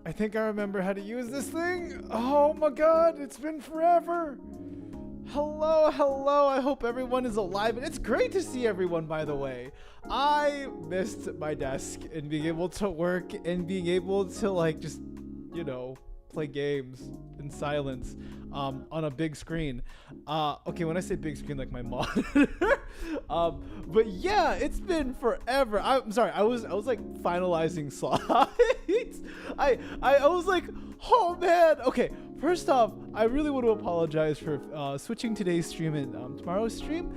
I think I remember how to use this thing. Oh my god, it's been forever. Hello, hello. I hope everyone is alive. And it's great to see everyone, by the way. I missed my desk and being able to work and being able to, like, just, you know, play games in silence on a big screen. Okay, when I say big screen, like my monitor. But yeah, it's been forever. I'm sorry, I was like finalizing slides. I was like, oh man. Okay, first off, I really want to apologize for switching today's stream and tomorrow's stream.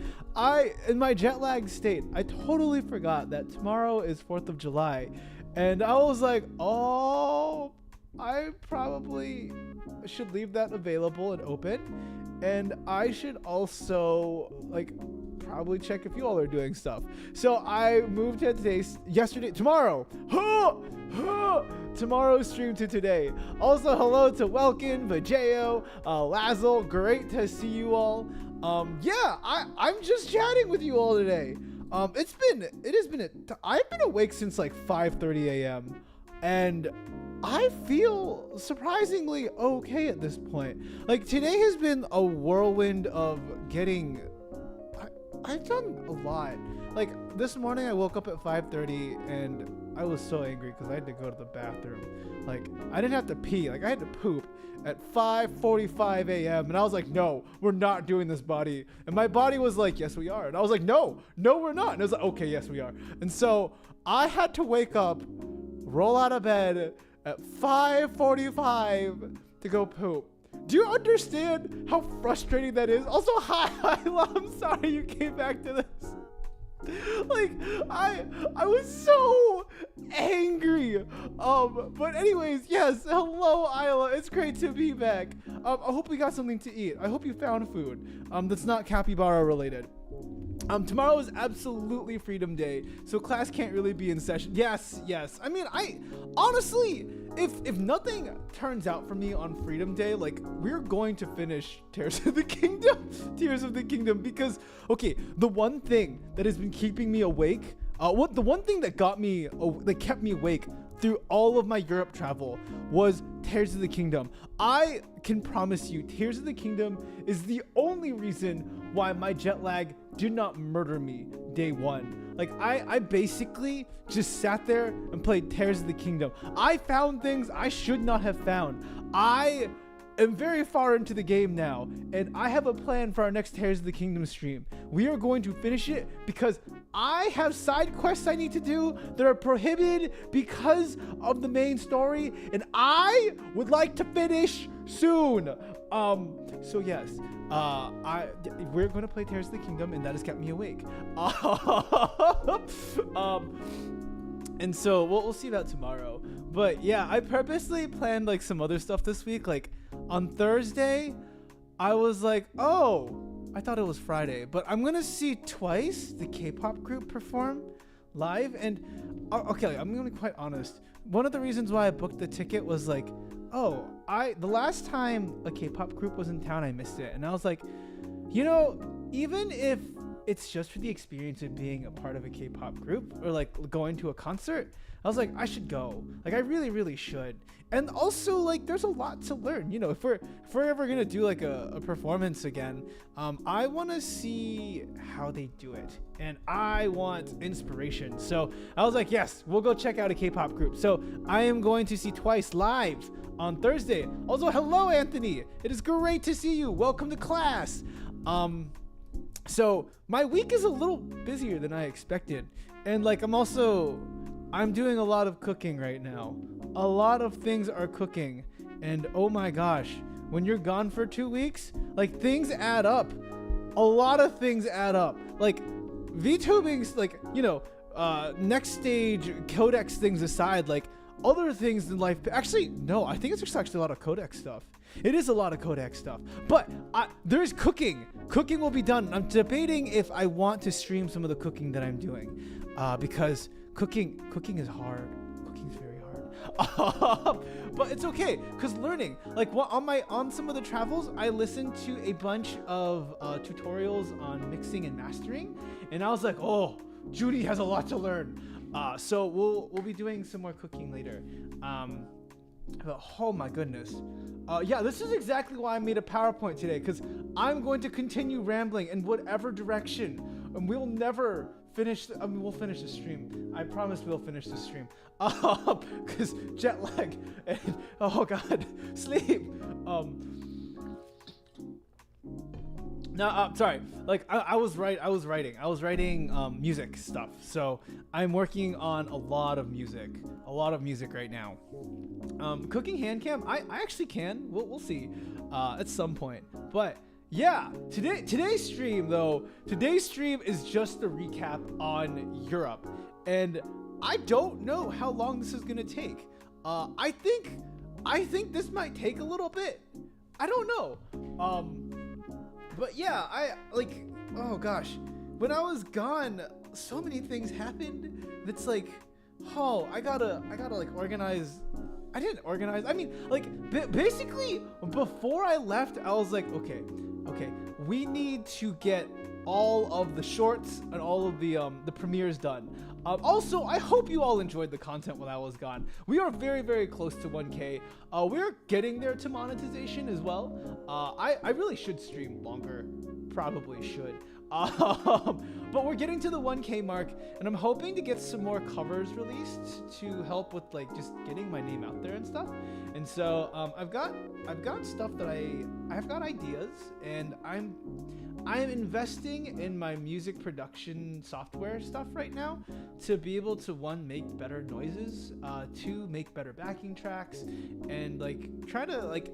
In my jet lag state, I totally forgot that tomorrow is 4th of July. And I was like, oh, I probably should leave that available and open. And I should also, like, probably check if you all are doing stuff. So I moved it tomorrow. Tomorrow's stream to today. Also, hello to Welkin, Vajeo, Lazzle. Great to see you all. Yeah, I'm just chatting with you all today. I've been awake since like 5:30 a.m. and I feel surprisingly okay at this point. Like, today has been a whirlwind of getting... I've done a lot. Like, this morning I woke up at 5:30 and I was so angry because I had to go to the bathroom. Like, I didn't have to pee. Like, I had to poop at 5:45 a.m. And I was like, no, we're not doing this, body. And my body was like, yes, we are. And I was like, no, we're not. And it was like, okay, yes, we are. And so I had to wake up, roll out of bed at 5:45 to go poop. Do you understand how frustrating that is? Also, hi, Ayla, I'm sorry you came back to this. Like, I was so angry. But anyways, yes, hello, Ayla. It's great to be back. I hope we got something to eat. I hope you found food that's not capybara related. Tomorrow is absolutely Freedom Day, so class can't really be in session. Yes. I mean, I honestly, if nothing turns out for me on Freedom Day, like, we're going to finish Tears of the Kingdom, because, okay, the one thing that has been keeping me awake, the one thing that kept me awake through all of my Europe travel was Tears of the Kingdom. I can promise you, Tears of the Kingdom is the only reason why my jet lag did not murder me day one. Like, I basically just sat there and played Tears of the Kingdom. I found things I should not have found. I am very far into the game now, and I have a plan for our next Tears of the Kingdom stream. We are going to finish it because I have side quests I need to do that are prohibited because of the main story, and I would like to finish soon. So yes, we're going to play Tears of the Kingdom, and that has kept me awake. And so we'll see about tomorrow. But yeah, I purposely planned like some other stuff this week. Like on Thursday, I was like, oh, I thought it was Friday, but I'm gonna see Twice, the K-pop group, perform live. And okay, I'm gonna be quite honest. One of the reasons why I booked the ticket was like, oh, the last time a K-pop group was in town, I missed it. And I was like, you know, even if it's just for the experience of being a part of a K-pop group or like going to a concert, I was like, I should go. Like, I really, really should. And also, like, there's a lot to learn. You know, if we're ever gonna do like a performance again, I want to see how they do it, and I want inspiration. So I was like, yes, we'll go check out a K-pop group. So I am going to see Twice live on Thursday. Also, hello, Anthony. It is great to see you. Welcome to class. So my week is a little busier than I expected, and like I'm doing a lot of cooking right now. A lot of things are cooking, and oh my gosh, when you're gone for 2 weeks, like, things add up. A lot of things add up. Like, VTubing's, like, you know, NexStage, CodeX things aside, like, other things in life. Actually, no, I think it's just actually a lot of CodeX stuff. It is a lot of CodeX stuff, but there's cooking. Cooking will be done. I'm debating if I want to stream some of the cooking that I'm doing, because cooking is hard. Cooking's very hard. But it's okay, cause learning, like on some of the travels, I listened to a bunch of tutorials on mixing and mastering, and I was like, oh, Zhuni has a lot to learn. So we'll be doing some more cooking later. But, oh my goodness. Yeah, this is exactly why I made a PowerPoint today, because I'm going to continue rambling in whatever direction, and we'll never finish. We'll finish the stream. I promise we'll finish the stream. Because jet lag and oh god, sleep. No, sorry. Like I was writing music stuff. So I'm working on a lot of music right now. Cooking hand cam, I actually can. We'll see at some point. But yeah, today's stream is just a recap on Europe, and I don't know how long this is gonna take. I think this might take a little bit. I don't know. But yeah, oh gosh, when I was gone, so many things happened. It's like, oh, I gotta like organize. I didn't organize. I mean, like basically before I left, I was like, okay, we need to get all of the shorts and all of the premieres done. Also, I hope you all enjoyed the content while I was gone. We are very, very close to 1K. We're getting there to monetization as well. I really should stream longer. Probably should. But we're getting to the 1K mark, and I'm hoping to get some more covers released to help with like just getting my name out there and stuff. And so I've got stuff that I've got ideas, and I'm investing in my music production software stuff right now to be able to make better noises, to make better backing tracks, and like try to like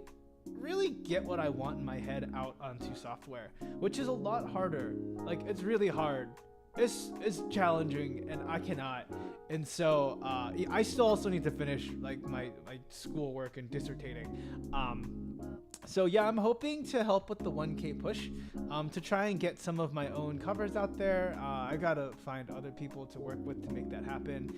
really get what I want in my head out onto software, which is a lot harder. Like it's really hard. It's challenging, and I cannot. And so I still also need to finish like my schoolwork and dissertating. So yeah, I'm hoping to help with the 1K push, to try and get some of my own covers out there. I gotta find other people to work with to make that happen.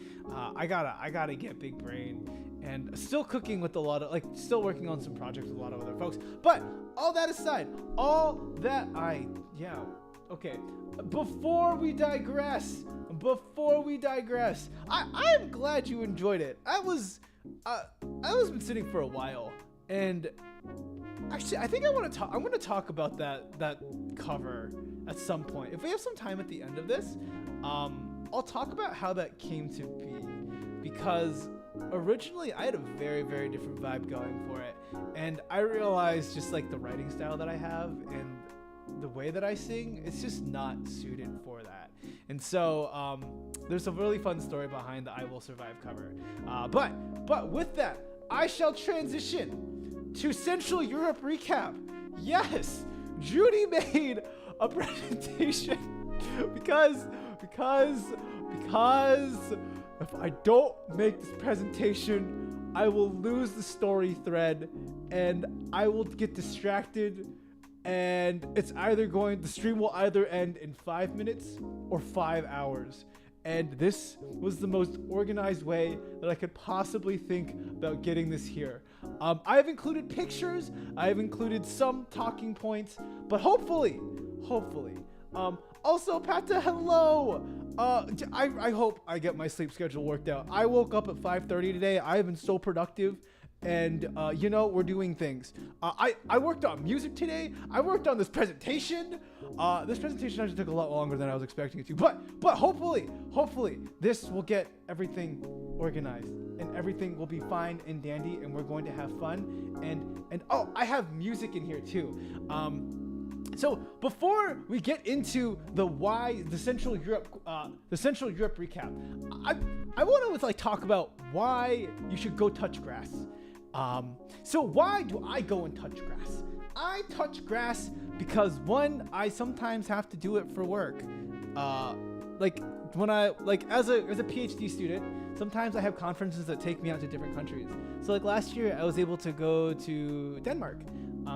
I gotta get big brain, and still cooking with a lot of still working on some projects with a lot of other folks. But all that aside, okay. Before we digress, I'm glad you enjoyed it. I was been sitting for a while, and actually, I think I'm gonna talk about that cover at some point. If we have some time at the end of this, I'll talk about how that came to be, because originally I had a very, very different vibe going for it, and I realized just like the writing style that I have and the way that I sing, it's just not suited for that. And so there's a really fun story behind the I Will Survive cover. But with that, I shall transition to Central Europe recap. Yes, Judy made a presentation because if I don't make this presentation, I will lose the story thread and I will get distracted, and the stream will either end in 5 minutes or 5 hours. And this was the most organized way that I could possibly think about getting this here. I've included pictures, I've included some talking points, but hopefully. Also, Pata, hello. I hope I get my sleep schedule worked out. I woke up at 5:30 today. I have been so productive. And we're doing things. I worked on music today. I worked on this presentation. This presentation actually took a lot longer than I was expecting it to. But hopefully this will get everything organized, and everything will be fine and dandy, and we're going to have fun. And oh, I have music in here too. So before we get into the Central Europe recap, I want to talk about why you should go touch grass. So why do I go and touch grass? I touch grass because one, I sometimes have to do it for work. When I as a PhD student, sometimes I have conferences that take me out to different countries. So like last year, I was able to go to Denmark,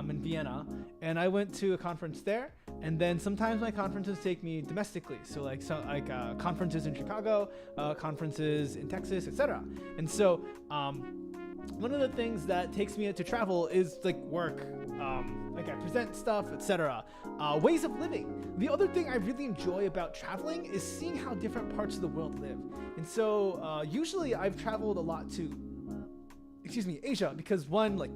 in Vienna, and I went to a conference there. And then sometimes my conferences take me domestically. So like conferences in Chicago, conferences in Texas, etc. And so one of the things that takes me to travel is like work, like I present stuff, etc. Ways of living. The other thing I really enjoy about traveling is seeing how different parts of the world live. And so usually I've traveled a lot to, Asia, because one, like,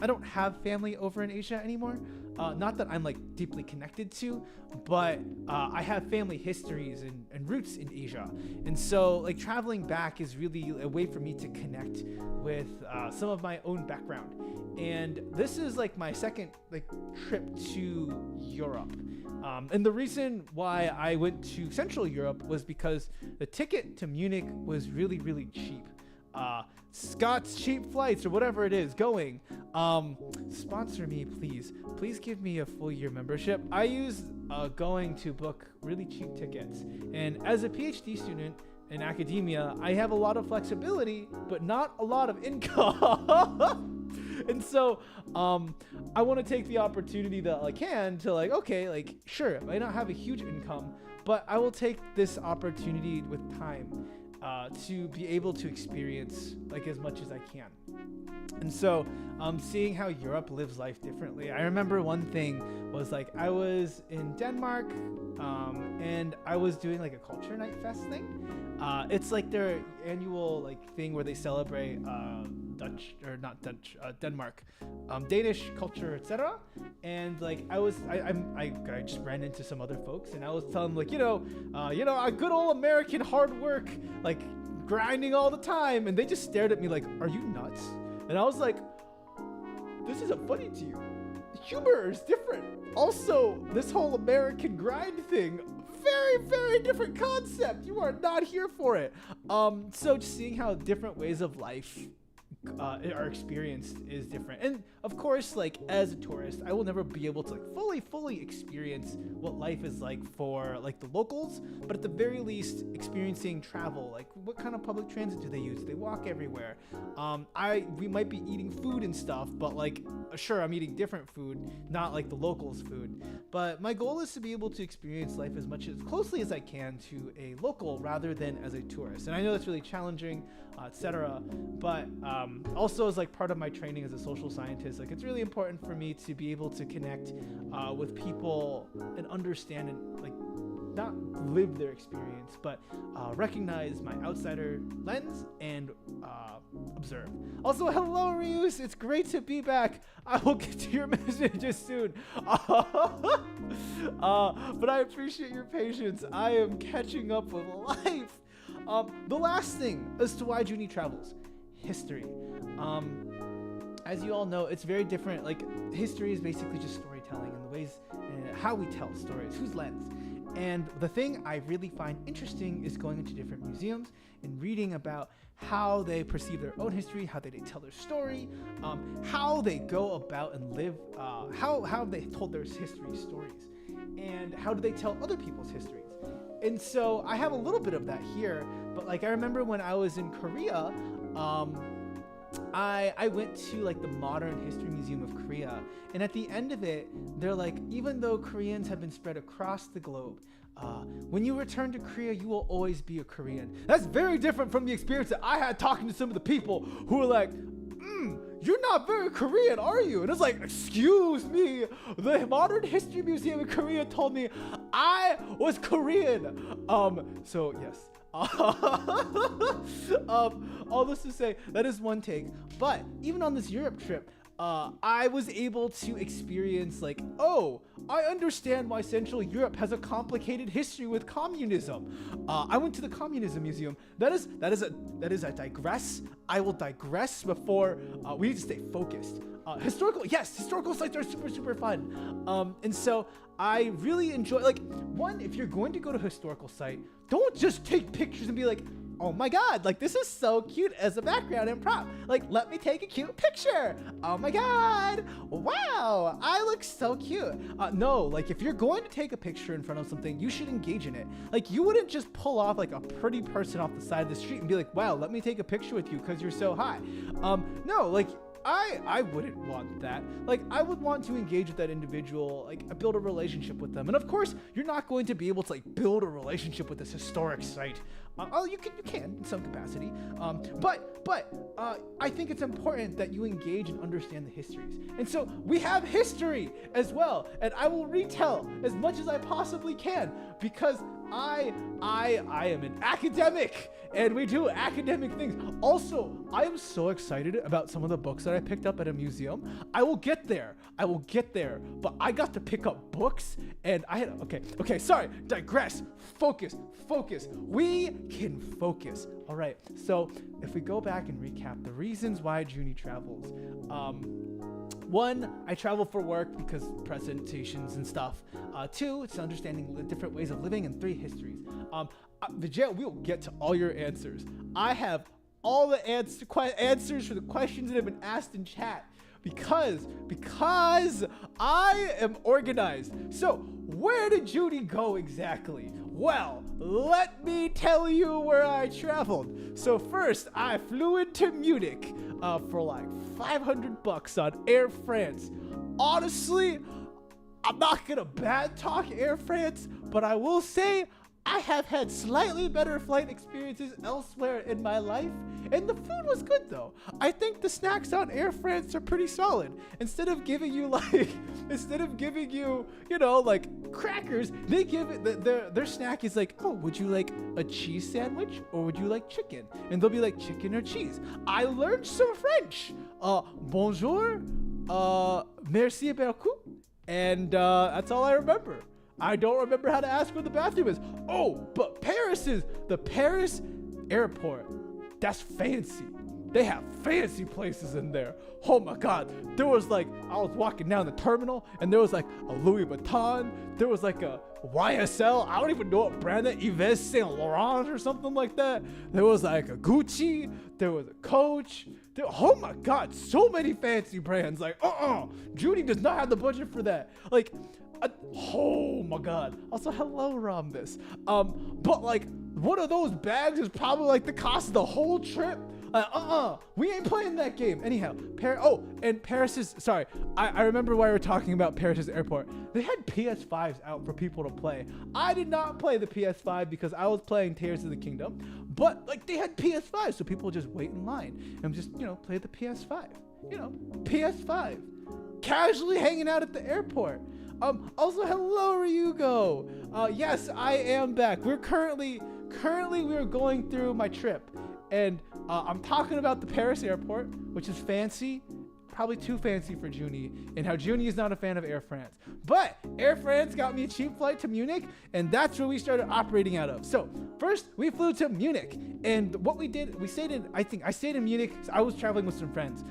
I don't have family over in Asia anymore. Not that I'm like deeply connected to, but I have family histories and roots in Asia. And so like traveling back is really a way for me to connect with some of my own background. And this is like my second like trip to Europe. And the reason why I went to Central Europe was because the ticket to Munich was really, really cheap. Scott's Cheap Flights or whatever it is going. Sponsor me, please. Please give me a full year membership. I use going to book really cheap tickets. And as a PhD student in academia, I have a lot of flexibility, but not a lot of income. And so I want to take the opportunity that I can to like, okay, like sure, I might not have a huge income, but I will take this opportunity with time to be able to experience like as much as I can. And so seeing how Europe lives life differently. I remember one thing was like I was in Denmark and I was doing like a culture night fest thing. It's like their annual like thing where they celebrate Denmark, Danish culture, etc. And like I just ran into some other folks and I was telling them like, a good old American hard work, like grinding all the time. And they just stared at me like, are you nuts? And I was like, this isn't funny to you. Humor is different. Also, this whole American grind thing, very, very different concept. You are not here for it. So just seeing how different ways of life are experienced is different. And of course, like as a tourist, I will never be able to like fully experience what life is like for like the locals, but at the very least experiencing travel, like what kind of public transit do they use? Do they walk everywhere? We might be eating food and stuff, but like sure, I'm eating different food, not like the locals' food. But my goal is to be able to experience life as closely as I can to a local rather than as a tourist. And I know that's really challenging, etc. But also as like part of my training as a social scientist, like it's really important for me to be able to connect with people and understand and like not live their experience, but recognize my outsider lens and observe. Also, hello Ryus, it's great to be back. I will get to your messages soon. But I appreciate your patience. I am catching up with life. The last thing as to why Zhuni travels, history. As you all know, it's very different. Like history is basically just storytelling and the ways and how we tell stories, whose lens. And the thing I really find interesting is going into different museums and reading about how they perceive their own history, how they tell their story, how they go about and live, how they told their history stories, and how do they tell other people's histories. And so I have a little bit of that here, but like I remember when I was in Korea, I went to like the Modern History Museum of Korea, and at the end of it, they're like, even though Koreans have been spread across the globe, when you return to Korea, you will always be a Korean. That's very different from the experience that I had talking to some of the people who were like, you're not very Korean, are you? And it's like, excuse me, the Modern History Museum in Korea told me I was Korean. So yes. All this to say, that is one take. But even on this Europe trip, I was able to experience like, oh, I understand why Central Europe has a complicated history with communism. I went to the Communism Museum. That is a digress. I will digress before we need to stay focused. Historical sites are super, super fun. And so I really enjoy, like, one, if you're going to go to a historical site, don't just take pictures and be like, oh my god, like this is so cute as a background and prop. Like, let me take a cute picture. Oh my god, wow, I look so cute. No, like if you're going to take a picture in front of something, you should engage in it. Like you wouldn't just pull off like a pretty person off the side of the street and be like, wow, let me take a picture with you because you're so hot. No, like I wouldn't want that. Like I would want to engage with that individual, like build a relationship with them. And of course, you're not going to be able to like build a relationship with this historic site. You can in some capacity. But I think it's important that you engage and understand the histories. And so we have history as well, and I will retell as much as I possibly can because I am an academic and we do academic things. Also, I am so excited about some of the books that I picked up at a museum. I will get there, but I got to pick up books and I had, okay, sorry, digress, focus. We can focus. All right, so if we go back and recap the reasons why Zhuni travels, 1, I travel for work because presentations and stuff. 2, it's understanding the different ways of living, and 3, histories. Vijay, we'll get to all your answers. I have all the answers for the questions that have been asked in chat because I am organized. So where did Zhuni go exactly? Well, let me tell you where I traveled. So first, I flew into Munich for like $500 on Air France. Honestly, I'm not gonna bad talk Air France, but I will say I have had slightly better flight experiences elsewhere in my life, and the food was good though. I think the snacks on Air France are pretty solid. Instead of giving you like crackers, they give it their snack is like, oh, would you like a cheese sandwich or would you like chicken? And they'll be like chicken or cheese. I learned some French. Bonjour, merci beaucoup, and that's all I remember. I don't remember how to ask where the bathroom is. Oh, but the Paris airport. That's fancy. They have fancy places in there. Oh my God. There was like, I was walking down the terminal and there was like a Louis Vuitton. There was like a YSL. I don't even know what brand that, Yves Saint Laurent or something like that. There was like a Gucci. There was a Coach. Oh my God. So many fancy brands. Like, Zhuni does not have the budget for that. Like, oh my God. Also, hello, Rhombus. But like, one of those bags is probably like the cost of the whole trip. We ain't playing that game. Anyhow, and Paris's, sorry, I remember why we were talking about Paris's airport. They had PS5s out for people to play. I did not play the PS5 because I was playing Tears of the Kingdom, but like they had PS5, so people just wait in line and just, play the PS5. PS5. Casually hanging out at the airport. Also, hello, Ryugo. Yes, I am back. We're currently we're going through my trip, and I'm talking about the Paris airport, which is fancy, probably too fancy for Zhuni, and how Zhuni is not a fan of Air France. But Air France got me a cheap flight to Munich, and that's where we started operating out of. So first, we flew to Munich, and what we did, I stayed in Munich. So I was traveling with some friends.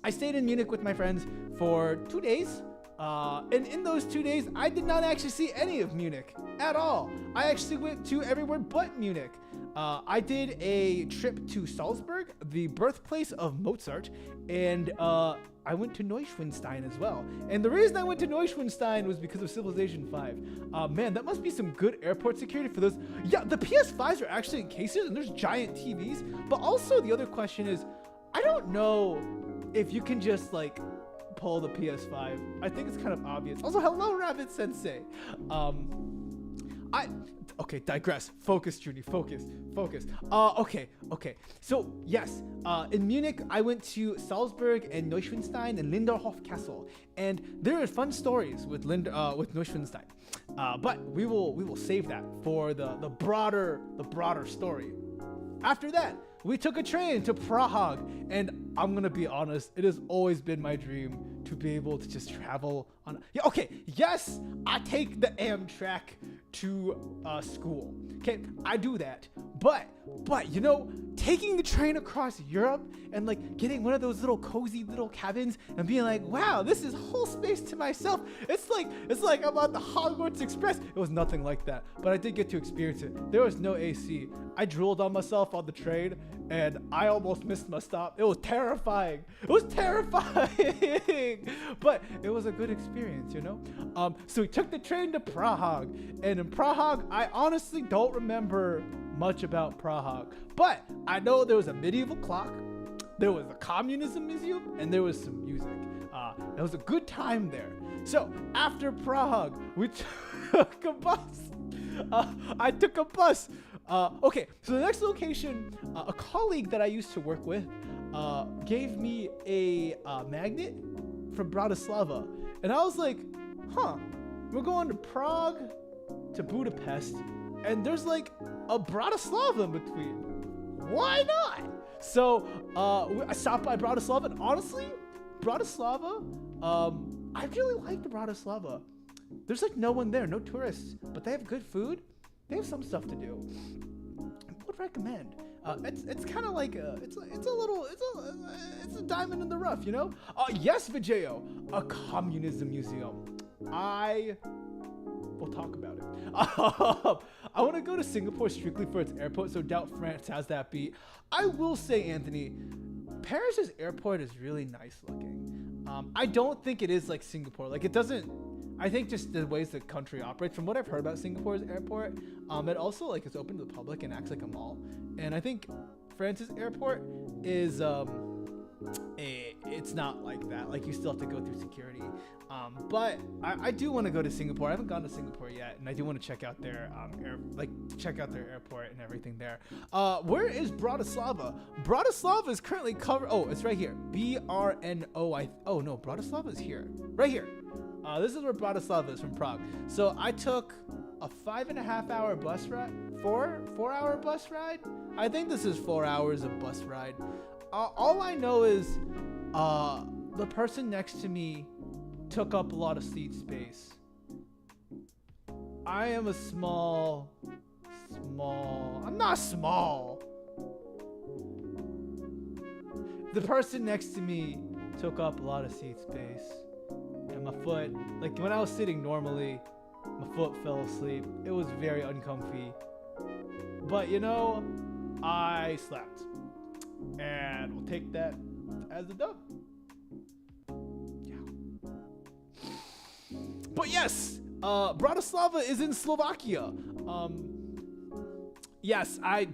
I stayed in Munich with my friends for 2 days. And in those 2 days, I did not actually see any of Munich at all. I actually went to everywhere but Munich. I did a trip to Salzburg, the birthplace of Mozart, and I went to Neuschwanstein as well. And the reason I went to Neuschwanstein was because of Civilization 5. Man, that must be some good airport security for those. Yeah, the PS5s are actually in cases, and there's giant TVs. But also, the other question is, I don't know if you can just, like, pull the PS5. I think it's kind of obvious. Also, hello, Rabbit Sensei. Okay, digress. Focus, Zhuni. Focus. Okay. So, yes, in Munich, I went to Salzburg and Neuschwanstein and Linderhof Castle, and there are fun stories with Neuschwanstein. But we will save that for the broader story. After that, we took a train to Prague, and I'm gonna be honest, it has always been my dream to be able to just travel on. Yes, I take the Amtrak to school. Okay, I do that, But you know, taking the train across Europe and like getting one of those little cozy little cabins and being like, wow, this is whole space to myself. It's like I'm on the Hogwarts Express. It was nothing like that, but I did get to experience it. There was no AC. I drooled on myself on the train and I almost missed my stop. It was terrifying. It was terrifying, but it was a good experience, you know? So we took the train to Prague, and in Prague, I honestly don't remember much about Prague, but I know there was a medieval clock, there was a communism museum, and there was some music. It was a good time there. So after Prague, we took a bus. I took a bus. Okay, so the next location, a colleague that I used to work with gave me a magnet from Bratislava, and I was like, huh, we're going to Prague to Budapest, and there's like a Bratislava in between. Why not? So I stopped by Bratislava, and honestly, Bratislava, I really liked Bratislava. There's like no one there, no tourists, but they have good food. They have some stuff to do. Would recommend. It's kind of like it's a diamond in the rough, you know. Yes, Vijeo, a communism museum. We'll talk about it. I want to go to Singapore strictly for its airport, so doubt France has that beat. I will say, Anthony, Paris's airport is really nice looking. I don't think it is like Singapore. Like it doesn't. I think just the ways the country operates, from what I've heard about Singapore's airport, it also like is open to the public and acts like a mall. And I think France's airport is it's not like that. Like you still have to go through security. But I do want to go to Singapore. I haven't gone to Singapore yet, and I do want to check out their check out their airport and everything there. Where is Bratislava? Bratislava is currently covered. Oh, it's right here. BRNO. Oh no, Bratislava is here. Right here. This is where Bratislava is from Prague. So I took a 5.5 hour bus ride, 4 hour bus ride. I think this is 4 hours of bus ride. All I know is the person next to me took up a lot of seat space. I am a small, I'm not small. The person next to me took up a lot of seat space. And my foot, like when I was sitting normally, my foot fell asleep. It was very uncomfy. But you know, I slept. And we'll take that as a dub. Yeah. But yes, Bratislava is in Slovakia. Yes, I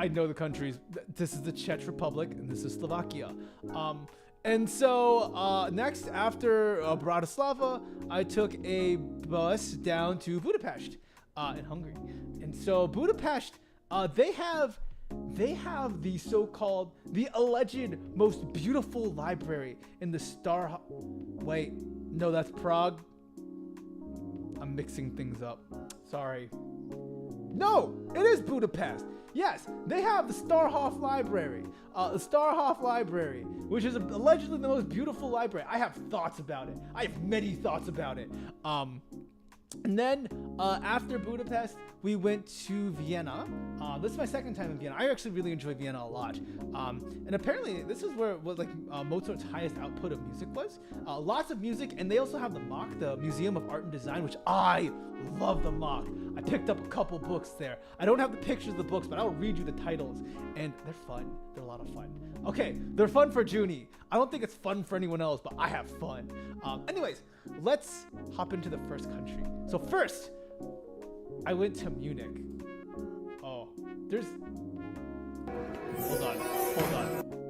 know the countries. This is the Czech Republic and this is Slovakia. And so next, after Bratislava, I took a bus down to Budapest in Hungary. And so Budapest, they have the so-called, the alleged most beautiful library in the Wait, no, that's Prague. I'm mixing things up. Sorry. No, it is Budapest. Yes, they have the Starhof Library. The Starhof Library, which is allegedly the most beautiful library. I have thoughts about it. I have many thoughts about it. And then after Budapest, we went to Vienna. This is my second time in Vienna. I actually really enjoy Vienna a lot. And apparently this is where Mozart's highest output of music was. Lots of music, and they also have the MAK, the Museum of Art and Design, which I love the MAK. I picked up a couple books there. I don't have the pictures of the books, but I'll read you the titles. And they're fun. They're a lot of fun. Okay, they're fun for Zhuni. I don't think it's fun for anyone else, but I have fun. Anyways, let's hop into the first country. So first, I went to Munich. Oh, there's...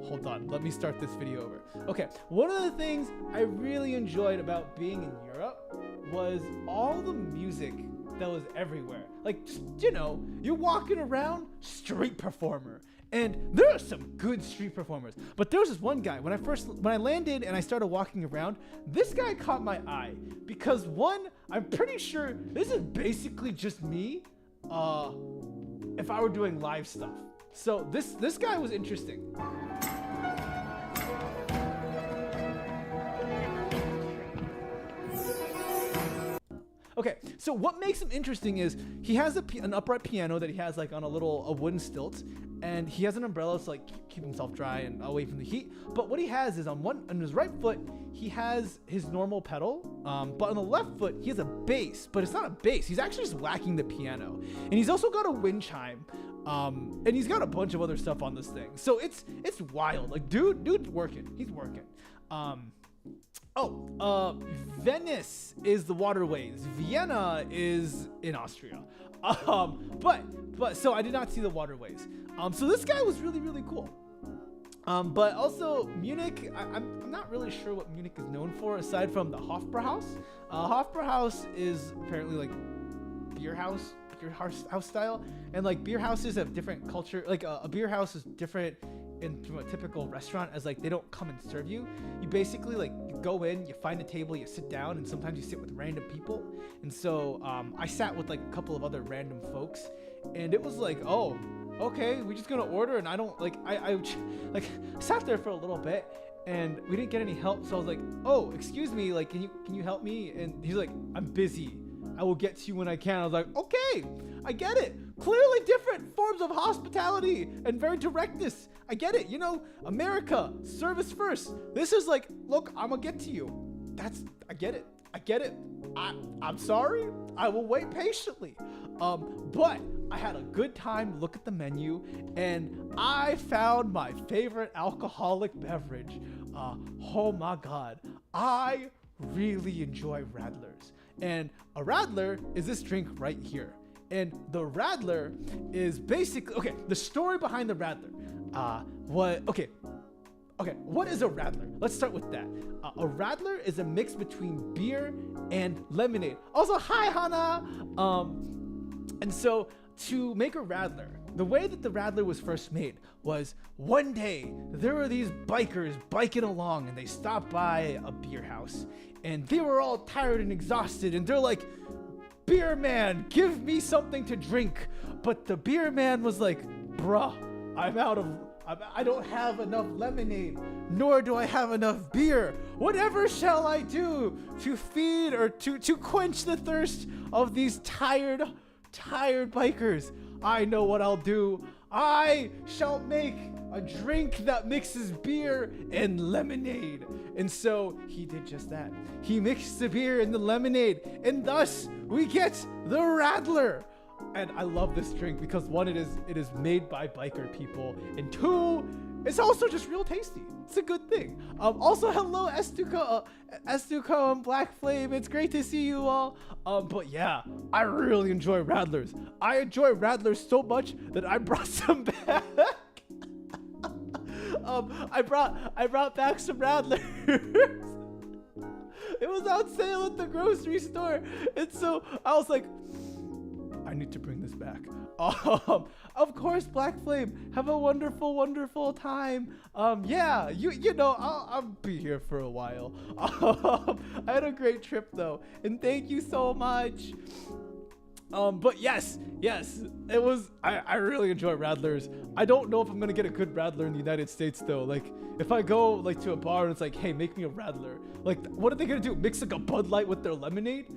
Hold on. Let me start this video over. Okay, one of the things I really enjoyed about being in Europe was all the music that was everywhere. Like, you know, you're walking around, street performer. And there are some good street performers. But there was this one guy, when I landed and I started walking around, this guy caught my eye. Because one, I'm pretty sure this is basically just me if I were doing live stuff. So this guy was interesting. Okay, so what makes him interesting is he has an upright piano that he has like on a wooden stilt, and he has an umbrella to like keep himself dry and away from the heat. But what he has is on his right foot he has his normal pedal, but on the left foot he has a bass, but it's not a bass. He's actually just whacking the piano, and he's also got a wind chime, and he's got a bunch of other stuff on this thing. So it's wild. Like dude's working. He's working. Venice is the waterways. Vienna is in Austria. But so I did not see the waterways. So this guy was really, really cool. But also Munich, I'm not really sure what Munich is known for aside from the Hofbrauhaus. Hofbrauhaus is apparently like beer house style, and like beer houses have different culture. Like a beer house is different from a typical restaurant, as like they don't come and serve you. You basically like you go in, you find a table, you sit down, and sometimes you sit with random people. And so I sat with like a couple of other random folks, and it was like, oh, okay, we're just gonna order. And I don't like I like sat there for a little bit, and we didn't get any help. So I was like, oh, excuse me, like can you help me? And he's like, I'm busy, I will get to you when I can. I was like, okay, I get it. Clearly different forms of hospitality and very directness. I get it. You know, America, service first. This is like, look, I'm gonna get to you. I get it. I get it. I'm sorry. I will wait patiently. But I had a good time. Look at the menu, and I found my favorite alcoholic beverage. Oh my God. I really enjoy Radlers. And a Radler is this drink right here. And the Radler is basically, okay, the story behind the Radler. What is a Radler? Let's start with that. A Radler is a mix between beer and lemonade. Also, hi, Hana. And so to make a Radler, the way that the Radler was first made was one day there were these bikers biking along, and they stopped by a beer house, and they were all tired and exhausted, and they're like, beer man, give me something to drink. But the beer man was like, bruh, I don't have enough lemonade, nor do I have enough beer. Whatever shall I do to feed or to quench the thirst of these tired bikers? I know what I'll do. I shall make a drink that mixes beer and lemonade. And so he did just that. He mixed the beer and the lemonade, and thus we get the Radler. And I love this drink because one, it is made by biker people, and two, it's also just real tasty. It's a good thing. Also, hello Estuco and Black Flame. It's great to see you all. But yeah, I really enjoy Radlers. I enjoy Radlers so much that I brought some back. I brought back some Radlers. It was on sale at the grocery store, and so I was like, I need to bring this back. Of course, Black Flame, have a wonderful, wonderful time. Yeah, you know, I'll be here for a while. I had a great trip though, and thank you so much. But yes, it was, I really enjoy Radlers. I don't know if I'm gonna get a good Radler in the United States though. Like, if I go like to a bar and it's like, hey, make me a Radler, like, what are they gonna do? Mix like a Bud Light with their lemonade?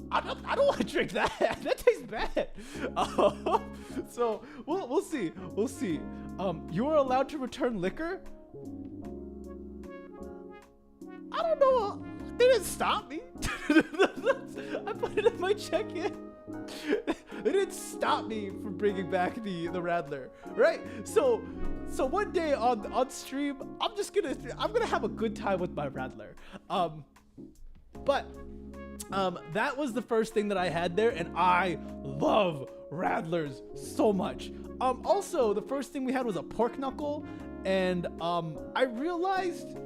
I don't want to drink that. That tastes bad. So we'll see. You are allowed to return liquor. I don't know. They didn't stop me. I put it in my check-in. They didn't stop me from bringing back the Radler, right? So one day on stream, I'm gonna have a good time with my Radler. But that was the first thing that I had there, and I love Radlers so much. Also, the first thing we had was a pork knuckle, and I realized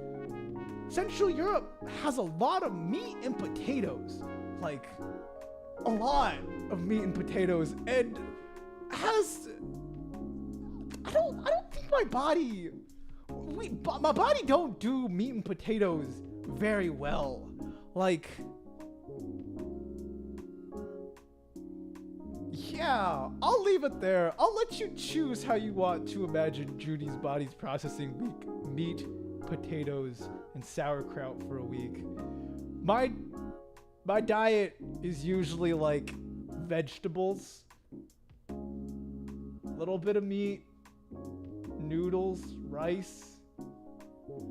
Central Europe has a lot of meat and potatoes, like a lot of meat and potatoes, and I don't think my body don't do meat and potatoes very well. Like, yeah, I'll leave it there. I'll let you choose how you want to imagine Judy's body's processing meat, potatoes, and sauerkraut for a week. my diet is usually like vegetables, a little bit of meat, noodles, rice.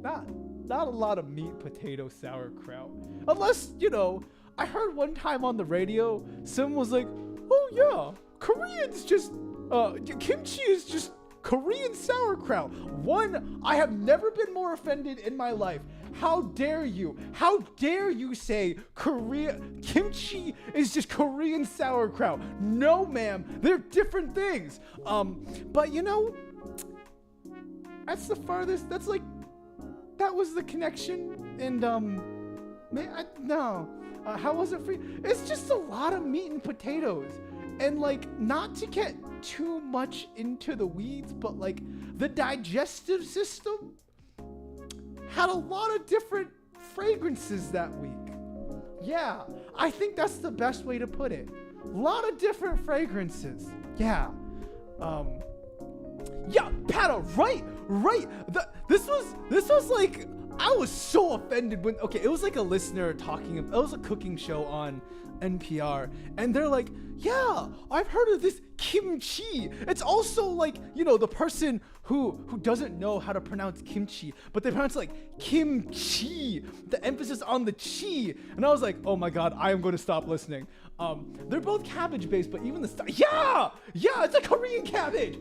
Not a lot of meat, potato, sauerkraut. Unless, I heard one time on the radio, someone was like, oh yeah, Koreans just, kimchi is just Korean sauerkraut. One, I have never been more offended in my life. How dare you? How dare you say kimchi is just Korean sauerkraut? No, ma'am, they're different things. But that's the farthest, that was the connection. And, how was it for you? It's just a lot of meat and potatoes. And not to get too much into the weeds, but the digestive system had a lot of different fragrances that week. Yeah, I think that's the best way to put it. A lot of different fragrances. Yeah. Yeah, Pato, right. This was like, I was so offended when, okay, it was like a listener talking, it was a cooking show on NPR, and they're like, yeah, I've heard of this kimchi. It's also the person who doesn't know how to pronounce kimchi, but they pronounce it like kimchi, the emphasis on the chi. And I was like, oh my God, I am going to stop listening. They're both cabbage based, but even yeah, it's a Korean cabbage.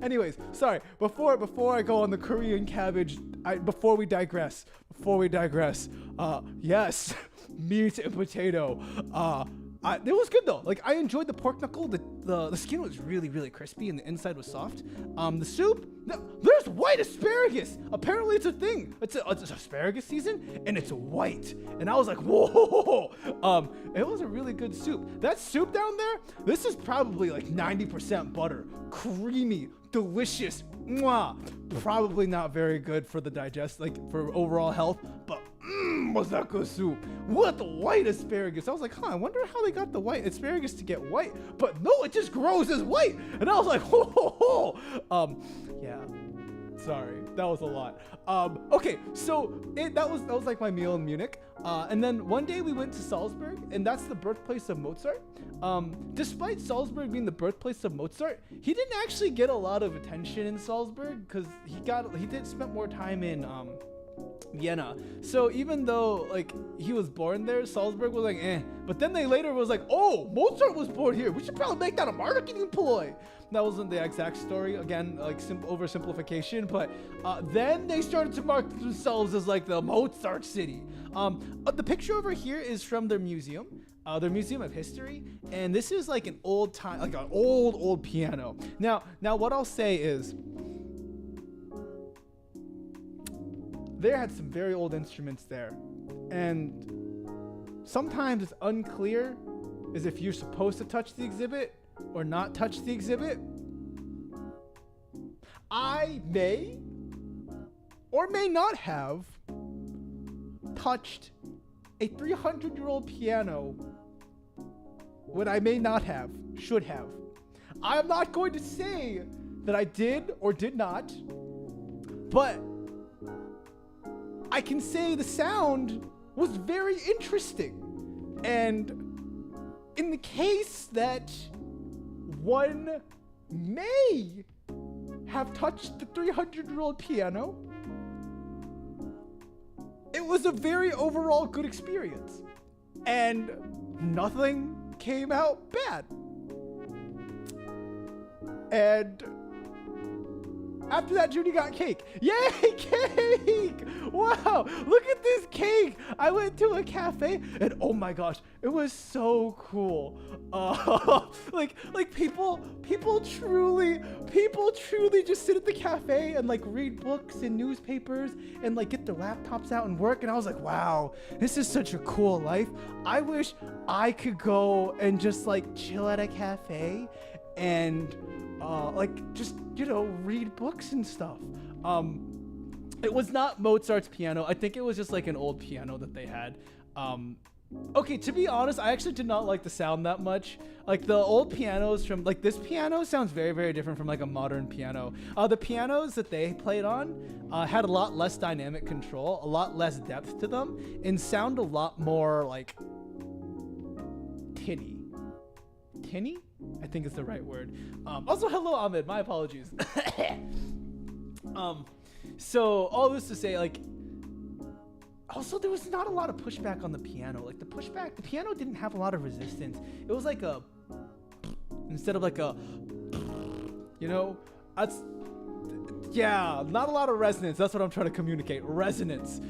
Anyways, sorry, before I go on the Korean cabbage, before we digress, yes, meat and potato. It was good though. I enjoyed the pork knuckle. The skin was really, really crispy and the inside was soft. The soup, there's white asparagus. Apparently it's a thing. It's asparagus season and it's white. And I was like, whoa. It was a really good soup. That soup down there, this is probably 90% butter, creamy, delicious. Mwah. Probably not very good for the for overall health, but was that good soup with the white asparagus. I was like, I wonder how they got the white asparagus to get white, but no, it just grows as white. And I was like, yeah, sorry, that was a lot. Okay, so that was like my meal in Munich. And then one day we went to Salzburg, and that's the birthplace of Mozart. Despite Salzburg being the birthplace of Mozart, he didn't actually get a lot of attention in Salzburg because he did spend more time in Vienna. So even though he was born there, Salzburg was like, eh. But then they later was like, oh, Mozart was born here. We should probably make that a marketing ploy. That wasn't the exact story. Again, oversimplification. But then they started to market themselves as the Mozart city. The picture over here is from their museum of history, and this is an old time, an old piano. Now what I'll say is, they had some very old instruments there, and sometimes it's unclear as if you're supposed to touch the exhibit or not touch the exhibit. I may or may not have touched a 300-year-old piano when I may not have, should have. I'm not going to say that I did or did not, but I can say the sound was very interesting. And in the case that one may have touched the 300-year-old piano, it was a very overall good experience. And nothing came out bad. And after that, Zhuni got cake. Yay, cake! Wow, look at this cake. I went to a cafe and oh my gosh, it was so cool. People truly just sit at the cafe and read books and newspapers and get their laptops out and work. And I was like, wow, this is such a cool life. I wish I could go and just chill at a cafe and read books and stuff. It was not Mozart's piano. I think it was just an old piano that they had. Okay, to be honest, I actually did not like the sound that much. The old pianos from this piano sounds very, very different from a modern piano. The pianos that they played on had a lot less dynamic control, a lot less depth to them, and sound a lot more tinny. Tinny? I think is the right word. Also, hello, Ahmed. My apologies. So all this to say, like, also there was not a lot of pushback on the piano. Like the piano didn't have a lot of resistance. It was like a, instead of like a, that's, yeah, not a lot of resonance. That's what I'm trying to communicate. Resonance.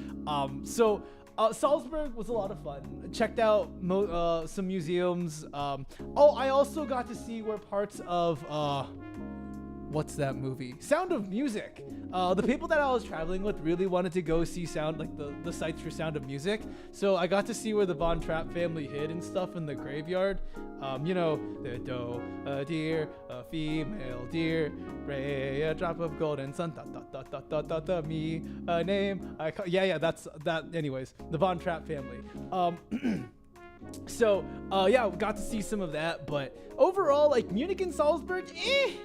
Salzburg was a lot of fun. Checked out some museums. I also got to see where parts of what's that movie? Sound of Music. The people that I was traveling with really wanted to go see the sites for Sound of Music. So I got to see where the Von Trapp family hid and stuff in the graveyard. The doe, a deer, a female deer, ray, a drop of golden sun, me, a name. That's that. Anyways, the Von Trapp family. Got to see some of that, but overall, like Munich and Salzburg, it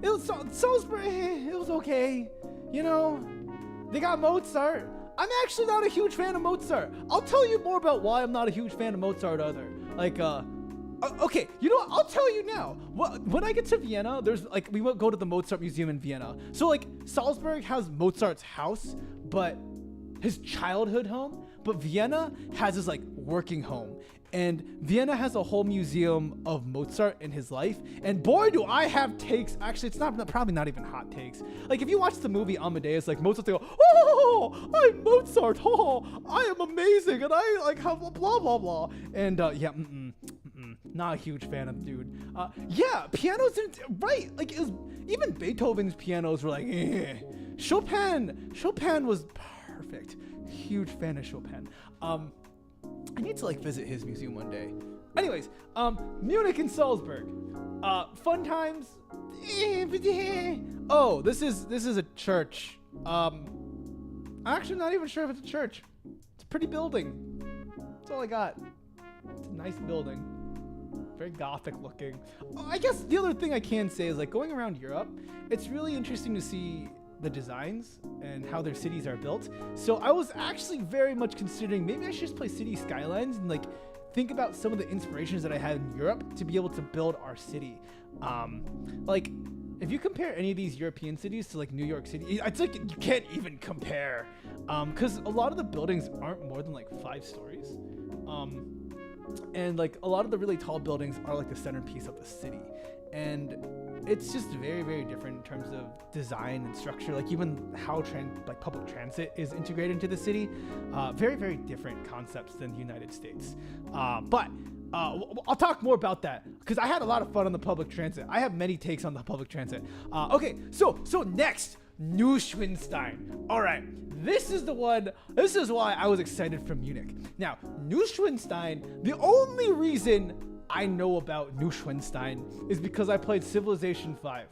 was Salzburg, it was okay. They got Mozart. I'm actually not a huge fan of Mozart. I'll tell you more about why I'm not a huge fan of Mozart okay, you know what? I'll tell you now. When I get to Vienna, we won't go to the Mozart Museum in Vienna. So like Salzburg has Mozart's house, but his childhood home, but Vienna has his like working home. And Vienna has a whole museum of Mozart in his life. And boy, do I have takes. Actually, it's probably not even hot takes. Like if you watch the movie Amadeus, like Mozart, they go, "Oh, I'm Mozart. Oh, I am amazing, and I like have blah blah blah." And not a huge fan of the dude. Pianos right. Like it was, even Beethoven's pianos were like, eh. Chopin was perfect. Huge fan of Chopin. I need to like visit his museum one day. Anyways, Munich and Salzburg. Fun times. Oh, this is a church. I'm actually not even sure if it's a church. It's a pretty building. That's all I got. It's a nice building. Very gothic looking. I guess the other thing I can say is like going around Europe, it's really interesting to see the designs and how their cities are built. So I was actually very much considering maybe I should just play City Skylines and like think about some of the inspirations that I had in Europe to be able to build our city. Like if you compare any of these European cities to like New York City, it's like you can't even compare, because a lot of the buildings aren't more than like 5 stories. And like a lot of the really tall buildings are like the centerpiece of the city. And it's just very, very different in terms of design and structure. Like even how public transit is integrated into the city. Very, very different concepts than the United States. But I'll talk more about that because I had a lot of fun on the public transit. I have many takes on the public transit. Okay, so next, Neuschwanstein. All right, this is the one. This is why I was excited for Munich. Now, Neuschwanstein, the only reason I know about Neuschwanstein is because I played Civilization 5.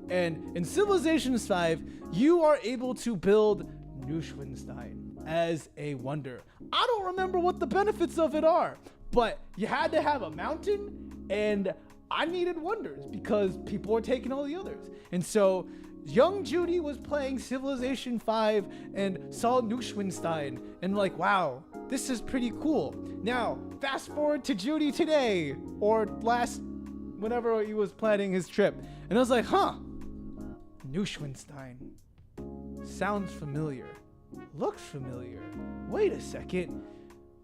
And in Civilization 5, you are able to build Neuschwanstein as a wonder. I don't remember what the benefits of it are, but you had to have a mountain, and I needed wonders because people were taking all the others. And so young Judy was playing Civilization 5 and saw Neuschwanstein and like, wow, this is pretty cool. Now, fast forward to Judy today, or whenever he was planning his trip. And I was like, Neuschwanstein. Sounds familiar. Looks familiar. Wait a second.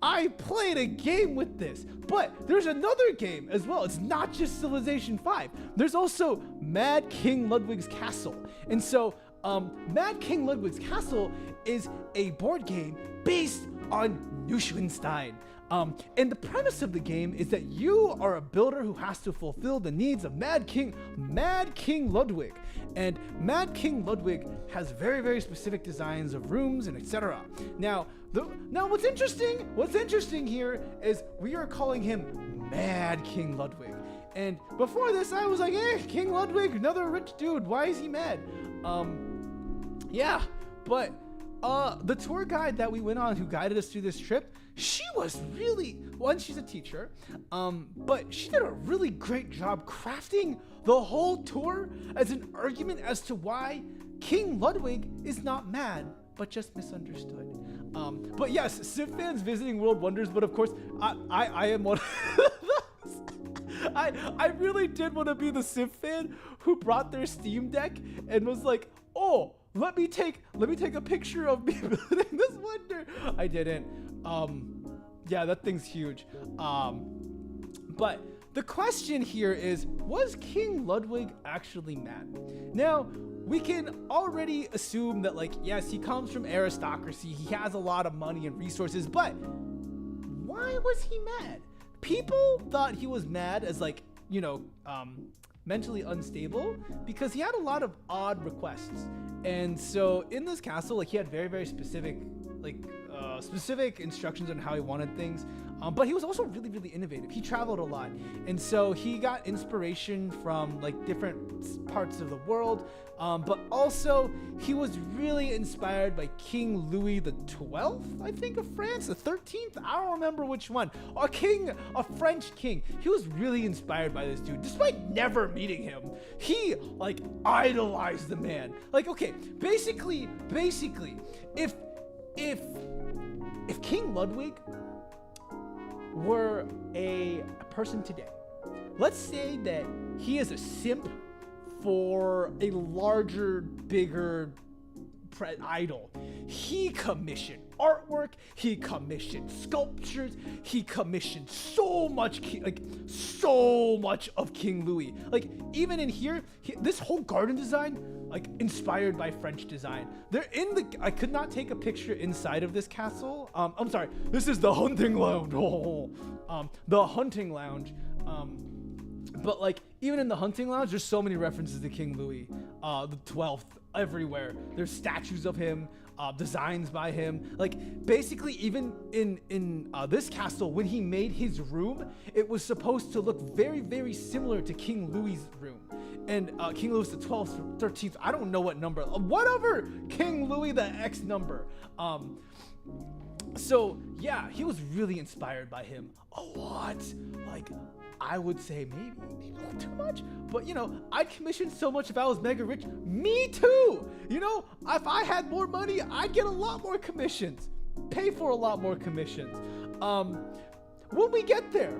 I played a game with this, but there's another game as well. It's not just Civilization 5. There's also Mad King Ludwig's Castle. And so, Mad King Ludwig's Castle is a board game based on Neuschwanstein. And the premise of the game is that you are a builder who has to fulfill the needs of Mad King Ludwig. And Mad King Ludwig has very, very specific designs of rooms and etc. Now what's interesting here is we are calling him Mad King Ludwig. And before this, I was like, King Ludwig, another rich dude. Why is he mad? But the tour guide that we went on who guided us through this trip, she was really, she's a teacher, but she did a really great job crafting the whole tour as an argument as to why King Ludwig is not mad, but just misunderstood. But yes, Civ fans visiting World Wonders, but of course, I am one of those. I really did want to be the Civ fan who brought their Steam Deck and was like, oh, let me take a picture of me building this wonder. I didn't. Yeah, that thing's huge. But the question here is, was King Ludwig actually mad? Now, we can already assume that, like, yes, he comes from aristocracy, he has a lot of money and resources, but why was he mad? People thought he was mad as, like, you know, mentally unstable because he had a lot of odd requests. And so in this castle, like, he had very, very specific, like, specific instructions on how he wanted things. But he was also really, really innovative. He traveled a lot. And so he got inspiration from, like, different parts of the world. But also he was really inspired by King Louis the 12th, I think, of France, the 13th. I don't remember which one. A French king. He was really inspired by this dude, despite never meeting him. He, like, idolized the man. Like, okay, basically, if King Ludwig were a person today, let's say that he is a simp for a larger, bigger idol. He commissioned artwork, he commissioned sculptures, he commissioned so much of King Louis. Like, even in here, this whole garden design, like, inspired by French design. I could not take a picture inside of this castle. I'm sorry, this is the hunting lounge. The hunting lounge. But, like, even in the hunting lounge, there's so many references to King Louis the 12th everywhere. There's statues of him, designs by him. Like, basically, even in this castle, when he made his room, it was supposed to look very, very similar to King Louis's room. And King Louis the 12th, 13th, I don't know what number, whatever King Louis the X number. So yeah, he was really inspired by him a lot. Like, I would say maybe a little too much, but, you know, I'd commission so much if I was mega rich. Me too. You know, if I had more money, I'd get a lot more commissions, pay for a lot more commissions. When we get there.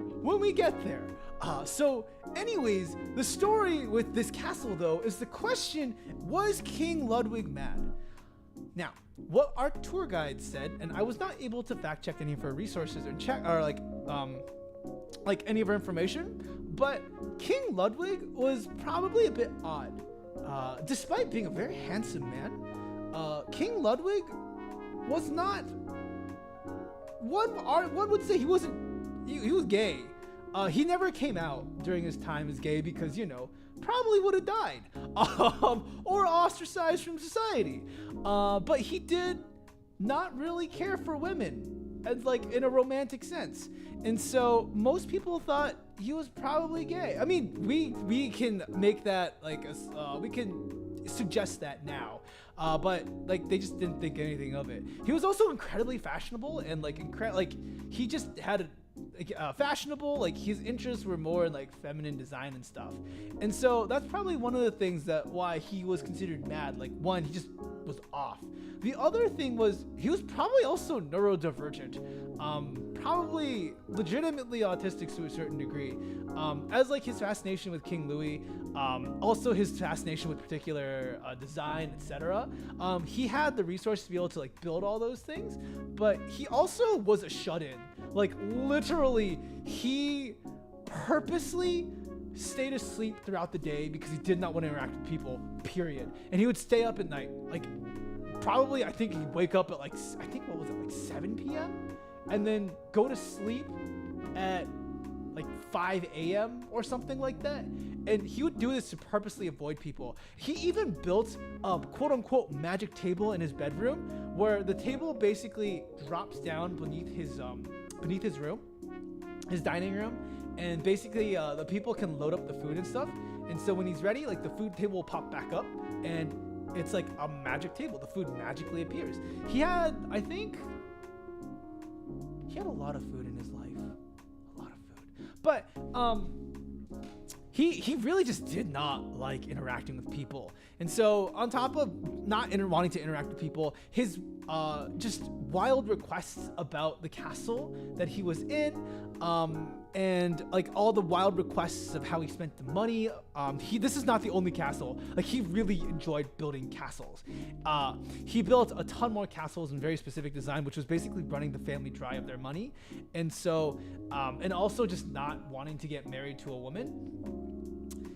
So anyways, the story with this castle, though, is the question, was King Ludwig mad? Now, what our tour guide said, and I was not able to fact check any of her resources or check, or like any of her information, but King Ludwig was probably a bit odd. Despite being a very handsome man, King Ludwig was not, one would say he was gay. He never came out during his time as gay because, you know, probably would have died or ostracized from society. But he did not really care for women, as, like, in a romantic sense. And so most people thought he was probably gay. I mean, we can make that, like, we can suggest that now. But, like, they just didn't think anything of it. He was also incredibly fashionable and, like, he just had fashionable, like, his interests were more in, like, feminine design and stuff. And so that's probably one of the things that why he was considered mad. Like, one, he just was off. The other thing was he was probably also neurodivergent, probably legitimately autistic to a certain degree, as, like, his fascination with King Louis, also his fascination with particular design, etc. He had the resources to be able to, like, build all those things, but he also was a shut-in. Like, literally, he purposely stayed asleep throughout the day because he did not want to interact with people, period. And he would stay up at night. Like, probably, I think he'd wake up at, like, I think, what was it, like 7 p.m.? And then go to sleep at, like, 5 a.m. or something like that. And he would do this to purposely avoid people. He even built a quote-unquote magic table in his bedroom, where the table basically drops down beneath his room, his dining room, and basically the people can load up the food and stuff. And so when he's ready, like, the food table will pop back up, and it's like a magic table. The food magically appears. He had, I think, he had a lot of food in his life, a lot of food. But he really just did not like interacting with people. And so on top of not wanting to interact with people, his just wild requests about the castle that he was in, and like all the wild requests of how he spent the money. This is not the only castle. Like, he really enjoyed building castles. He built a ton more castles in very specific design, which was basically running the family dry of their money. And so, and also just not wanting to get married to a woman.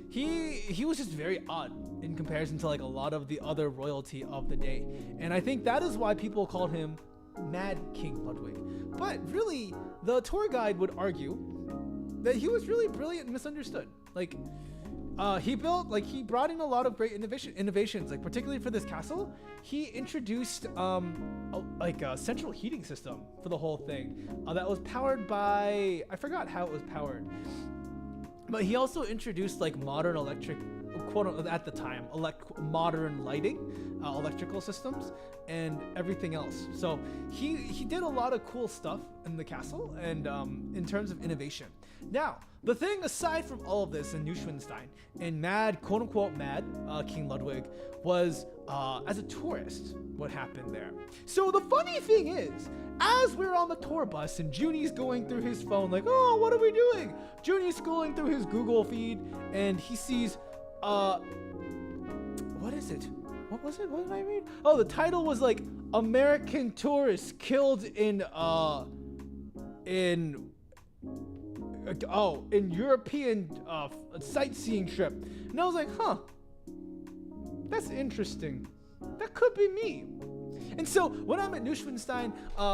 He was just very odd in comparison to like a lot of the other royalty of the day. And I think that is why people called him Mad King Ludwig. But really, the tour guide would argue that he was really brilliant and misunderstood. Like, he brought in a lot of great innovations, like particularly for this castle. He introduced a central heating system for the whole thing that was powered by, I forgot how it was powered. But he also introduced like modern electric, quote at the time, modern lighting, electrical systems, and everything else. So he did a lot of cool stuff in the castle and in terms of innovation. Now, the thing aside from all of this in Neuschwanstein and mad, quote unquote mad, King Ludwig was as a tourist, what happened there. So the funny thing is, as we're on the tour bus and Zhuni's going through his phone like, oh, what are we doing? Zhuni's scrolling through his Google feed and he sees, what is it? What was it? What did I read? Oh, the title was like American tourists killed in European sightseeing trip. And I was like, huh, that's interesting. That could be me. And so when I'm at Neuschwanstein,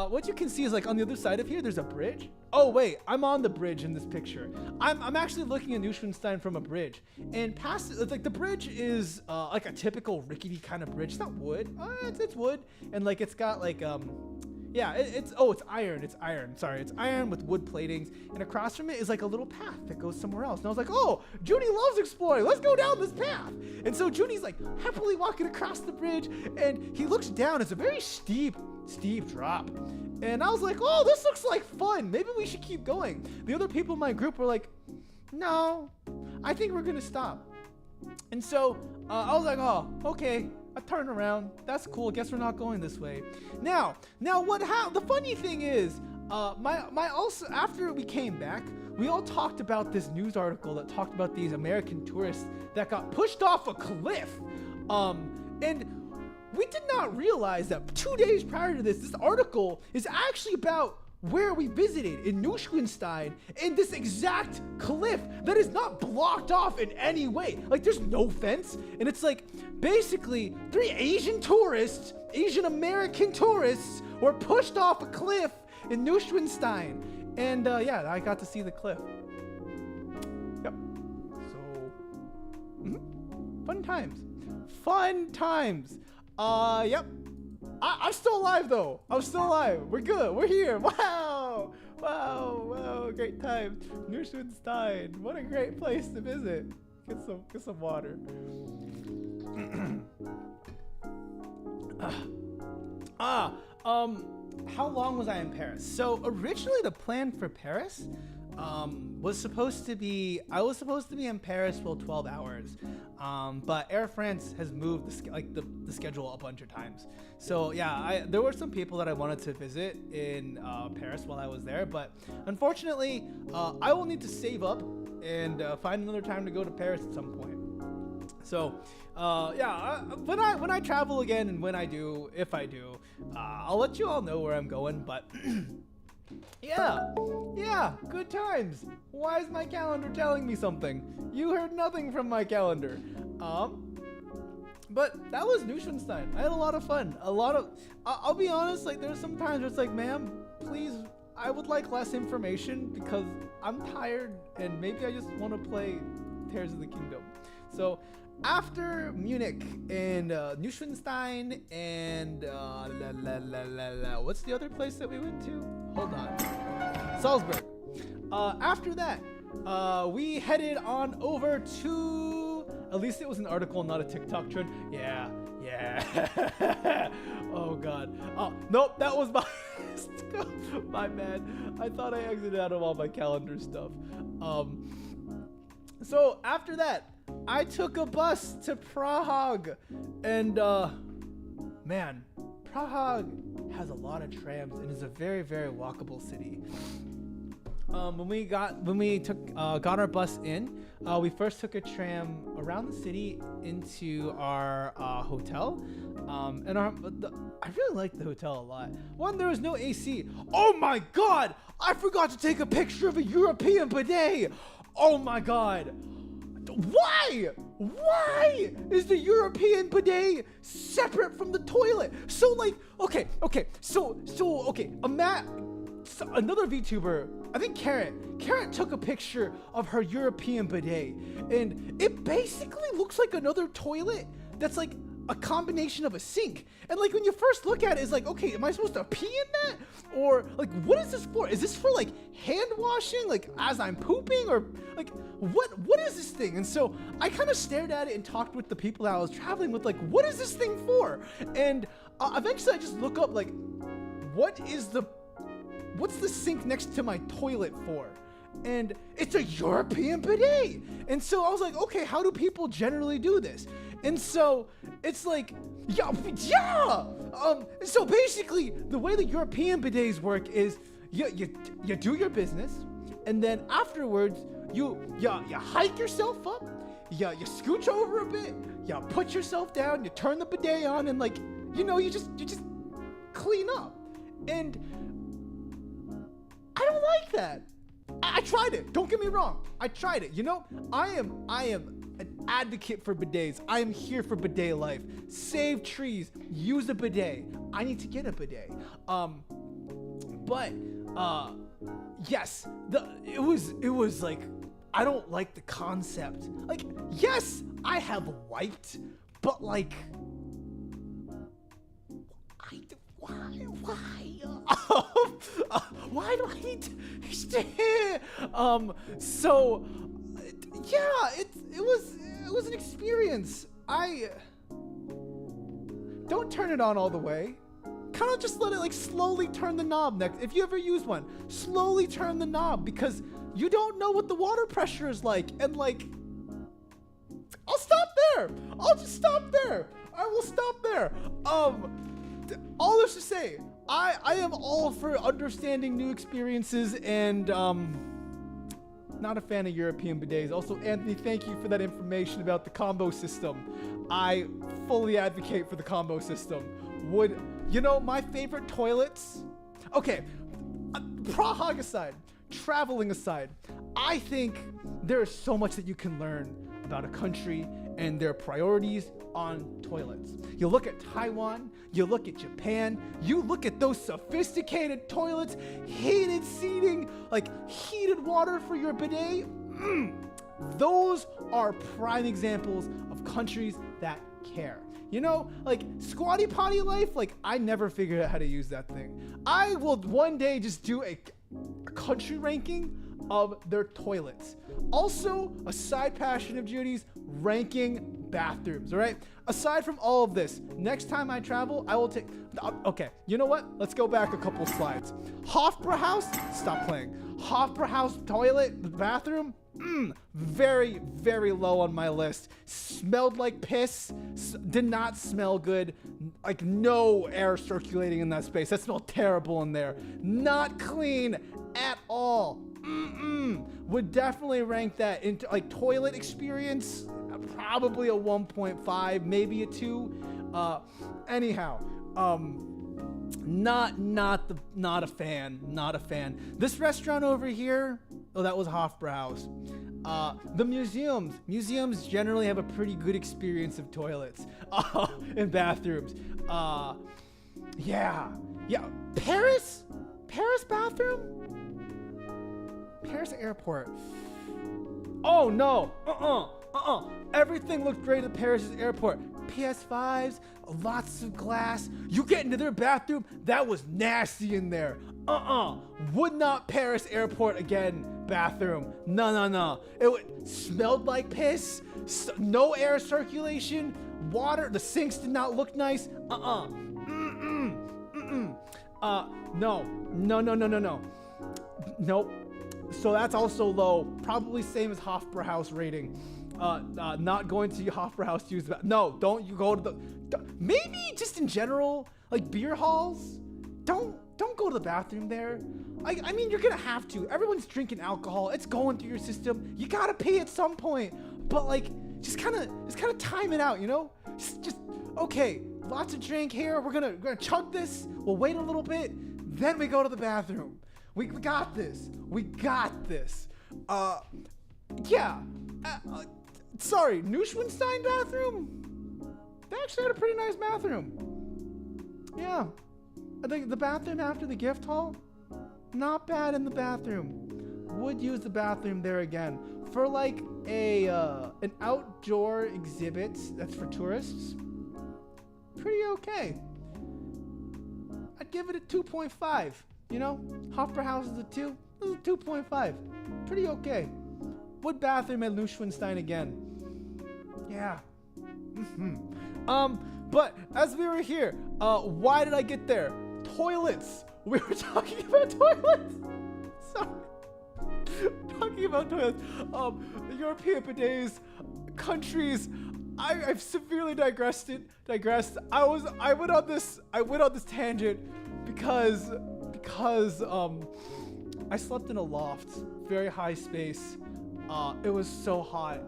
what you can see is like on the other side of here, there's a bridge. Oh wait, I'm on the bridge in this picture. I'm actually looking at Neuschwanstein from a bridge, and past it, like the bridge is like a typical rickety kind of bridge. It's not wood. It's wood, and like it's got like yeah, it's iron. It's iron. Sorry, it's iron with wood platings, and across from it is like a little path that goes somewhere else. And I was like, oh, Zhuni loves exploring. Let's go down this path. And so Zhuni's like happily walking across the bridge, and he looks down. It's a very steep drop. And I was like, oh, this looks like fun. Maybe we should keep going. The other people in my group were like, no, I think we're gonna stop. And so I was like, oh, okay. I turned around. That's cool. Guess we're not going this way. Now the funny thing is, also after we came back, we all talked about this news article that talked about these American tourists that got pushed off a cliff. And we did not realize that 2 days prior to this article is actually about where we visited in Neuschwanstein, in this exact cliff that is not blocked off in any way. Like, there's no fence, and it's like basically 3 Asian American tourists were pushed off a cliff in Neuschwanstein. And yeah, I got to see the cliff. Yep. So fun times. Yep. I'm still alive though. I'm still alive. We're good. We're here. Wow. Great time. Neuschwanstein. What a great place to visit. Get some water. How long was I in Paris? So originally the plan for Paris was supposed to be in Paris for 12 hours. But Air France has moved the schedule a bunch of times. So yeah, there were some people that I wanted to visit in Paris while I was there, but unfortunately, I will need to save up and find another time to go to Paris at some point. So yeah, when I travel again, and when I do, if I do, I'll let you all know where I'm going. But yeah, good times. Why is my calendar telling me something? You heard nothing from my calendar. But that was Neuschwanstein. I had a lot of fun. I'll be honest, like there's some times where it's like, ma'am, please, I would like less information because I'm tired and maybe I just want to play Tears of the Kingdom. So after Munich and Neuschwanstein and what's the other place that we went to? Hold on. Salzburg. After that, we headed on over to, at least it was an article, not a TikTok trend. Yeah. Oh God. Oh, nope, that was my bad. I thought I exited out of all my calendar stuff. So after that, I took a bus to Prague, and man, Prague has a lot of trams and is a very, very walkable city. When we got our bus in, we first took a tram around the city into our hotel. And I really liked the hotel a lot. One, there was no AC. Oh my God! I forgot to take a picture of a European bidet. Oh my God! Why? Why is the European bidet separate from the toilet? So like, okay. So another VTuber, I think Carrot took a picture of her European bidet, and it basically looks like another toilet that's like a combination of a sink. And like when you first look at it, it's like, okay, am I supposed to pee in that? Or like, what is this for? Is this for like hand washing, like as I'm pooping, or like what is this thing? And so I kind of stared at it and talked with the people that I was traveling with, like, what is this thing for? And eventually I just look up like, what's the sink next to my toilet for? And it's a European bidet. And so I was like, okay, how do people generally do this? And so it's like, yeah. So basically, the way the European bidets work is you do your business, and then afterwards you hike yourself up, you scooch over a bit, you put yourself down, you turn the bidet on, and like, you just clean up. And I don't like that. I tried it. Don't get me wrong. I tried it. I am an advocate for bidets. I am here for bidet life. Save trees. Use a bidet. I need to get a bidet. Yes. It was like, I don't like the concept. Like, yes, I have wiped, but like, why do I need to stay? So yeah, it was an experience. Don't turn it on all the way. Kind of just let it like slowly turn the knob next. If you ever use one, slowly turn the knob, because you don't know what the water pressure is like. And like, I'll stop there. I'll just stop there. I will stop there. All this to say, I am all for understanding new experiences, and not a fan of European bidets. Also, Anthony, thank you for that information about the combo system. I fully advocate for the combo system. My favorite toilets? Okay, Prague aside, traveling aside, I think there is so much that you can learn about a country and their priorities on toilets. You look at Taiwan, you look at Japan, you look at those sophisticated toilets, heated seating, like heated water for your bidet. Those are prime examples of countries that care. Like squatty potty life, like I never figured out how to use that thing. I will one day just do a country ranking of their toilets. Also, a side passion of Judy's, ranking bathrooms, all right? Aside from all of this, next time I travel, I will take... Okay, you know what? Let's go back a couple slides. Hofbrauhaus, stop playing. Hofbrauhaus toilet, bathroom, very, very low on my list. Smelled like piss, did not smell good. Like no air circulating in that space. That smelled terrible in there. Not clean at all. Would definitely rank that into like toilet experience, probably a 1.5, maybe a 2. Anyhow, not a fan. This restaurant over here, oh, that was Hofbrauhaus. The museums generally have a pretty good experience of toilets and bathrooms. Yeah. Paris bathroom. Paris airport. Oh no. Everything looked great at Paris' airport. PS5s, lots of glass. You get into their bathroom, that was nasty in there. Would not Paris airport again bathroom. No. It smelled like piss. No air circulation. Water, the sinks did not look nice. No. Nope. So that's also low. Probably same as Hofbrauhaus rating. Not going to Hofbrauhaus to use the no, don't you go to the maybe just in general, like beer halls, don't go to the bathroom there. I mean, you're gonna have to. Everyone's drinking alcohol. It's going through your system. You gotta pee at some point. But like, just kind of time it out, you know? Just okay. Lots of drink here. We're gonna chug this. We'll wait a little bit. Then we go to the bathroom. We got this. We got this. Yeah. Sorry, Neuschwanstein bathroom? They actually had a pretty nice bathroom. Yeah. I think the bathroom after the gift hall, not bad in the bathroom. Would use the bathroom there again. For like an outdoor exhibit that's for tourists, pretty okay. I'd give it a 2.5. You know, Hofbrauhaus is a 2. This is a 2.5. Pretty okay. Would bathroom at Neuschwanstein again. Yeah. But as we were here, why did I get there? Toilets. We were talking about toilets. Sorry. Talking about toilets. European bidets, countries. I've severely digressed. I went on this tangent because I slept in a loft, very high space. It was so hot.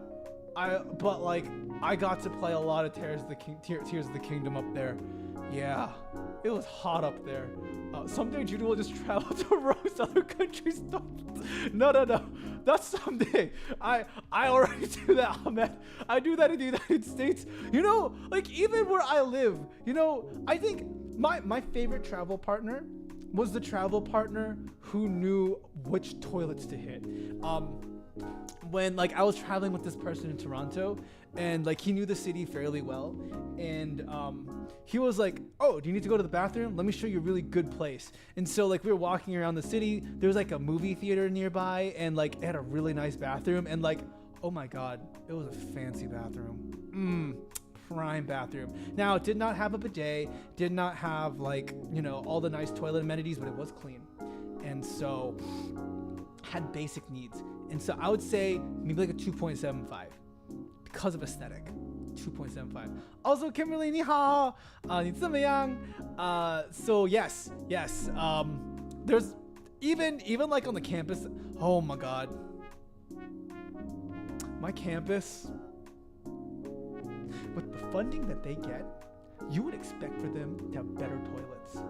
But like I got to play a lot of Tears of the Kingdom up there. Yeah, it was hot up there. Someday Judah will just travel to roast other countries. No. That's someday. I already do that, Ahmed. I do that in the United States. You know, like even where I live, you know, I think my favorite travel partner was the travel partner who knew which toilets to hit. When like I was traveling with this person in Toronto, and like he knew the city fairly well, and he was like, oh, do you need to go to the bathroom? Let me show you a really good place. And so like we were walking around the city, there was like a movie theater nearby, and like it had a really nice bathroom, and like, oh my god, it was a fancy bathroom. Prime bathroom. Now, it did not have a bidet, did not have like, you know, all the nice toilet amenities, but it was clean. And so had basic needs. And so I would say maybe like a 2.75 because of aesthetic. 2.75. Also, Kimberly, 你好, 你怎么样? So yes. There's even like on the campus. Oh my god. My campus, with the funding that they get, you would expect for them to have better toilets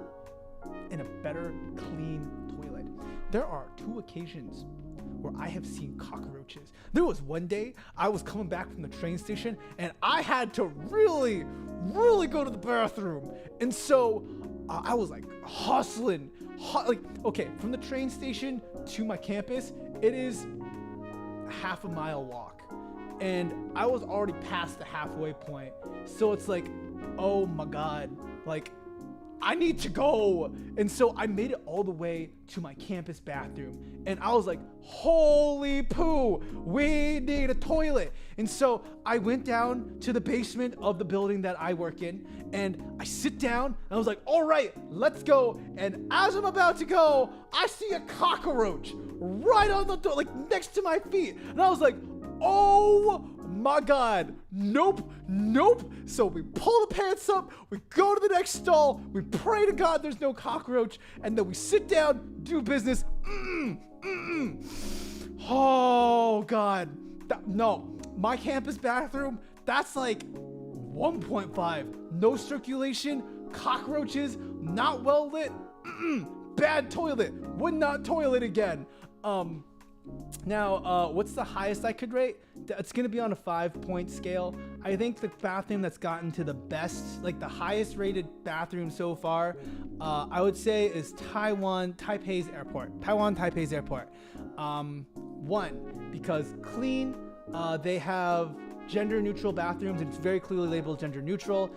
and a better clean toilet. There are 2 occasions where I have seen cockroaches. There was one day I was coming back from the train station and I had to really go to the bathroom. And so I was like hustling, like, okay, from the train station to my campus, it is a half a mile walk. And I was already past the halfway point. So it's like, oh my god, like I need to go. And so I made it all the way to my campus bathroom. And I was like, holy poo, we need a toilet. And so I went down to the basement of the building that I work in. And I sit down and I was like, all right, let's go. And as I'm about to go, I see a cockroach right on the door, like next to my feet. And I was like, oh my god, nope. So we pull the pants up, we go to the next stall, we pray to God there's no cockroach, and then we sit down, do business. Oh god, no, my campus bathroom, that's like 1.5. No circulation, cockroaches, not well lit, bad toilet, would not toilet again. Now, what's the highest I could rate? It's going to be on a 5-point scale. I think the bathroom that's gotten to the best, like the highest rated bathroom so far, I would say is Taiwan Taipei's airport. 1, because clean, they have gender neutral bathrooms, and it's very clearly labeled gender neutral.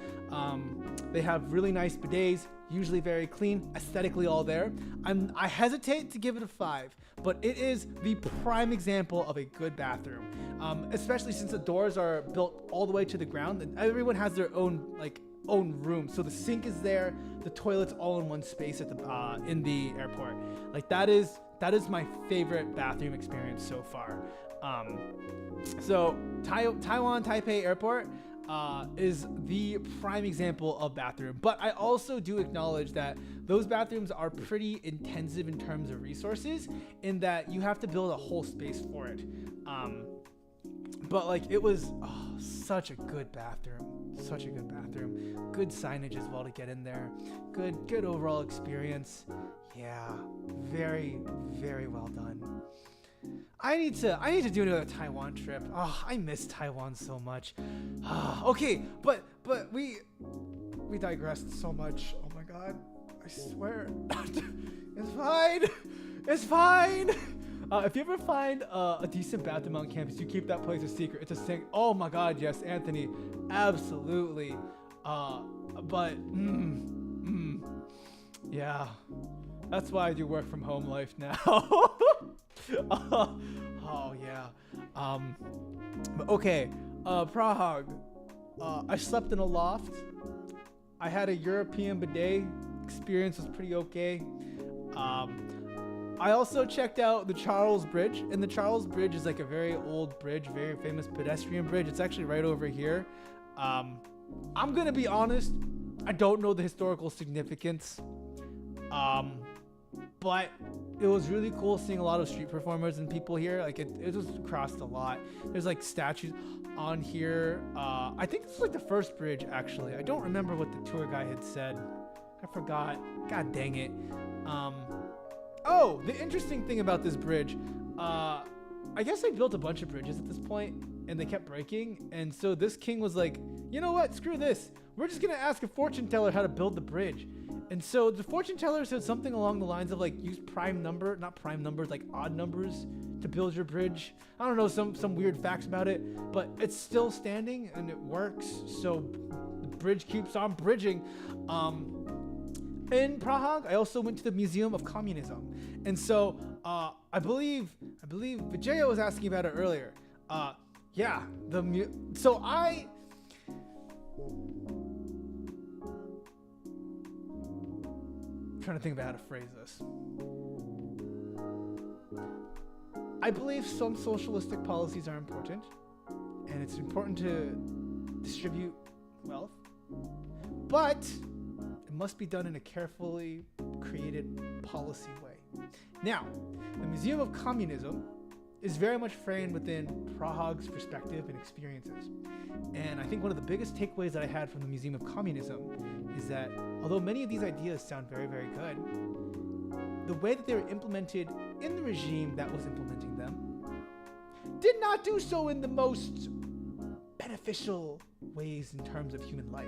They have really nice bidets, usually very clean, aesthetically all there. I hesitate to give it a 5, but it is the prime example of a good bathroom, especially since the doors are built all the way to the ground, and everyone has their own room. So the sink is there, the toilet's all in one space at the in the airport. Like that is that is my favorite bathroom experience so far. So Taiwan Taipei Airport is the prime example of bathroom, but I also do acknowledge that those bathrooms are pretty intensive in terms of resources, in that you have to build a whole space for it. But like, it was such a good bathroom, good signage as well to get in there, good overall experience. Yeah, very, very well done. I need to do another Taiwan trip. I miss Taiwan so much. Okay, but we digressed so much. Oh my god, I swear. It's fine. If you ever find a decent bathroom on campus, you keep that place a secret. It's a thing. Oh my god, yes, Anthony, absolutely. Yeah, that's why I do work from home life now. Oh yeah. Okay. Prague. I slept in a loft. I had a European bidet. Experience was pretty okay. I also checked out the Charles Bridge, and the Charles Bridge is like a very old bridge, very famous pedestrian bridge. It's actually right over here. I'm gonna be honest, I don't know the historical significance. But it was really cool seeing a lot of street performers and people here. Like it was crossed a lot. There's like statues on here. I think this was like the first bridge actually. I don't remember what the tour guide had said. I forgot. God dang it. Oh, the interesting thing about this bridge, I guess they built a bunch of bridges at this point and they kept breaking. And so this king was like, you know what? Screw this. We're just gonna ask a fortune teller how to build the bridge. And so the fortune teller said something along the lines of like, use like odd numbers to build your bridge. I don't know, some weird facts about it, but it's still standing and it works. So the bridge keeps on bridging. In Prague, I also went to the Museum of Communism. And so I believe Vijaya was asking about it earlier. Yeah, so I'm trying to think about how to phrase this. I believe some socialistic policies are important, and it's important to distribute wealth, but it must be done in a carefully created policy way. Now, the Museum of Communism is very much framed within Prague's perspective and experiences. And I think one of the biggest takeaways that I had from the Museum of Communism is that although many of these ideas sound very, very good, the way that they were implemented in the regime that was implementing them did not do so in the most beneficial ways in terms of human life.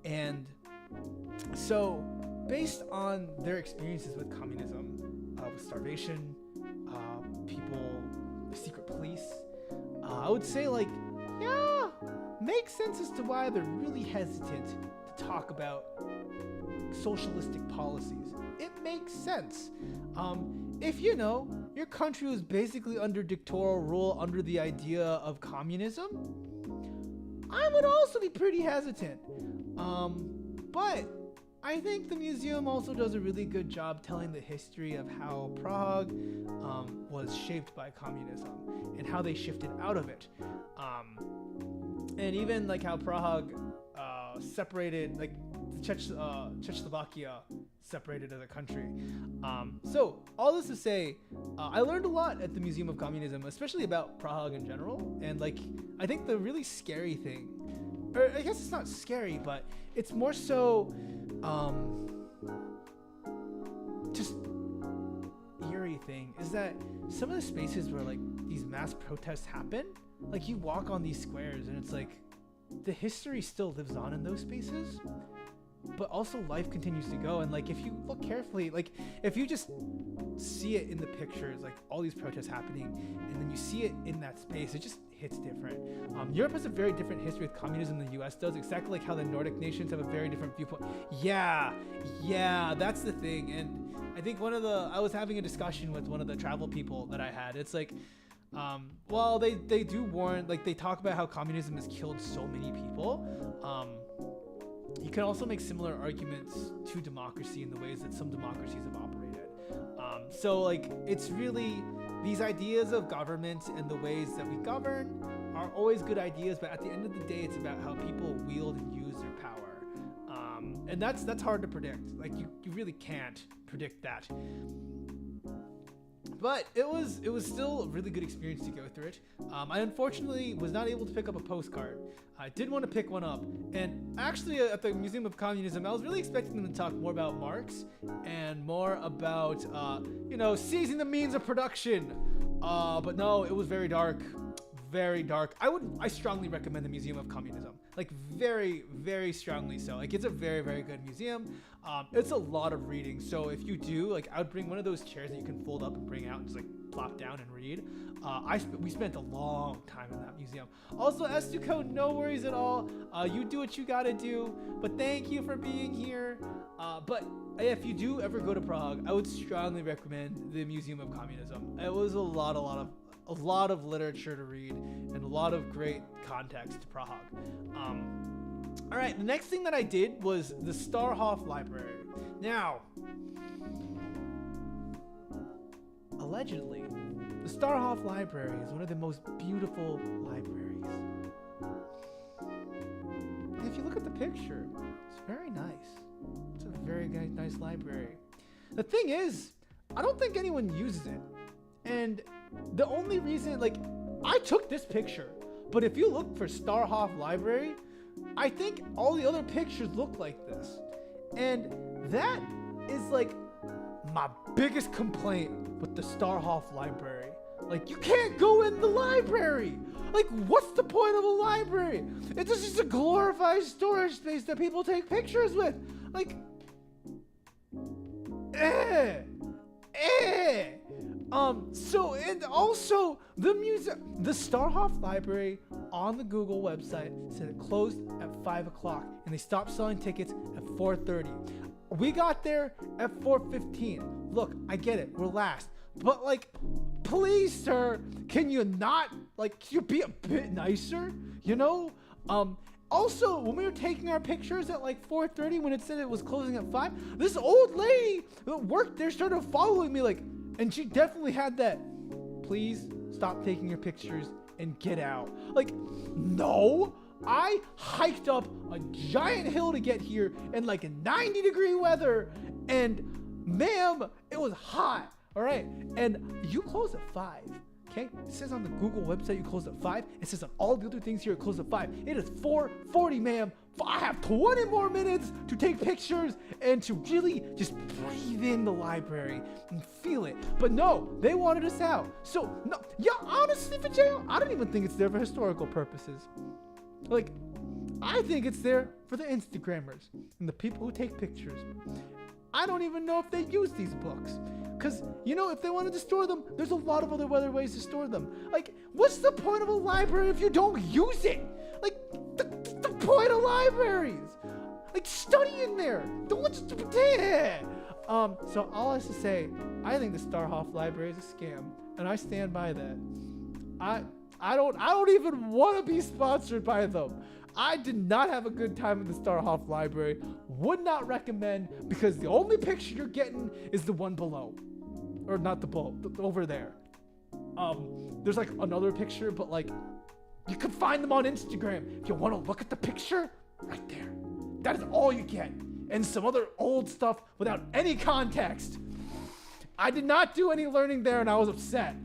And so, based on their experiences with communism, with starvation, people, the secret police, I would say like, yeah, makes sense as to why they're really hesitant to talk about socialistic policies. It makes sense. If you know, your country was basically under dictatorial rule under the idea of communism, I would also be pretty hesitant. But I think the museum also does a really good job telling the history of how Prague was shaped by communism and how they shifted out of it. And even like how Prague separated, like Czechoslovakia separated as a country. So all this to say, I learned a lot at the Museum of Communism, especially about Prague in general. And like, I think the really scary thing, or I guess it's not scary, but it's more so just eerie thing, is that some of the spaces where like these mass protests happen, like you walk on these squares and it's like the history still lives on in those spaces, but also life continues to go. And like if you look carefully, like if you just see it in the pictures, like all these protests happening, and then you see it in that space, it just hits different. Europe has a very different history with communism than the US does, exactly like how the Nordic nations have a very different viewpoint. Yeah, that's the thing. And I think I was having a discussion with one of the travel people that I had. It's like, well, they do warn, like they talk about how communism has killed so many people. You can also make similar arguments to democracy in the ways that some democracies have operated. So like it's really these ideas of government and the ways that we govern are always good ideas, but at the end of the day, it's about how people wield and use their power. And that's hard to predict. Like you really can't predict that. But it was still a really good experience to go through it. I unfortunately was not able to pick up a postcard. I did want to pick one up, and actually at the Museum of Communism, I was really expecting them to talk more about Marx and more about seizing the means of production. But no, it was very dark. Very dark. I strongly recommend the Museum of Communism. Like very, very strongly so. Like it's a very, very good museum. It's a lot of reading. So if you do, like I would bring one of those chairs that you can fold up and bring out and just like plop down and read. We spent a long time in that museum. Also, Estuco, no worries at all. You do what you gotta do. But thank you for being here. But if you do ever go to Prague, I would strongly recommend the Museum of Communism. It was a lot of literature to read and a lot of great context to Prague. All right, the next thing that I did was the Starhof Library. Now, allegedly, the Starhof Library is one of the most beautiful libraries. And if you look at the picture, it's very nice. It's a very nice library. The thing is, I don't think anyone uses it. And the only reason, like, I took this picture, but if you look for Starhof Library, I think all the other pictures look like this. And that is like my biggest complaint with the Starhof Library. Like, you can't go in the library. Like, what's the point of a library? It's just a glorified storage space that people take pictures with. Like, and also the Starhof Library on the Google website said it closed at 5 o'clock and they stopped selling tickets at 4:30. We got there at 4:15. Look, I get it, we're last, but like, please, sir, can you not, like, can you be a bit nicer, you know? Also, when we were taking our pictures at like 4:30 when it said it was closing at 5, this old lady that worked there started following me, like, and she definitely had that, please stop taking your pictures and get out. Like, no, I hiked up a giant hill to get here in like 90-degree weather, and ma'am, it was hot, all right? And you close at 5. Okay, it says on the Google website you close at 5. It says on all the other things here it closes at 5. It is 4:40, ma'am. I have 20 more minutes to take pictures and to really just breathe in the library and feel it. But no, they wanted us out. So no, yeah, honestly, for jail, I don't even think it's there for historical purposes. Like, I think it's there for the Instagrammers and the people who take pictures. I don't even know if they use these books. Because, you know, if they wanted to store them, there's a lot of other ways to store them. Like, what's the point of a library if you don't use it? Like, the point of libraries. Like, study in there. Don't just pretend. So all I have to say, I think the Starhof Library is a scam, and I stand by that. I don't even want to be sponsored by them. I did not have a good time in the Starhof Library. Would not recommend, because the only picture you're getting is the one below. Or not the below, over there. There's like another picture, but like, you can find them on Instagram. If you want to look at the picture, right there. That is all you get. And some other old stuff without any context. I did not do any learning there, and I was upset.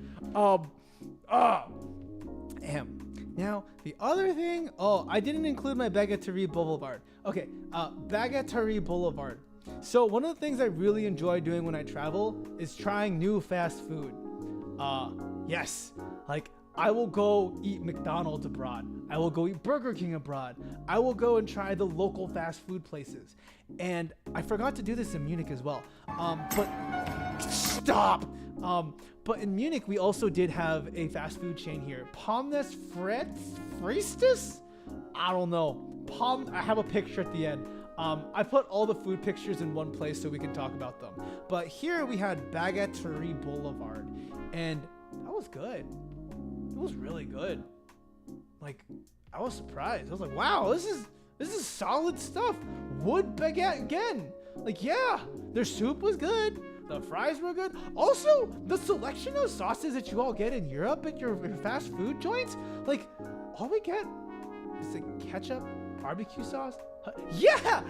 Now, the other thing, I didn't include my Bigotry Boulevard. Okay, Bigotry Boulevard. So one of the things I really enjoy doing when I travel is trying new fast food. Yes, like I will go eat McDonald's abroad. I will go eat Burger King abroad. I will go and try the local fast food places. And I forgot to do this in Munich as well. But stop. But in Munich, we also did have a fast food chain here. Pommes Frestas? I don't know. I have a picture at the end. I put all the food pictures in one place so we can talk about them. But here we had Bigotry Boulevard, and that was good. It was really good. Like, I was surprised. I was like, wow, this is solid stuff. Would baguette again. Like, yeah, their soup was good. The fries were good. Also, the selection of sauces that you all get in Europe at your fast food joints, like all we get is like ketchup, barbecue sauce. Yeah,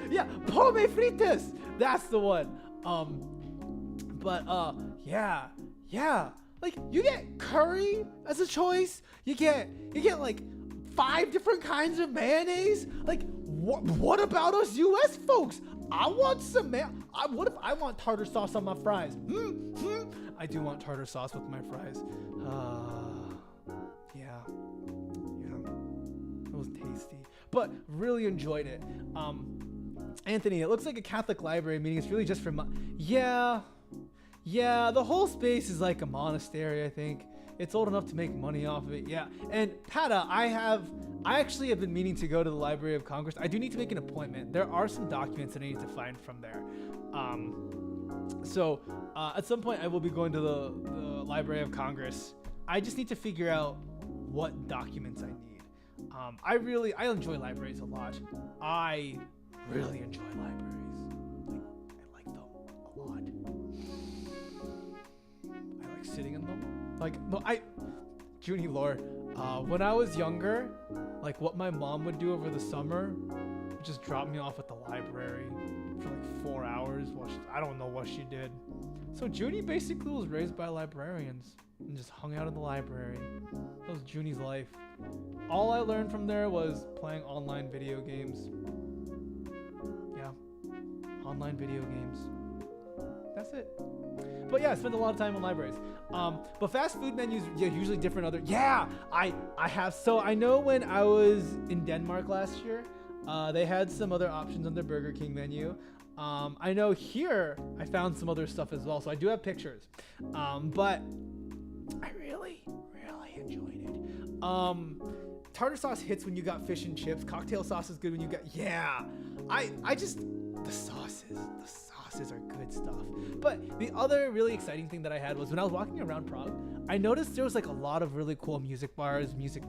pommes frites. That's the one. Yeah. Like you get curry as a choice. You get like 5 different kinds of mayonnaise. Like what about us US folks? I want some what if I want tartar sauce on my fries? I do want tartar sauce with my fries. Yeah. It was tasty. But really enjoyed it. Anthony, it looks like a Catholic library meeting. It's really just for yeah, the whole space is like a monastery, I think. It's old enough to make money off of it, yeah. And Pata, I actually have been meaning to go to the Library of Congress. I do need to make an appointment. There are some documents that I need to find from there. So at some point I will be going to the Library of Congress. I just need to figure out what documents I need. I enjoy libraries a lot. I really enjoy libraries. I like them a lot. I like sitting in them. Zhuni lore, when I was younger, like what my mom would do over the summer, would just drop me off at the library for like 4 hours. I don't know what she did. So Zhuni basically was raised by librarians and just hung out in the library. That was Juni's life. All I learned from there was playing online video games. Yeah, online video games. That's it. But yeah, I spend a lot of time in libraries. But fast food menus, yeah, usually different other. Yeah, I have. So I know when I was in Denmark last year, they had some other options on their Burger King menu. I know here I found some other stuff as well. So I do have pictures. But I really enjoyed it. Tartar sauce hits when you got fish and chips. Cocktail sauce is good when you got, yeah. The sauces are good stuff. But the other really exciting thing that I had was when I was walking around Prague, I noticed there was like a lot of really cool music bars, music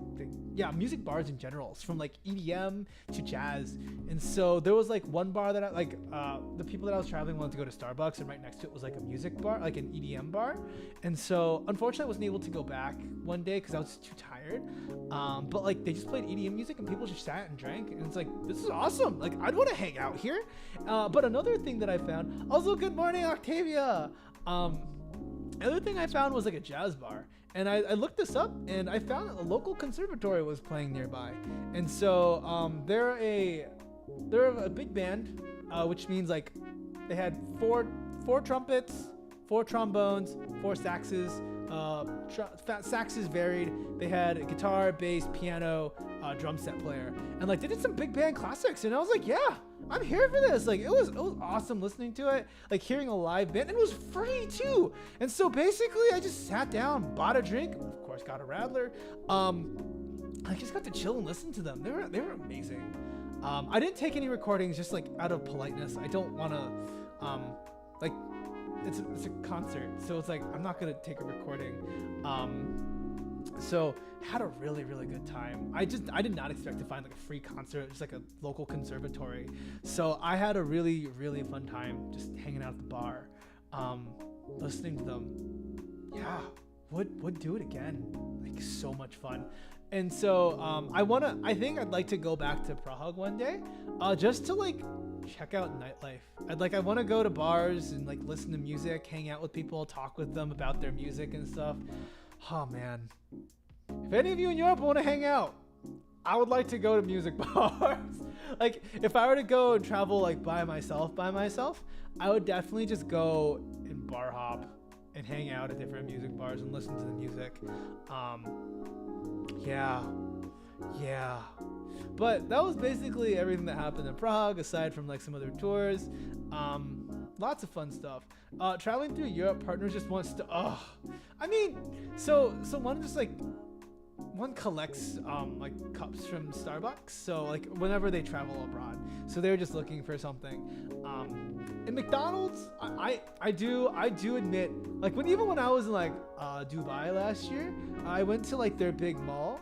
bars in general, from like EDM to jazz. And so there was like one bar that the people that I was traveling wanted to go to Starbucks, and right next to it was like a music bar, like an EDM bar. And so unfortunately I wasn't able to go back one day because I was too tired. But like they just played EDM music and people just sat and drank, and it's like, this is awesome. Like I'd want to hang out here. But another thing that I found, also good morning Octavia. Another thing I found was like a jazz bar, and I looked this up and I found that a local conservatory was playing nearby. And so they're a big band, which means like they had four trumpets, 4 trombones, 4 saxes. Saxes varied. They had a guitar, bass, piano, drum set player, and like they did some big band classics. And I was like, yeah, I'm here for this. Like it was awesome listening to it, like hearing a live band, and it was free too. And so basically, I just sat down, bought a drink, of course, got a Radler. I just got to chill and listen to them. They were amazing. I didn't take any recordings just like out of politeness. I don't want to like. It's a concert, so it's like I'm not gonna take a recording. So had a really good time. I did not expect to find like a free concert, just like a local conservatory. So I had a really fun time just hanging out at the bar, listening to them. Yeah, would do it again. Like so much fun. And so I think I'd like to go back to Prague one day, just to like check out nightlife. I want to go to bars and like listen to music, hang out with people, talk with them about their music and stuff. Oh man, if any of you in Europe want to hang out, I would like to go to music bars. Like if I were to go and travel like by myself, I would definitely just go and bar hop and hang out at different music bars and listen to the music. Yeah. But that was basically everything that happened in Prague, aside from like some other tours. Lots of fun stuff. Traveling through Europe, partners just wants to, so one collects like cups from Starbucks, so like whenever they travel abroad, so they're just looking for something. In McDonald's, I do admit, like even when I was in like Dubai last year, I went to like their big mall,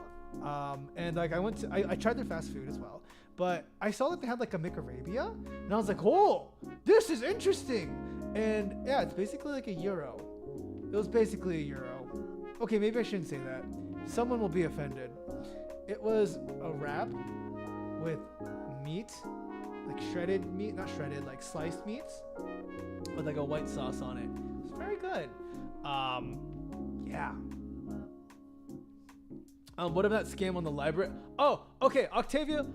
and like I tried their fast food as well, but I saw that they had like a McArabia, and I was like, oh, this is interesting. And yeah, it's basically like a euro. It was basically a euro. Okay, maybe I shouldn't say that. Someone will be offended. It was a wrap with meat, like shredded meat, not shredded, like sliced meats with like a white sauce on it. It's very good. Yeah. What about that scam on the library? Oh, okay, Octavia.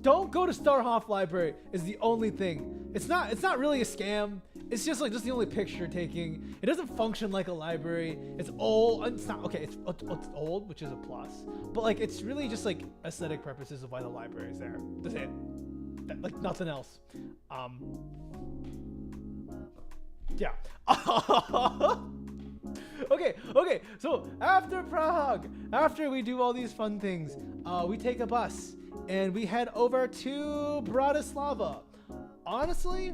Don't go to Starhoff Library is the only thing. It's not really a scam. It's just like the only picture taking. It doesn't function like a library. It's old. It's not okay. It's old, which is a plus. But like it's really just like aesthetic purposes of why the library is there. That's it. Like nothing else. Yeah. Okay. So after Prague, after we do all these fun things, we take a bus and we head over to Bratislava. Honestly,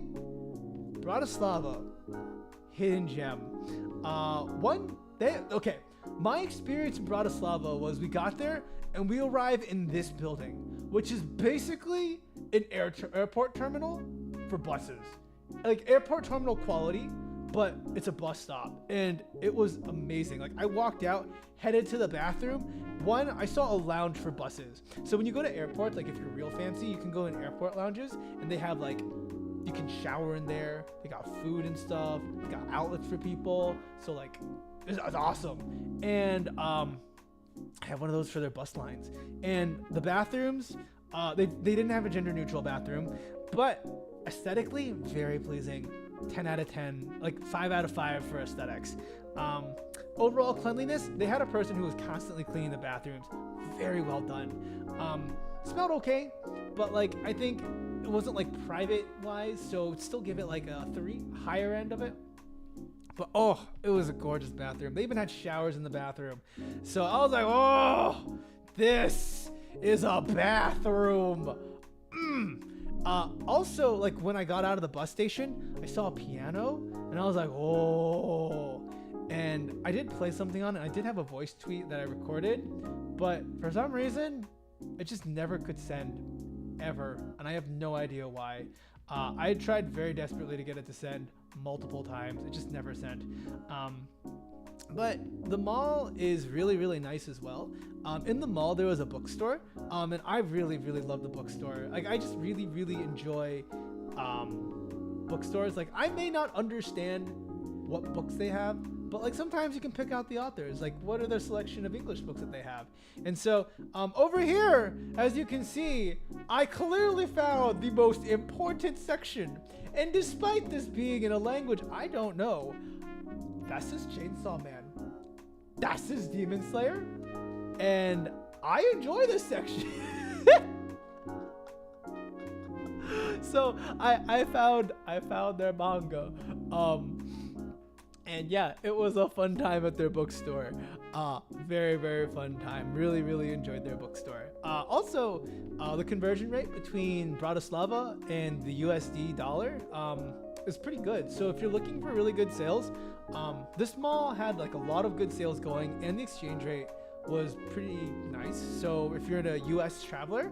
Bratislava, hidden gem. My experience in Bratislava was we got there and we arrived in this building, which is basically an airport terminal for buses. Like airport terminal quality, but it's a bus stop. And it was amazing. Like I walked out, headed to the bathroom. One, I saw a lounge for buses. So when you go to airports, like if you're real fancy, you can go in airport lounges and they have like, you can shower in there. They got food and stuff. They got outlets for people. So like, it's awesome. And I have one of those for their bus lines. And the bathrooms, they didn't have a gender neutral bathroom, but aesthetically very pleasing. 10 out of 10, like 5 out of 5 for aesthetics. Overall cleanliness, they had a person who was constantly cleaning the bathrooms. Very well done. Smelled okay, but like I think it wasn't like private wise, so still give it like a 3, higher end of it. But oh, it was a gorgeous bathroom. They even had showers in the bathroom. So I was like, oh, this is a bathroom. Also, like when I got out of the bus station, I saw a piano and I was like, oh, and I did play something on it. I did have a voice tweet that I recorded, but for some reason, it just never could send ever. And I have no idea why. I tried very desperately to get it to send multiple times. It just never sent. But the mall is really, really nice as well. In the mall, there was a bookstore, and I really, really love the bookstore. Like, I just really, really enjoy bookstores. Like, I may not understand what books they have, but like sometimes you can pick out the authors. Like, what are their selection of English books that they have? And so over here, as you can see, I clearly found the most important section. And despite this being in a language I don't know, that's his Chainsaw Man. That's his Demon Slayer. And I enjoy this section. So I found their manga. And yeah, it was a fun time at their bookstore. Very, very fun time. Really, really enjoyed their bookstore. Also, the conversion rate between Bratislava and the USD dollar is pretty good. So if you're looking for really good sales, this mall had like a lot of good sales going, and the exchange rate was pretty nice. So if you're a US traveler,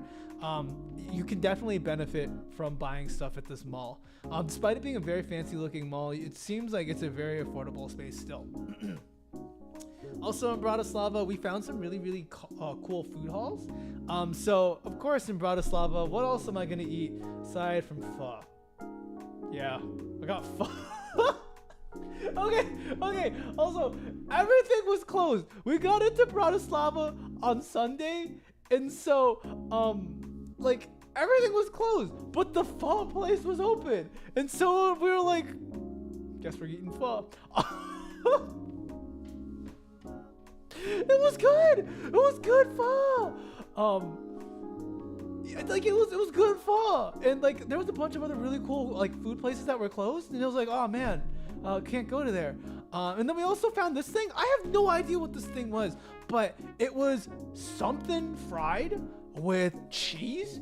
you can definitely benefit from buying stuff at this mall. Despite it being a very fancy looking mall, it seems like it's a very affordable space still. Also in Bratislava, we found some really, really cool food halls. So of course in Bratislava, what else am I gonna eat aside from pho? Yeah, I got pho. Okay. Also, everything was closed. We got into Bratislava on Sunday, and so, like, everything was closed, but the pho place was open. And so we were like, guess we're eating pho. It was good. It was good pho. Like it was good pho, and like there was a bunch of other really cool like food places that were closed, and it was like, oh man, can't go to there. And then we also found this thing. I have no idea what this thing was, but it was something fried with cheese,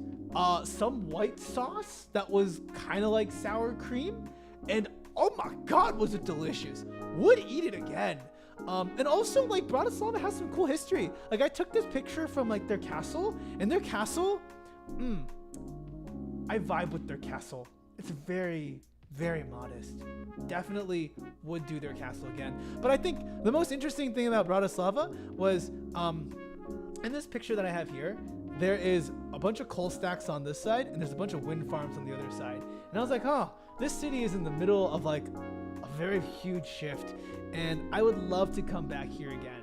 some white sauce that was kind of like sour cream, and oh my god, was it delicious. Would eat it again. And also like Bratislava has some cool history. Like I took this picture from like their castle, and their castle, I vibe with their castle. It's very, very modest. Definitely would do their castle again. But I think the most interesting thing about Bratislava was in this picture that I have here, there is a bunch of coal stacks on this side and there's a bunch of wind farms on the other side. And I was like, oh, this city is in the middle of like a very huge shift and I would love to come back here again.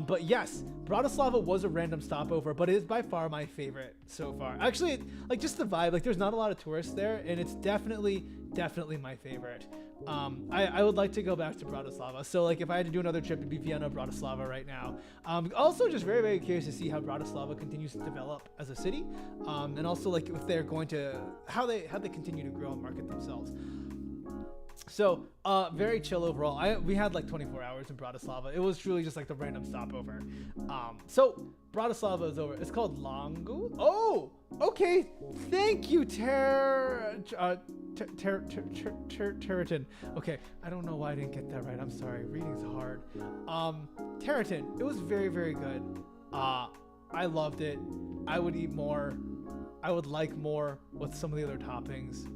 But yes, Bratislava was a random stopover, but it is by far my favorite so far. Actually, like just the vibe, like there's not a lot of tourists there and it's definitely my favorite. I would like to go back to Bratislava. So like if I had to do another trip, it'd be Vienna, Bratislava right now. Also just very, very curious to see how Bratislava continues to develop as a city. And also like if they're going to, how they continue to grow and market themselves. So very chill overall. We had like 24 hours in Bratislava. It was truly just like the random stopover. So Bratislava is over. It's called Longu. Oh, okay. Thank you, Territon. Okay, I don't know why I didn't get that right. I'm sorry. Reading's hard. Territon. It was very, very good. I loved it. I would eat more. I would like more with some of the other toppings.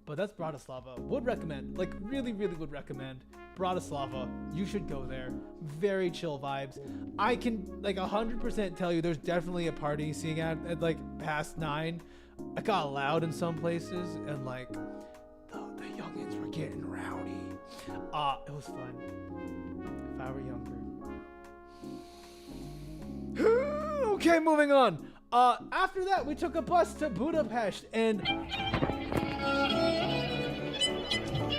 But that's Bratislava. Would recommend, like really, really would recommend Bratislava. You should go there. Very chill vibes. I can like 100% tell you there's definitely a party scene at like past 9. It got loud in some places and like the youngins were getting rowdy. It was fun. If I were younger. Okay, moving on. After that, we took a bus to Budapest and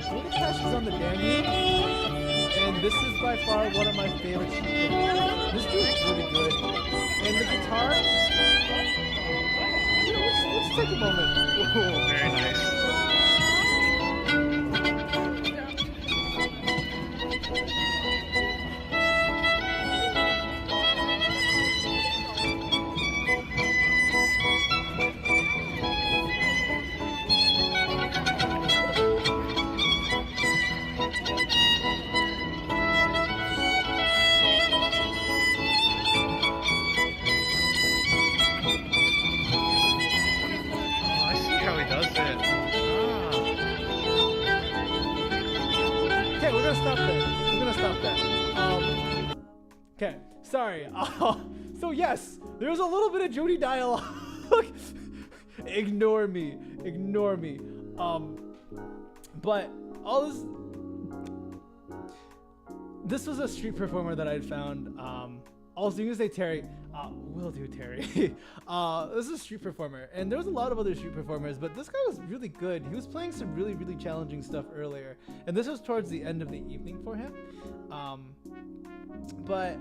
Budapest is on the Danube, and this is by far one of my favorite street performers. This dude's really good, and the guitar. Let's take a moment. Whoa, very nice. Okay, sorry. So yes, there was a little bit of Zhuni dialogue. Ignore me. But all this was a street performer that I'd found. Also, you can say Terry. Will do, Terry. This is a street performer, and there was a lot of other street performers, but this guy was really good. He was playing some really, really challenging stuff earlier, and this was towards the end of the evening for him. But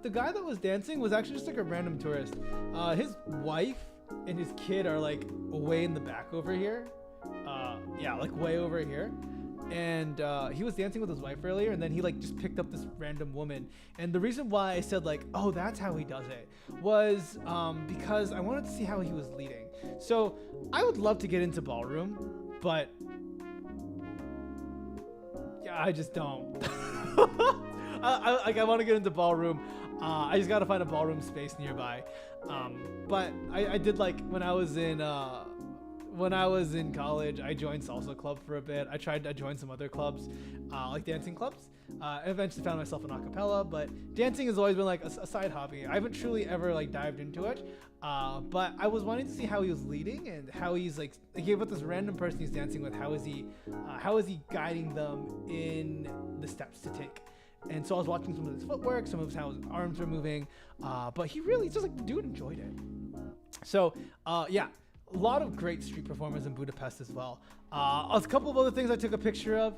the guy that was dancing was actually just like a random tourist. His wife and his kid are like way in the back over here. Yeah, like way over here. And he was dancing with his wife earlier, and then he like just picked up this random woman. And the reason why I said like, oh, that's how he does it was because I wanted to see how he was leading. So I would love to get into ballroom, but yeah, I just don't. I want to get into ballroom. I just got to find a ballroom space nearby. But I did like when I was in college, I joined salsa club for a bit. I tried to join some other clubs, like dancing clubs. I eventually found myself in a cappella, but dancing has always been like a side hobby. I haven't truly ever like dived into it. But I was wanting to see how he was leading and how he's like with this random person he's dancing with. How is he guiding them in the steps to take? And so I was watching some of his footwork, some of how his arms were moving, but he really just like the dude enjoyed it. So yeah. A lot of great street performers in Budapest as well. A couple of other things I took a picture of.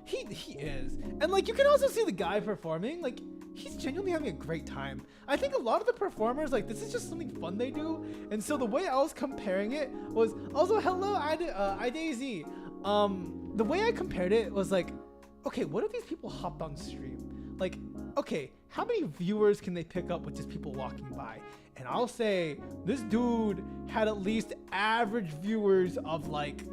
He is, and like you can also see the guy performing. Like he's genuinely having a great time. I think a lot of the performers like this is just something fun they do. And so the way I was comparing it was also hello Daisy. The way I compared it was like, okay, what if these people hopped on stream? Like, okay, how many viewers can they pick up with just people walking by? And I'll say this dude had at least average viewers of like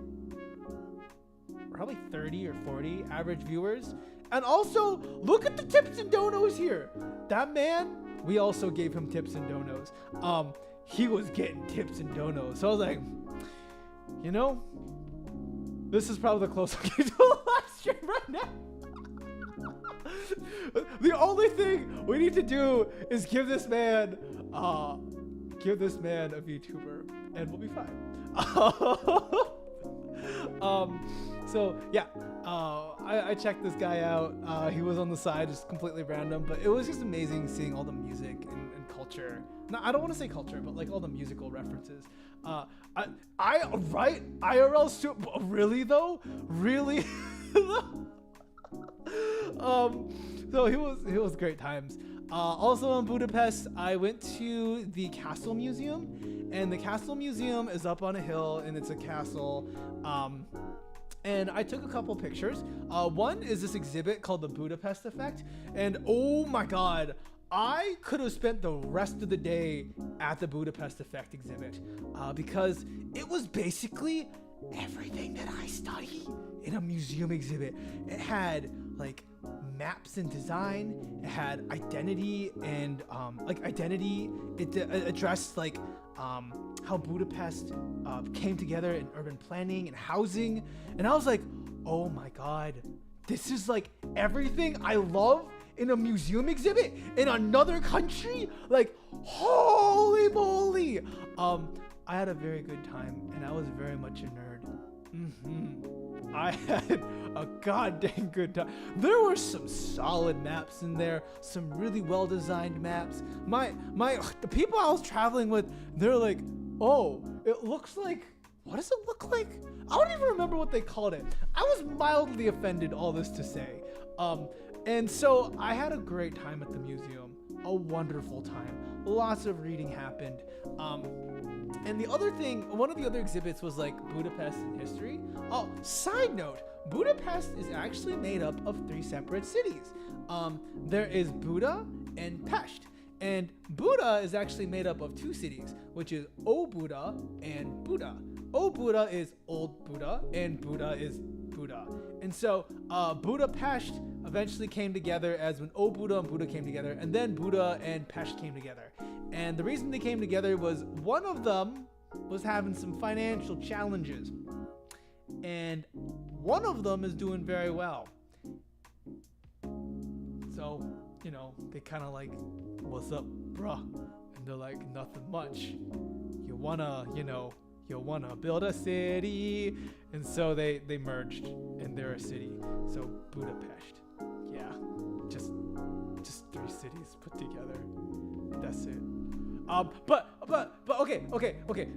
probably 30 or 40 average viewers. And also look at the tips and donos here. That man, we also gave him tips and donos. He was getting tips and donos. So I was like, you know, This is probably the closest I can to a live stream right now. The only thing we need to do is give this man a VTuber, and we'll be fine. So yeah, I checked this guy out. He was on the side, just completely random, but it was just amazing seeing all the music and culture. No, I don't want to say culture, but like all the musical references. Right? IRL really though? Really? So it was great times. Also in Budapest, I went to the Castle Museum, and the Castle Museum is up on a hill, and it's a castle. And I took a couple pictures. One is this exhibit called the Budapest Effect, and oh my God, I could have spent the rest of the day at the Budapest Effect exhibit because it was basically everything that I study in a museum exhibit. It had like maps and design, it had identity and identity. It addressed like how Budapest came together in urban planning and housing, and I was like, oh my God, this is like everything I love in a museum exhibit in another country. Like, holy moly. I had a very good time, and I was very much a nerd. I had a goddamn good time. There were some solid maps in there, some really well-designed maps. The people I was traveling with, they're like, oh, it looks like, what does it look like? I don't even remember what they called it. I was mildly offended, all this to say. And so I had a great time at the museum, a wonderful time. Lots of reading happened. And the other thing, one of the other exhibits was like Budapest in history. Oh, side note, Budapest is actually made up of 3 separate cities. There is Buda and Pest. And Buda is actually made up of 2 cities, which is Óbuda and Buda. Óbuda is Old Buda, and Buda is Buda. And so Budapest eventually came together as when Óbuda and Buda came together, and then Buda and Pest came together. And the reason they came together was one of them was having some financial challenges, and one of them is doing very well. So, you know, they kind of like, what's up, bruh? And they're like, nothing much. You wanna build a city. And so they merged, and they're a city. So Budapest. Yeah, just 3 cities put together. That's it. But okay.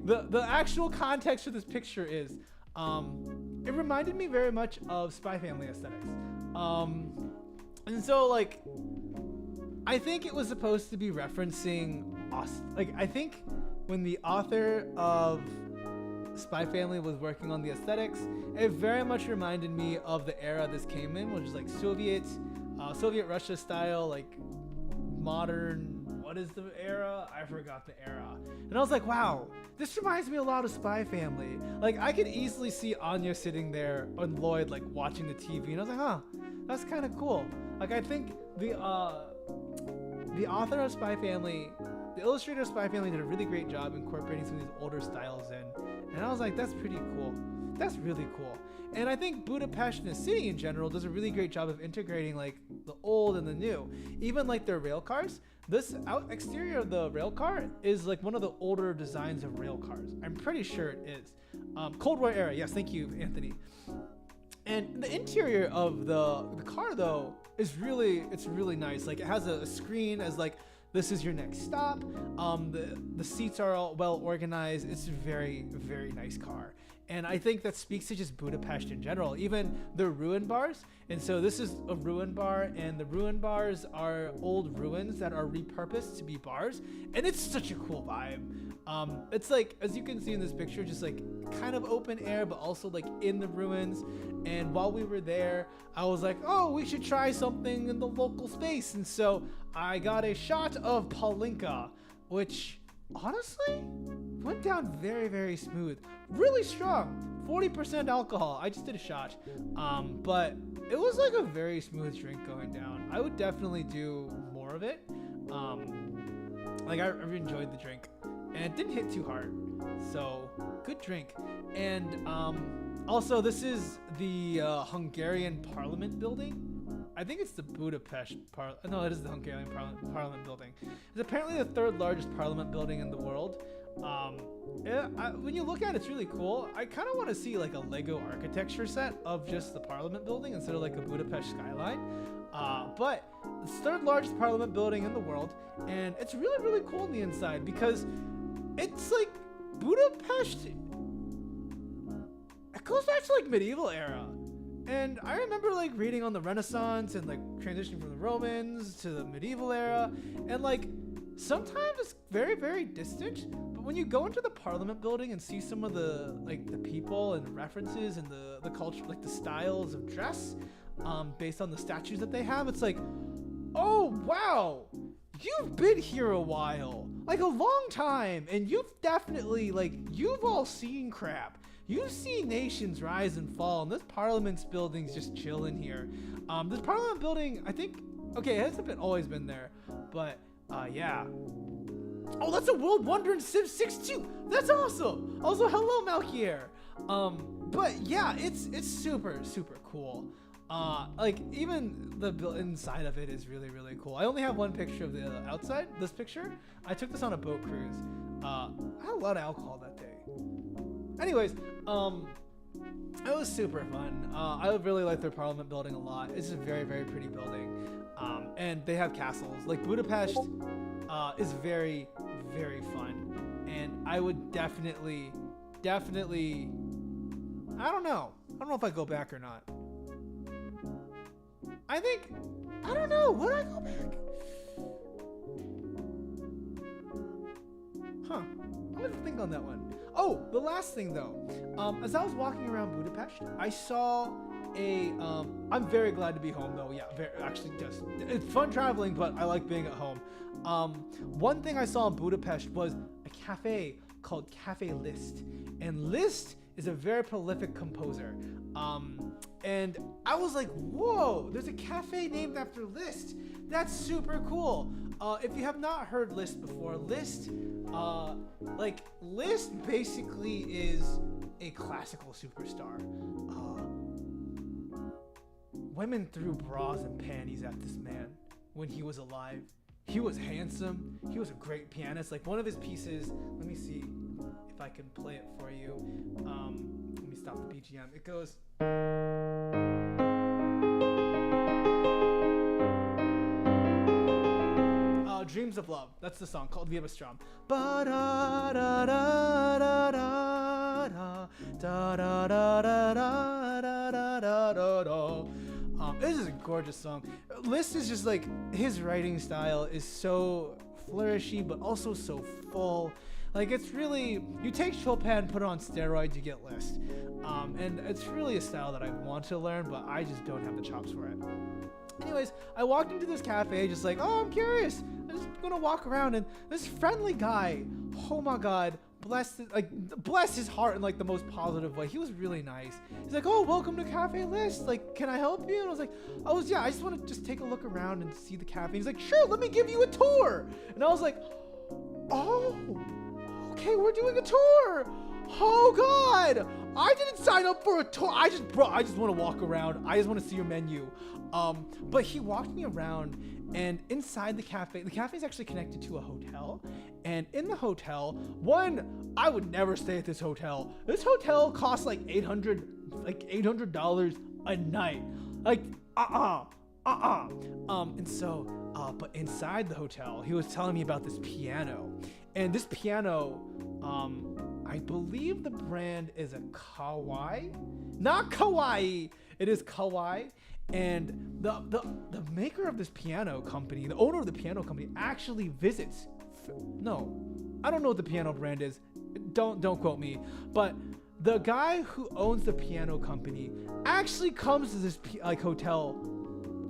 The actual context for this picture is, it reminded me very much of Spy Family aesthetics. And so like, I think it was supposed to be referencing I think when the author of Spy Family was working on the aesthetics, it very much reminded me of the era this came in, which is like Soviet Russia style, like modern. What is the era? I forgot the era. And I was like, wow, this reminds me a lot of Spy Family. Like, I could easily see Anya sitting there and Lloyd like watching the TV, and I was like, huh, that's kind of cool. Like, I think the author of Spy Family, the illustrator of Spy Family, did a really great job incorporating some of these older styles in. And I was like, that's pretty cool. That's really cool. And I think Budapest and the city in general does a really great job of integrating like the old and the new. Even like their rail cars. This exterior of the rail car is like one of the older designs of rail cars. I'm pretty sure it is. Cold War era. Yes, thank you, Anthony. And the interior of the car though is really nice. Like, it has a screen as like, this is your next stop. The seats are all well organized. It's a very, very nice car. And I think that speaks to just Budapest in general, even the ruin bars. And so this is a ruin bar, and the ruin bars are old ruins that are repurposed to be bars. And it's such a cool vibe. It's like, as you can see in this picture, just like kind of open air, but also like in the ruins. And while we were there, I was like, oh, we should try something in the local space. And so I got a shot of Palinka, which honestly went down very, very smooth. Really strong, 40% alcohol. I just did a shot, but it was like a very smooth drink going down. I would definitely do more of it. Like, I really enjoyed the drink, and it didn't hit too hard, so good drink. And Also, this is the Hungarian Parliament building. I think it's the Budapest No, it is the Hungarian Parliament building. It's apparently the third largest parliament building in the world. When you look at it, it's really cool. I kind of want to see like a Lego architecture set of just the Parliament building instead of like a Budapest skyline. But it's the third largest Parliament building in the world, and it's really, really cool on the inside because it's like Budapest. It goes back to like medieval era. And I remember like reading on the Renaissance and like transitioning from the Romans to the medieval era, and like sometimes it's very, very distant, but when you go into the Parliament building and see some of the like the people and the references and the culture, like the styles of dress based on the statues that they have, it's like, oh wow, you've been here a while, like a long time, and you've definitely like you've all seen crap. You see nations rise and fall, and this Parliament building's just chilling here. This Parliament building, I think, okay, it hasn't always been there, but yeah. Oh, that's a World Wonder in Civ 6 too. That's awesome. Also, hello, Malkier. But yeah, it's super, super cool. Like even the inside of it is really, really cool. I only have one picture of the outside. This picture, I took this on a boat cruise. I had a lot of alcohol that day. Anyways, it was super fun. I really like their Parliament building a lot. It's a very, very pretty building. And they have castles. Like Budapest is very, very fun. And I would definitely, I don't know if I go back or not. I don't know, would I go back? Huh, I'm gonna think on that one. Oh, the last thing though, as I was walking around Budapest, I saw I'm very glad to be home though. Yeah, it's fun traveling, but I like being at home. One thing I saw in Budapest was a cafe called Cafe Liszt, and Liszt is a very prolific composer. And I was like, whoa, there's a cafe named after Liszt. That's super cool. If you have not heard Liszt before, Liszt basically is a classical superstar. Women threw bras and panties at this man when he was alive. He was handsome. He was a great pianist. Like one of his pieces, let me see if I can play it for you. Let me stop the BGM. It goes. Dreams of Love. That's the song called Viva Strom. This is a gorgeous song. Liszt is just like, his writing style is so flourishy, but also so full. Like it's really, you take Chopin, put it on steroids, you get Liszt. And it's really a style that I want to learn, but I just don't have the chops for it. Anyways, I walked into this cafe just like, oh, I'm curious. I'm just gonna walk around, and this friendly guy, oh my God, bless his heart in like the most positive way. He was really nice. He's like, oh, welcome to Cafe Liszt. Like, can I help you? And I was like, yeah, I just want to just take a look around and see the cafe. He's like, sure, let me give you a tour. And I was like, oh, okay, we're doing a tour. Oh God, I didn't sign up for a tour. I just want to walk around. I just want to see your menu. But he walked me around, and inside the cafe is actually connected to a hotel. And in the hotel, I would never stay at this hotel. This hotel costs like $800 a night. Like, and so, but inside the hotel, he was telling me about this piano. And this piano, I believe the brand is a Kawai. Not Kawaii, it is Kawai. And the maker of this piano company, the owner of the piano company, actually visits. No, I don't know what the piano brand is. Don't quote me. But the guy who owns the piano company actually comes to this hotel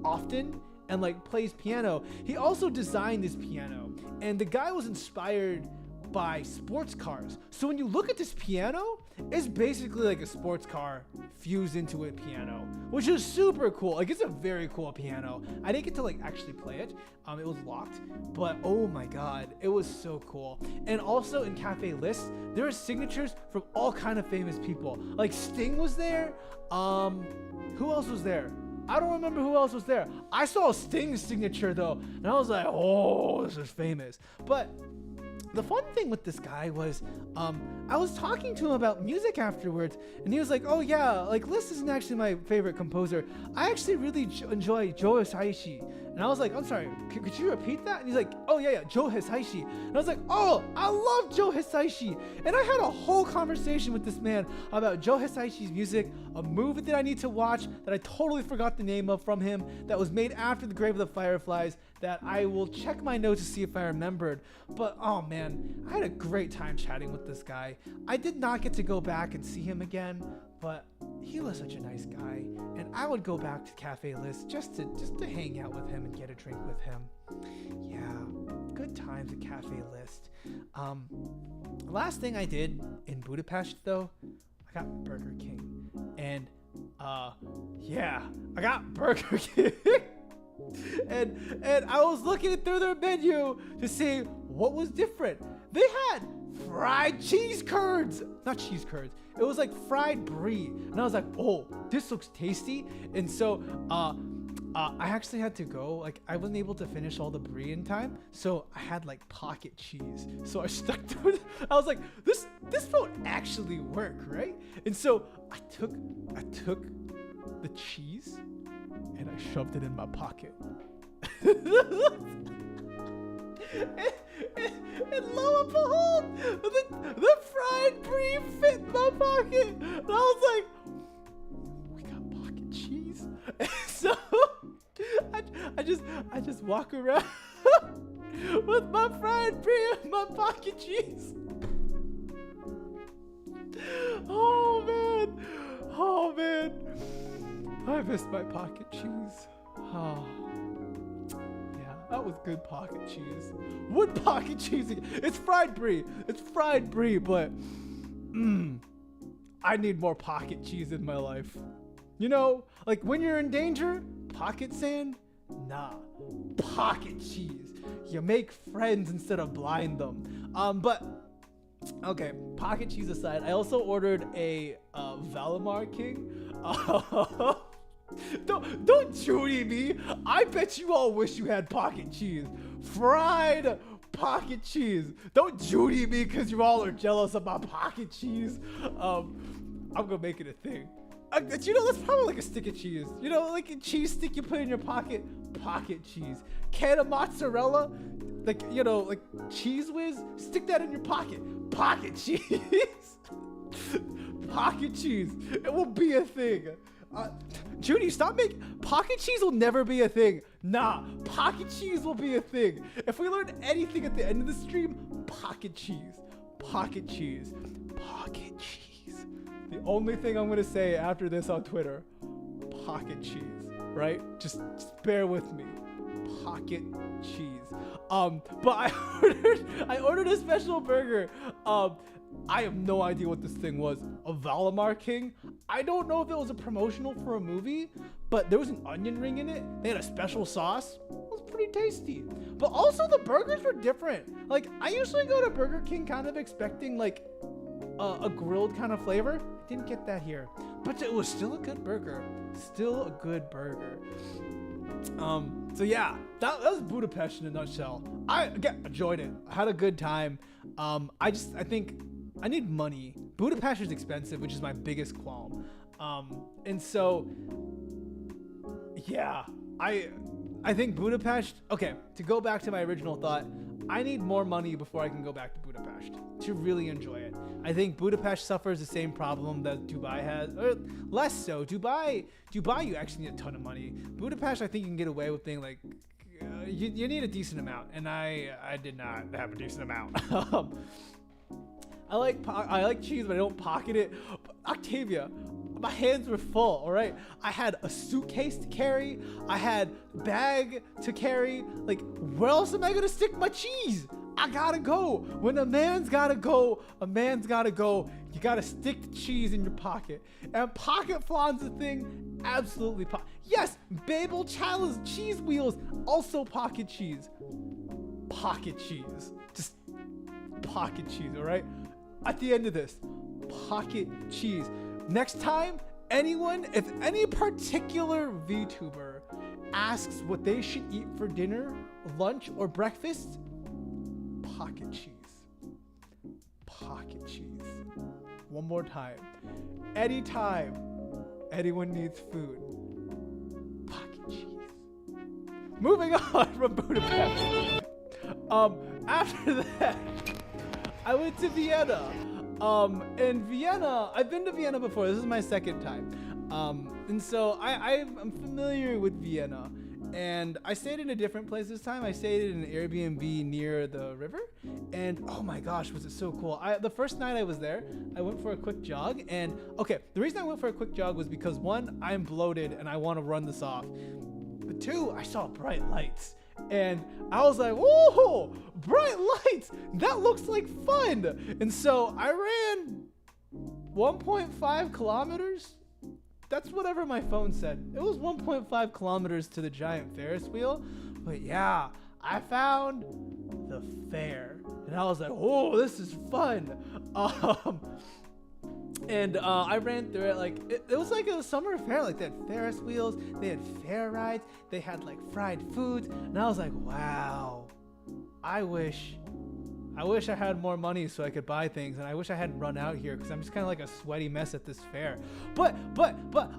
often and like plays piano. He also designed this piano, and the guy was inspired by sports cars. So when you look at this piano, it's basically like a sports car fused into a piano, which is super cool. Like, it's a very cool piano. I didn't get to like actually play it. It was locked, but oh my god, it was so cool. And also in Cafe List, there are signatures from all kind of famous people. Like Sting was there. Who else was there? I don't remember who else was there. I saw Sting's signature though, and I was like, oh, this is famous. But the fun thing with this guy was, I was talking to him about music afterwards, and he was like, oh yeah, like Liszt isn't actually my favorite composer. I actually really enjoy Joe Hisaishi. And I was like, I'm sorry, could you repeat that? And he's like, oh yeah, Joe Hisaishi. And I was like, oh, I love Joe Hisaishi. And I had a whole conversation with this man about Joe Hisaishi's music, a movie that I need to watch that I totally forgot the name of from him, that was made after The Grave of the Fireflies, that I will check my notes to see if I remembered. But oh man, I had a great time chatting with this guy. I did not get to go back and see him again, but he was such a nice guy, and I would go back to Cafe List just to hang out with him and get a drink with him. Yeah, good times at Cafe List. Last thing I did in Budapest though, I got Burger King, and yeah, I got Burger King. and I was looking through their menu to see what was different. They had fried cheese curds, not cheese curds. It was like fried brie, and I was like, oh, this looks tasty. And so I actually had to go, like I wasn't able to finish all the brie in time, so I had like pocket cheese. So I stuck to it. I was like, this won't actually work, right? And so I took the cheese and I shoved it in my pocket. And lo and behold, the fried brie fit in my pocket. And I was like, we got pocket cheese. And so I just walk around with my fried brie and my pocket cheese. Oh man, I missed my pocket cheese. Oh. That was good pocket cheese. What pocket cheese? It's fried brie. But I need more pocket cheese in my life. You know, like when you're in danger, pocket sand? Nah, pocket cheese. You make friends instead of blind them. But okay, pocket cheese aside, I also ordered a Valimar King. Don't Zhuni me. I bet you all wish you had pocket cheese. Fried pocket cheese. Don't Zhuni me because you all are jealous of my pocket cheese. I'm gonna make it a thing. You know, that's probably like a stick of cheese. You know, like a cheese stick you put in your pocket. Pocket cheese. Can of mozzarella. Like, you know, like Cheese Whiz. Stick that in your pocket. Pocket cheese. Pocket cheese. It will be a thing. Zhuni, stop making pocket cheese will never be a thing. Nah, pocket cheese will be a thing. If we learn anything at the end of the stream, pocket cheese, pocket cheese, pocket cheese. The only thing I'm gonna say after this on Twitter, pocket cheese, right? Just bear with me. Pocket cheese. But I ordered a special burger. I have no idea what this thing was. A Valimar King? I don't know if it was a promotional for a movie, but there was an onion ring in it. They had a special sauce. It was pretty tasty. But also the burgers were different. Like, I usually go to Burger King kind of expecting like a grilled kind of flavor. Didn't get that here. But it was still a good burger. Still a good burger. So yeah, that was Budapest in a nutshell. I enjoyed it. I had a good time. I think I need money. Budapest is expensive, which is my biggest qualm. And so yeah, I think Budapest, okay, to go back to my original thought, I need more money before I can go back to Budapest to really enjoy it. I think Budapest suffers the same problem that Dubai has, or less so. Dubai, you actually need a ton of money. Budapest, I think you can get away with being like, you need a decent amount, and I did not have a decent amount. I like cheese, but I don't pocket it. Octavia, my hands were full, all right? I had a suitcase to carry. I had a bag to carry. Like, where else am I gonna stick my cheese? I gotta go. When a man's gotta go, a man's gotta go. You gotta stick the cheese in your pocket. And pocket flan's a thing, absolutely. Yes, Babel Chalice cheese wheels, also pocket cheese. Pocket cheese. Just pocket cheese, all right? At the end of this, pocket cheese. Next time, if any particular VTuber asks what they should eat for dinner, lunch, or breakfast, pocket cheese. Pocket cheese. One more time. Anytime anyone needs food, pocket cheese. Moving on from Budapest. After that, I went to Vienna. In Vienna, I've been to Vienna before. This is my second time. And so I'm familiar with Vienna. And I stayed in a different place this time. I stayed in an Airbnb near the river. And oh my gosh, was it so cool. The first night I was there, I went for a quick jog. And okay, the reason I went for a quick jog was because one, I'm bloated and I want to run this off. But two, I saw bright lights. And I was like, whoa, bright lights. That looks like fun. And so I ran 1.5 kilometers. That's whatever my phone said. It was 1.5 kilometers to the giant Ferris wheel. But yeah, I found the fair. And I was like, oh, this is fun. And I ran through it. Like it was like a summer fair. Like they had Ferris wheels, they had fair rides, they had like fried foods. And I was like, wow, I wish I had more money so I could buy things, and I wish I hadn't run out here because I'm just kind of like a sweaty mess at this fair. But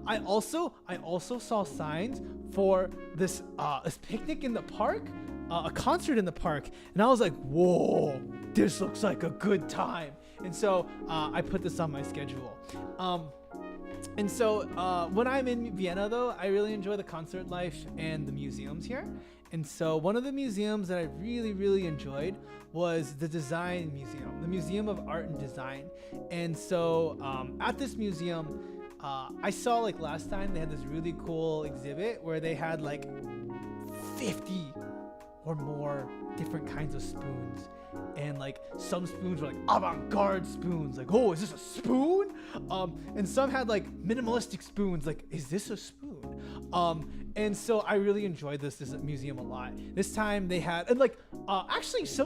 I also saw signs for this picnic in the park, a concert in the park, and I was like, whoa, this looks like a good time. And so I put this on my schedule. And so when I'm in Vienna, though, I really enjoy the concert life and the museums here. And so one of the museums that I really, really enjoyed was the Design Museum, the Museum of Art and Design. And so at this museum, I saw like last time they had this really cool exhibit where they had like 50 or more different kinds of spoons. And like some spoons were like avant-garde spoons, like, oh, is this a spoon? And some had like minimalistic spoons, like, is this a spoon? And so I really enjoyed this museum a lot. This time they had, and like, actually a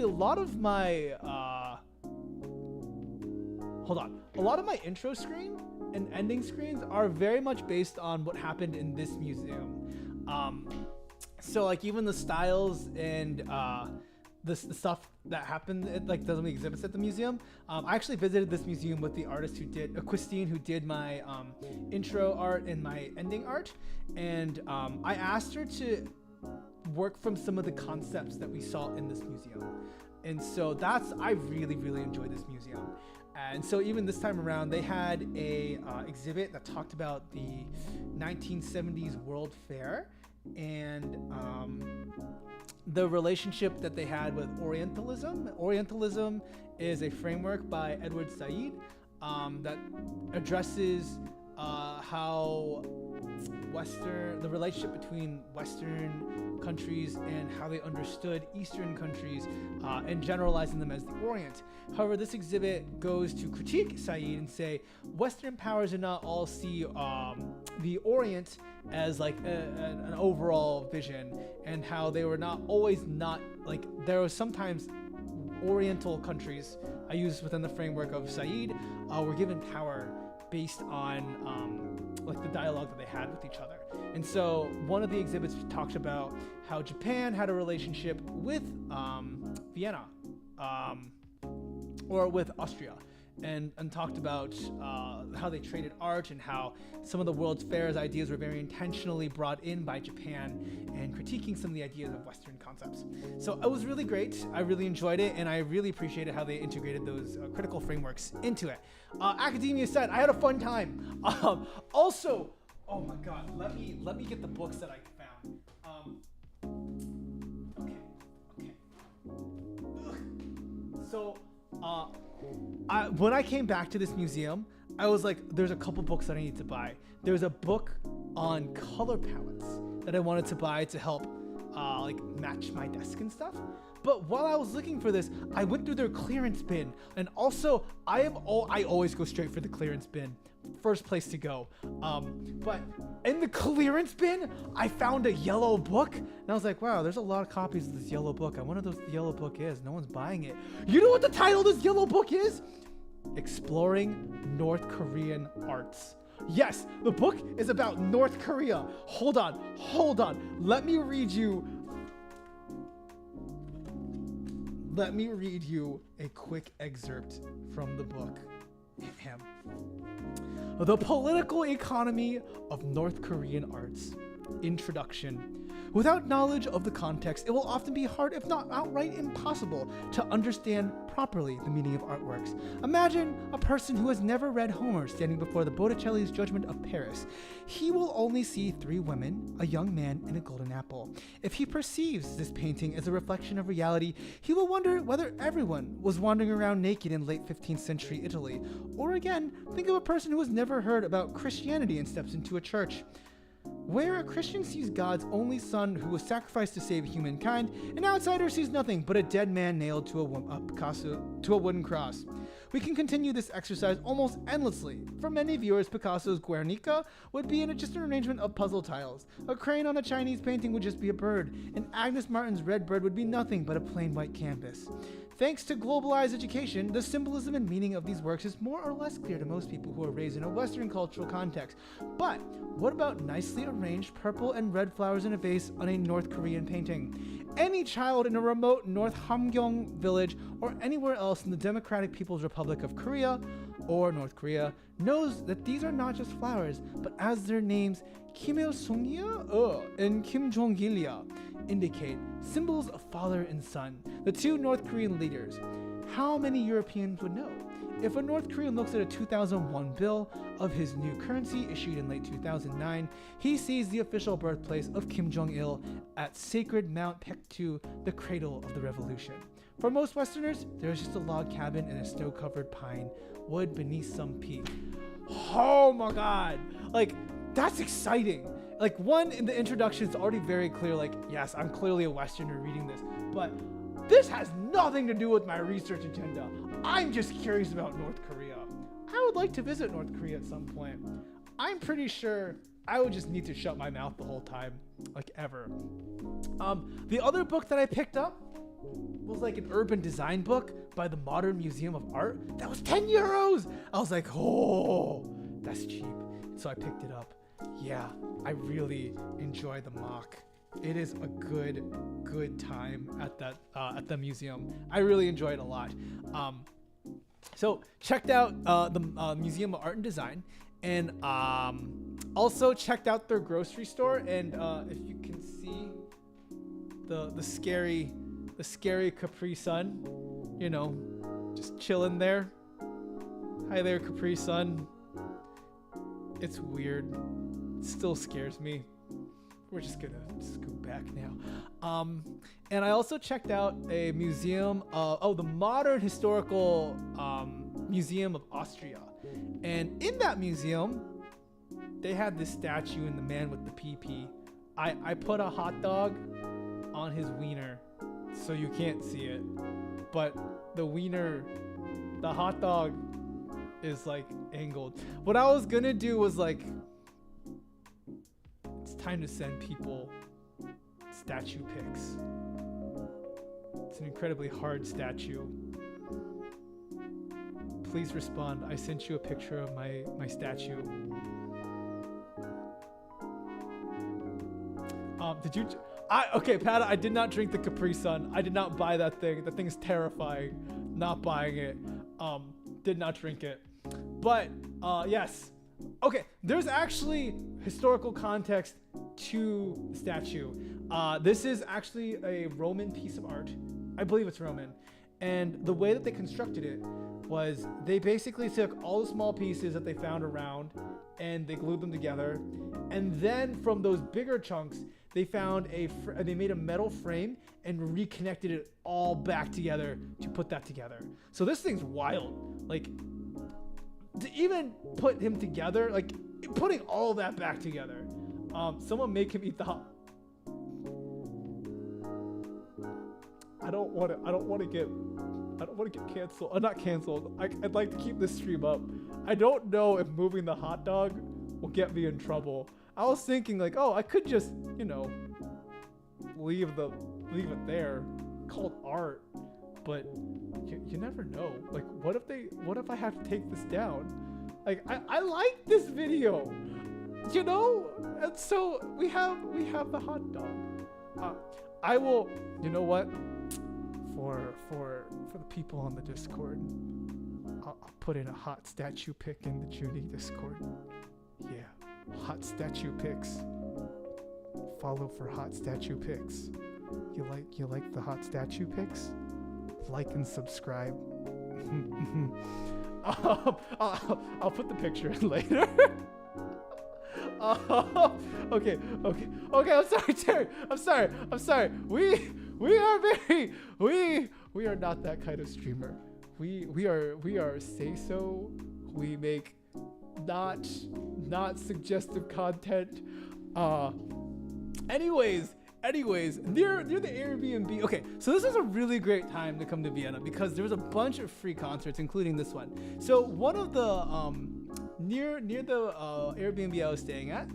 lot of my intro screen and ending screens are very much based on what happened in this museum. So like even the styles and the stuff that happened at like the exhibits at the museum. I actually visited this museum with the artist Christine, who did my intro art and my ending art. And I asked her to work from some of the concepts that we saw in this museum. And so I really, really enjoyed this museum. And so even this time around, they had a exhibit that talked about the 1970s World Fair and the relationship that they had with Orientalism. Orientalism is a framework by Edward Said that addresses how the relationship between Western countries and how they understood Eastern countries and generalizing them as the Orient. However, this exhibit goes to critique Said and say Western powers do not all see the Orient as like an overall vision, and how they were not always there was sometimes Oriental countries, I use within the framework of Said, were given power based on like the dialogue that they had with each other. And so one of the exhibits talked about how Japan had a relationship with Vienna or with Austria, and talked about how they traded art and how some of the World's Fair's ideas were very intentionally brought in by Japan and critiquing some of the ideas of Western concepts. So it was really great. I really enjoyed it, and I really appreciated how they integrated those critical frameworks into it. Academia said I had a fun time. Also, oh my God, let me get the books that I found. Okay. So, when I came back to this museum, I was like, there's a couple books that I need to buy. There's a book on color palettes that I wanted to buy to help like match my desk and stuff. But while I was looking for this, I went through their clearance bin, and also I always go straight for the clearance bin, first place to go. But in the clearance bin, I found a yellow book, and I was like, wow, there's a lot of copies of this yellow book. I wonder what this yellow book is. No one's buying it. You know what the title of this yellow book is? Exploring North Korean Arts. Yes, the book is about North Korea. Hold on. Let me read you a quick excerpt from the book. The Political Economy of North Korean Arts. Introduction. Without knowledge of the context, it will often be hard, if not outright impossible, to understand properly the meaning of artworks. Imagine a person who has never read Homer standing before the Botticelli's Judgment of Paris. He will only see 3 women, a young man, and a golden apple. If he perceives this painting as a reflection of reality, he will wonder whether everyone was wandering around naked in late 15th century Italy. Or again, think of a person who has never heard about Christianity and steps into a church, where a Christian sees God's only son who was sacrificed to save humankind. An outsider sees nothing but a dead man nailed to a wooden cross. We can continue this exercise almost endlessly. For many viewers, Picasso's Guernica would be just an arrangement of puzzle tiles. A crane on a Chinese painting would just be a bird, and Agnes Martin's red bird would be nothing but a plain white canvas. Thanks to globalized education, the symbolism and meaning of these works is more or less clear to most people who are raised in a Western cultural context. But what about nicely arranged purple and red flowers in a vase on a North Korean painting? Any child in a remote North Hamgyong village or anywhere else in the Democratic People's Republic of Korea or North Korea knows that these are not just flowers, but as their names Kim Il-sungya and Kim Jong-ilya indicate, symbols of father and son, the 2 North Korean leaders. How many Europeans would know? If a North Korean looks at a 2001 bill of his new currency issued in late 2009, he sees the official birthplace of Kim Jong-il at sacred Mount Paektu, the cradle of the revolution. For most Westerners, there is just a log cabin and a snow-covered pine wood beneath some peak. Oh my God! Like, that's exciting. Like, one, in the introduction, it's already very clear, like, yes, I'm clearly a Westerner reading this, but this has nothing to do with my research agenda. I'm just curious about North Korea. I would like to visit North Korea at some point. I'm pretty sure I would just need to shut my mouth the whole time, like, ever. The other book that I picked up was like an urban design book by the Modern Museum of Art. That was 10 euros. I was like, oh, that's cheap. So I picked it up. Yeah, I really enjoy the mock. It is a good time at the museum. I really enjoy it a lot. So checked out the Museum of Art and Design, and also checked out their grocery store. And if you can see the scary Capri Sun, you know, just chilling there. Hi there, Capri Sun. It's weird. It still scares me. We're just gonna scoot back now. And I also checked out a museum the Modern Historical Museum of Austria. And in that museum, they had this statue in the man with the PP. I put a hot dog on his wiener, so you can't see it. But the hot dog is like angled. What I was gonna do was like, it's time to send people statue pics. It's an incredibly hard statue. Please respond. I sent you a picture of my statue. Okay, Pat, I did not drink the Capri Sun. I did not buy that thing. That thing is terrifying. Not buying it. Did not drink it. But yes. Okay, there's actually historical context to the statue. This is actually a Roman piece of art. I believe it's Roman. And the way that they constructed it was they basically took all the small pieces that they found around and they glued them together. And then from those bigger chunks, they found they made a metal frame and reconnected it all back together to put that together. So this thing's wild. Like, to even put him together, like putting all that back together. Someone make him eat the hot. I don't want to get canceled. Not canceled. I'd like to keep this stream up. I don't know if moving the hot dog will get me in trouble. I was thinking like, oh, I could just, you know, leave it there, called art. But you never know. Like, what if I have to take this down? Like, I like this video, you know? And so we have the hot dog. I will, you know what? For the people on the Discord, I'll put in a hot statue pic in the Zhuni Discord. Yeah, hot statue pics. Follow for hot statue pics. You like the hot statue pics? Like and subscribe. I'll put the picture in later. Okay. I'm sorry, Terry. I'm sorry. We are not that kind of streamer. We are say so. We make not suggestive content. Anyways, near the Airbnb. Okay, so this is a really great time to come to Vienna because there was a bunch of free concerts, including this one. So one of the near the Airbnb I was staying at,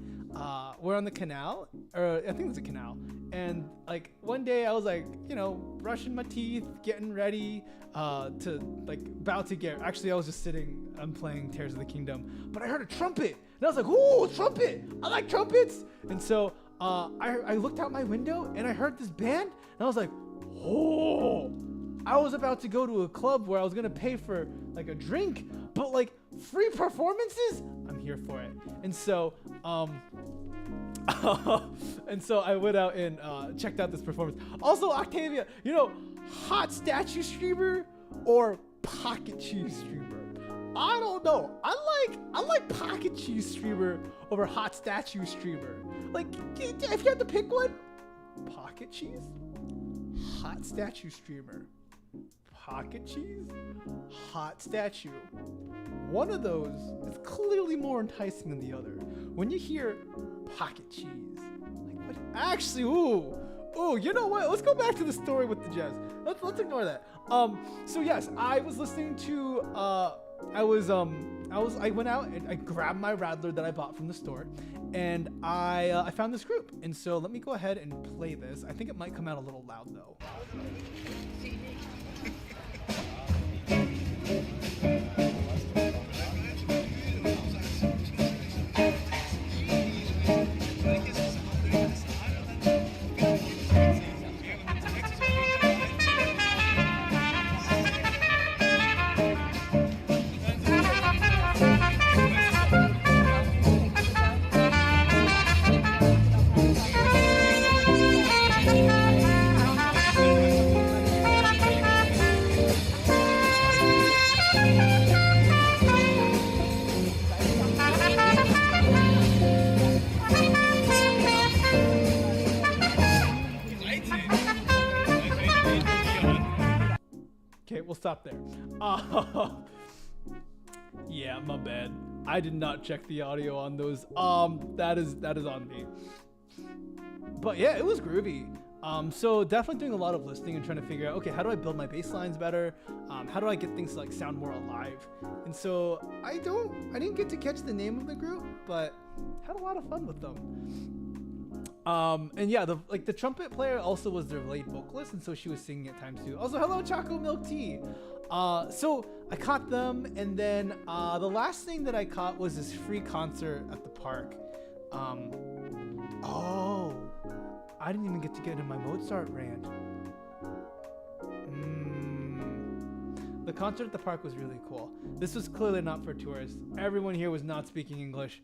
we're on the canal, or I think it's a canal. And like one day I was like, you know, brushing my teeth, getting ready to like about to get. Actually, I was just sitting and playing Tears of the Kingdom, but I heard a trumpet, and I was like, ooh, trumpet! I like trumpets. And so I looked out my window and I heard this band, and I was like, oh! I was about to go to a club where I was gonna pay for like a drink, but like free performances, I'm here for it. And so I went out and checked out this performance. Also, Octavia, you know, hot statue streamer or pocket cheese streamer? I don't know. I like pocket cheese streamer over hot statue streamer. Like, if you had to pick one, pocket cheese, hot statue streamer, pocket cheese, hot statue. One of those is clearly more enticing than the other. When you hear pocket cheese, like what? Actually, ooh, you know what? Let's go back to the story with the jazz. Let's ignore that. So yes, I was listening to I went out and I grabbed my Rattler that I bought from the store, and I found this group. And so let me go ahead and play this. I think it might come out a little loud though. Okay, we'll stop there. Yeah, my bad. I did not check the audio on those. That is on me. But yeah, it was groovy. So definitely doing a lot of listening and trying to figure out, okay, how do I build my bass lines better? How do I get things to like sound more alive? And so I didn't get to catch the name of the group, but had a lot of fun with them. And yeah, the trumpet player also was their lead vocalist, and so she was singing at times too. Also, hello, Choco Milk Tea. So I caught them, and then the last thing that I caught was this free concert at the park. Oh, I didn't even get to get into my Mozart rant. The concert at the park was really cool. This was clearly not for tourists. Everyone here was not speaking English.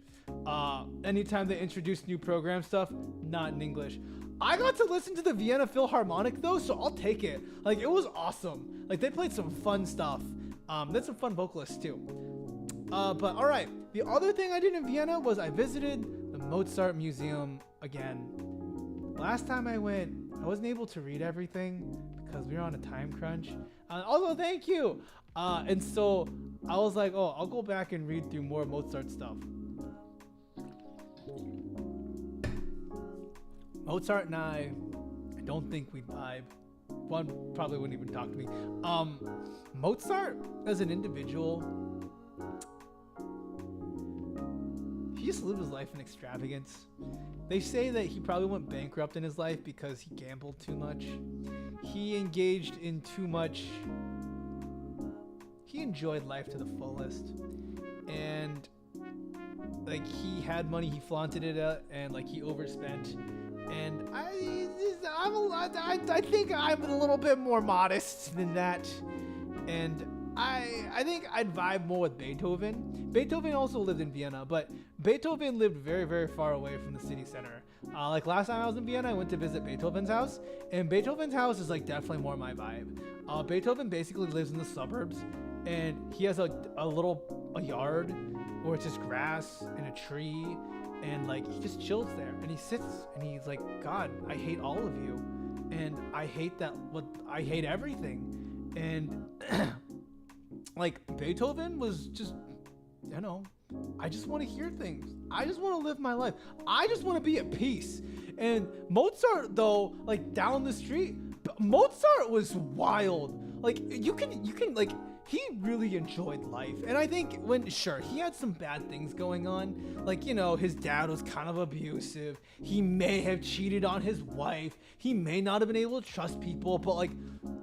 Anytime they introduced new program stuff, not in English. I got to listen to the Vienna Philharmonic though, so I'll take it. Like, it was awesome. Like, they played some fun stuff. There's some fun vocalists too. But all right, the other thing I did in Vienna was I visited the Mozart Museum again. Last time I went, I wasn't able to read everything because we were on a time crunch. Also, thank you. And so I was like, oh, I'll go back and read through more Mozart stuff. Mozart and I don't think we vibe. one probably wouldn't even talk to me. Mozart as an individual, he just lived his life in extravagance. They say that he probably went bankrupt in his life because he gambled too much. He engaged in too much. He enjoyed life to the fullest, and like he had money, he flaunted it out, and like he overspent. And I think I'm a little bit more modest than that, and I think I'd vibe more with Beethoven. Beethoven also lived in Vienna, but Beethoven lived very, very far away from the city center. Like last time I was in Vienna, I went to visit Beethoven's house, and Beethoven's house is like definitely more my vibe. Beethoven basically lives in the suburbs, and he has a yard where it's just grass and a tree, and like he just chills there, and he sits and he's like, God, I hate all of you, and I hate everything, and like Beethoven was just, you know, I just want to hear things. I just want to live my life. I just want to be at peace. And Mozart, though, like down the street, Mozart was wild. Like you can like, he really enjoyed life. And I think sure, he had some bad things going on. Like, you know, his dad was kind of abusive. He may have cheated on his wife. He may not have been able to trust people, but like,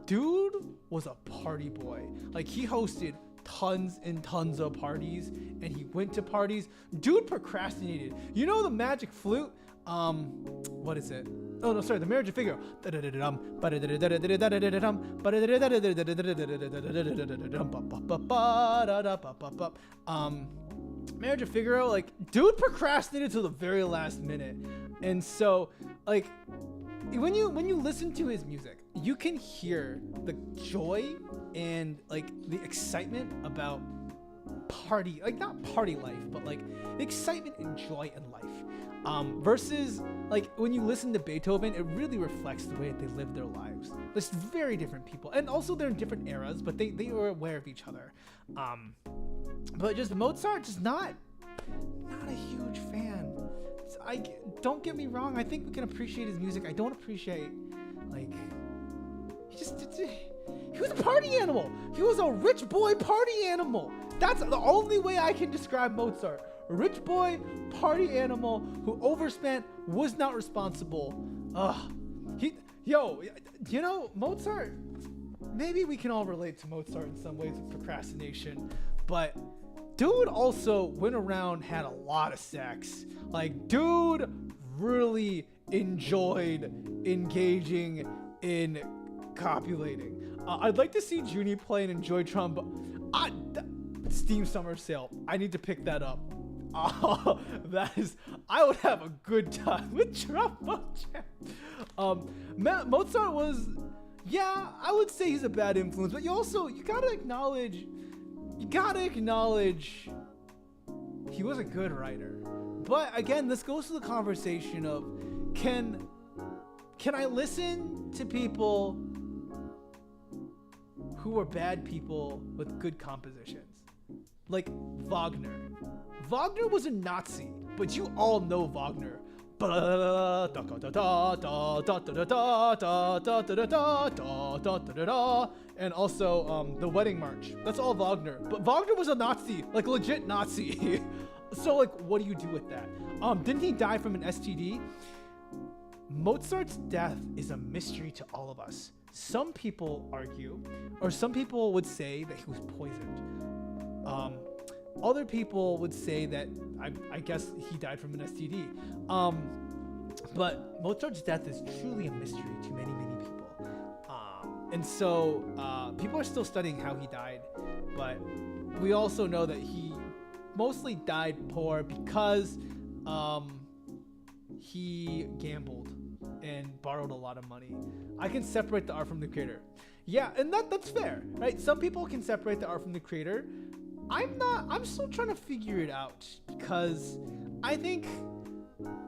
dude was a party boy. Like he hosted tons and tons of parties, and he went to parties. Dude procrastinated. You know the magic flute? What is it? Oh no, sorry, the Marriage of Figaro. Marriage of Figaro, like dude procrastinated till the very last minute. And so like when you listen to his music, you can hear the joy and like the excitement about party, like not party life, but like the excitement and joy in life. Versus like when you listen to Beethoven, it really reflects the way that they live their lives. There's very different people, and also they're in different eras, but they are aware of each other. But just Mozart, just not a huge fan. Don't get me wrong. I think we can appreciate his music. I don't appreciate like he was a party animal. He was a rich boy party animal. That's the only way I can describe Mozart. A rich boy party animal who overspent, was not responsible. You know, Mozart, maybe we can all relate to Mozart in some ways with procrastination, but dude also went around, had a lot of sex. Like, dude really enjoyed engaging in copulating. I'd like to see Zhuni play and enjoy trombone. Steam Summer Sale. I need to pick that up. I would have a good time with trombone jam. Mozart was, yeah, I would say he's a bad influence, but you gotta acknowledge he was a good writer. But again, this goes to the conversation of can I listen to people who are bad people with good compositions? Like Wagner. Wagner was a Nazi, but you all know Wagner. And also the Wedding March. That's all Wagner. But Wagner was a Nazi, like legit Nazi. So like, what do you do with that? Didn't he die from an STD? Mozart's death is a mystery to all of us. Some people argue, or some people would say that he was poisoned. Other people would say that I guess he died from an STD. But Mozart's death is truly a mystery to many, many people. And so people are still studying how he died, but we also know that he mostly died poor because he gambled and borrowed a lot of money. I can separate the art from the creator. Yeah, and that's fair, right? Some people can separate the art from the creator. I'm still trying to figure it out because I think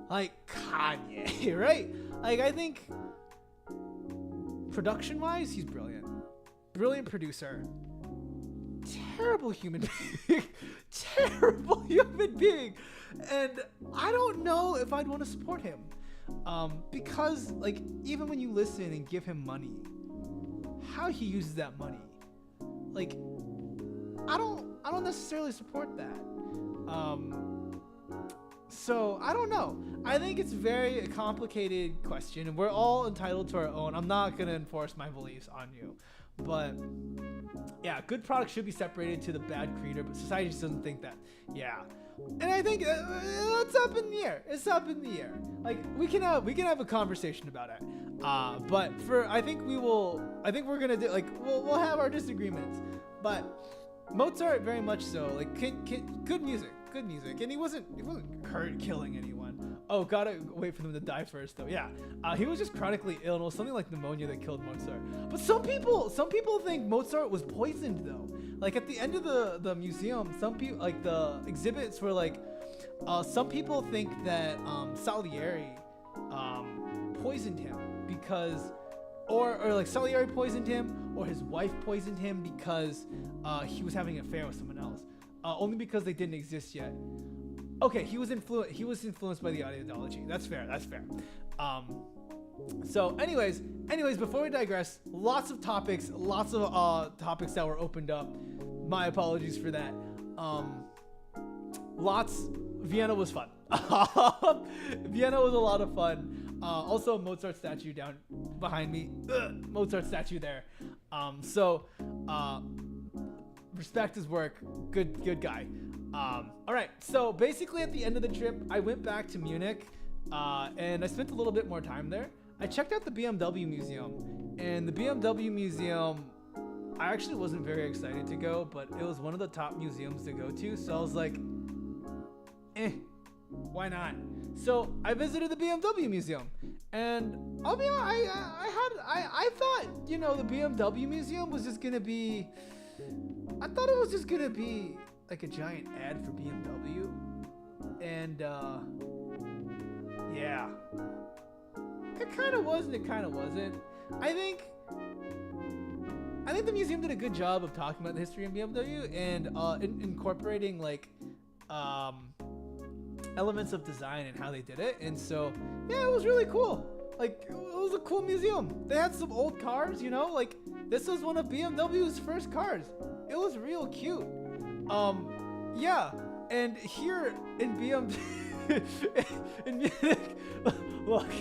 like Kanye, right? Like I think production wise, he's brilliant. Brilliant producer. Terrible human being. Terrible human being. And I don't know if I'd want to support him. Because like even when you listen and give him money, how he uses that money. Like, I don't necessarily support that. So I don't know. I think it's very a complicated question, and we're all entitled to our own. I'm not gonna enforce my beliefs on you, but yeah, good products should be separated to the bad creator, but society just doesn't think that. Yeah, and I think it's up in the air. It's up in the air. Like we can have a conversation about it. But I think we're gonna do we'll have our disagreements, but Mozart very much so. Like good music, and he wasn't hurt killing anyone. Oh, gotta wait for them to die first though. Yeah, he was just chronically ill, and it was something like pneumonia that killed Mozart. But some people think Mozart was poisoned though. Like at the end of the museum, some people like the exhibits were like, some people think that Salieri poisoned him because, or like Salieri poisoned him, or his wife poisoned him because he was having an affair with someone else. Only because they didn't exist yet. Okay, he was influenced by the ideology. That's fair. So anyways, before we digress, lots of topics that were opened up. My apologies for that. Vienna was fun. Vienna was a lot of fun. Also Mozart statue down behind me. Mozart statue there. Respect his work. Good guy. All right. So basically, at the end of the trip, I went back to Munich, and I spent a little bit more time there. I checked out the BMW museum, and the BMW museum, I actually wasn't very excited to go, but it was one of the top museums to go to. So I was like, why not? So I visited the BMW museum, and I'll be honest, I thought, the BMW museum was just gonna be. I thought it was just gonna be like a giant ad for BMW, and yeah, it kind of was and it kind of wasn't. I think the museum did a good job of talking about the history of BMW and incorporating like elements of design and how they did it, and so yeah, it was really cool. Like, it was a cool museum. They had some old cars, like this was one of BMW's first cars. It was real cute. Yeah, and here in BMW, in Munich, look,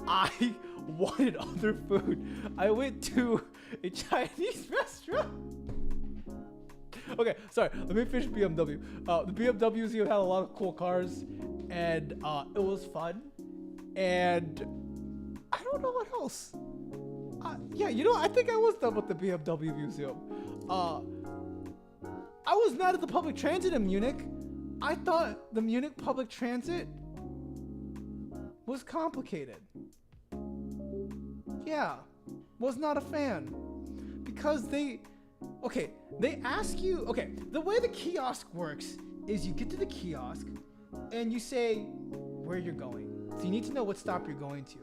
I wanted other food. I went to a Chinese restaurant. Okay, sorry, let me finish BMW. The BMW museum had a lot of cool cars, and it was fun. And I don't know what else. Yeah, I think I was done with the BMW museum. I was mad at the public transit in Munich. I thought the Munich public transit was complicated. Yeah, was not a fan. Because they ask you, the way the kiosk works is you get to the kiosk and you say where you're going. So you need to know what stop you're going to.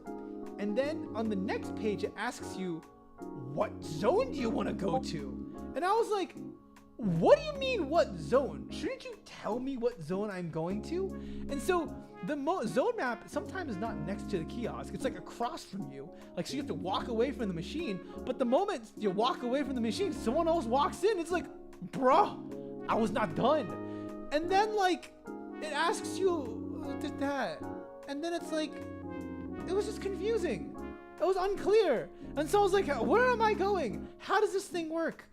And then on the next page, it asks you, what zone do you want to go to? And I was like, what do you mean, what zone? Shouldn't you tell me what zone I'm going to? And so the zone map sometimes is not next to the kiosk. It's like across from you. Like, so you have to walk away from the machine. But the moment you walk away from the machine, someone else walks in. It's like, bruh, I was not done. And then like, it asks you that. And then it's like, it was just confusing. It was unclear. And so I was like, where am I going? How does this thing work?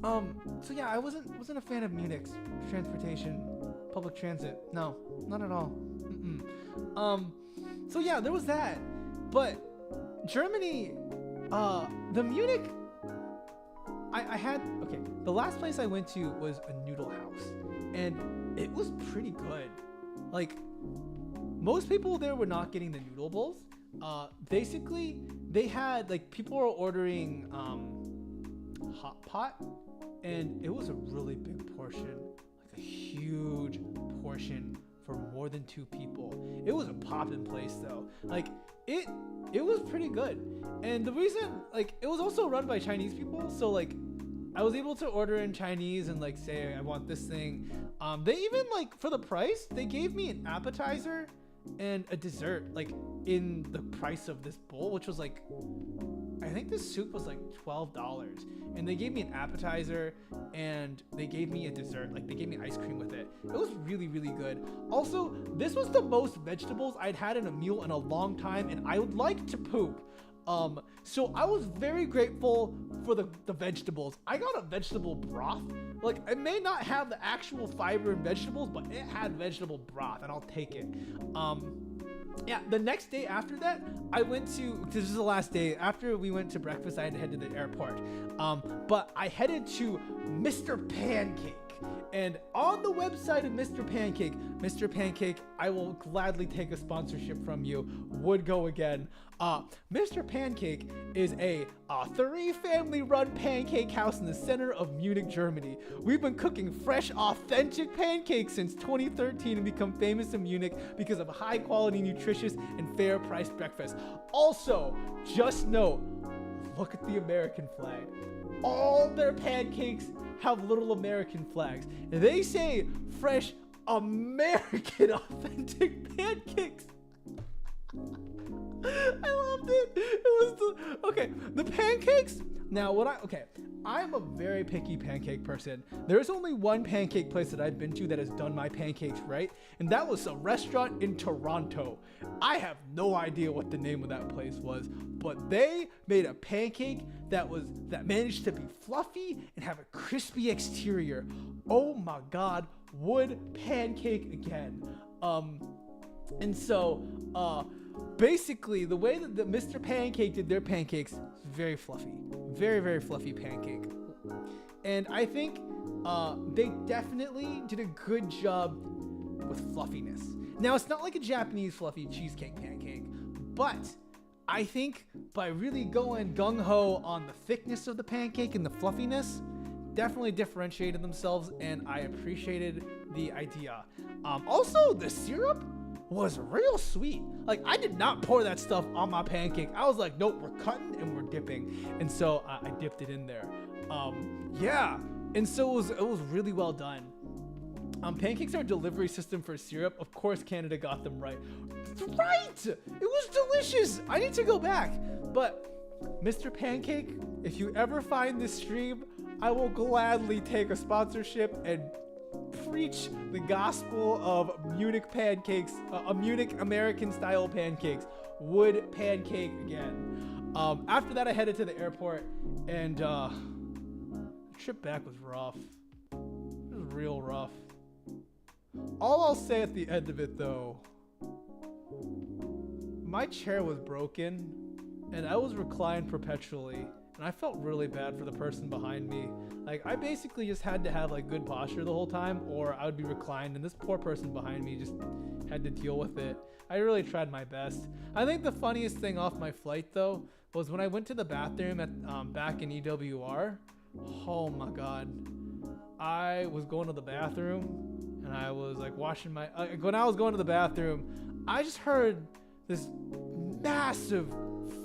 So yeah, I wasn't a fan of Munich's transportation, public transit. No, not at all. So yeah, there was that. But Germany, the Munich, the last place I went to was a noodle house, and it was pretty good. Like, most people there were not getting the noodle bowls. Basically, they had, like, people were ordering hot pot, and it was a really big portion, like a huge portion for more than 2 people. It was a poppin' place though. Like, it was pretty good. And the reason, like, it was also run by Chinese people, so like, I was able to order in Chinese and like say I want this thing. They even, like, for the price, they gave me an appetizer and a dessert, like, in the price of this bowl, which was like I think the soup was like $12, and they gave me an appetizer and they gave me a dessert. Like they gave me ice cream with it. It was really, really good. Also, this was the most vegetables I'd had in a meal in a long time, and I would like to poop. So I was very grateful for the vegetables. I got a vegetable broth. Like, it may not have the actual fiber and vegetables, but it had vegetable broth, and I'll take it. Yeah, the next day after that, I went to, this is the last day, after we went to breakfast, I had to head to the airport. But I headed to Mr. Pancake. And on the website of Mr. Pancake, I will gladly take a sponsorship from you. Would go again. Mr. Pancake is a 3-family-run pancake house in the center of Munich, Germany. We've been cooking fresh, authentic pancakes since 2013 and become famous in Munich because of high-quality, nutritious, and fair-priced breakfast. Also, just note, look at the American flag. All their pancakes have little American flags. They say fresh American authentic pancakes. I loved it. It was the pancakes. Now I'm a very picky pancake person. There's only one pancake place that I've been to that has done my pancakes right, and that was a restaurant in Toronto. I have no idea what the name of that place was, but they made a pancake that managed to be fluffy and have a crispy exterior. Oh my God, would pancake again. And so, basically, the way that the Mr. Pancake did their pancakes is very fluffy. Very, very fluffy pancake. And I think they definitely did a good job with fluffiness. Now, it's not like a Japanese fluffy cheesecake pancake, but I think by really going gung-ho on the thickness of the pancake and the fluffiness, definitely differentiated themselves, and I appreciated the idea. Also, the syrup was real sweet. Like, I did not pour that stuff on my pancake. I was like, nope, we're cutting and we're dipping. And so I dipped it in there. Yeah. And so it was really well done. Pancakes are a delivery system for syrup. Of course, Canada got them right. Right! It was delicious. I need to go back. But Mr. Pancake, if you ever find this stream, I will gladly take a sponsorship and preach the gospel of Munich pancakes, Munich American style pancakes. Would pancake again. After that, I headed to the airport, and the trip back was rough. It was real rough. All I'll say at the end of it, though, my chair was broken, and I was reclined perpetually. And I felt really bad for the person behind me. Like, I basically just had to have like good posture the whole time, or I would be reclined, and this poor person behind me just had to deal with it. I really tried my best. I think the funniest thing off my flight, though, was when I went to the bathroom at back in EWR. Oh my God. I was going to the bathroom, and I was like washing my... when I was going to the bathroom, I just heard this massive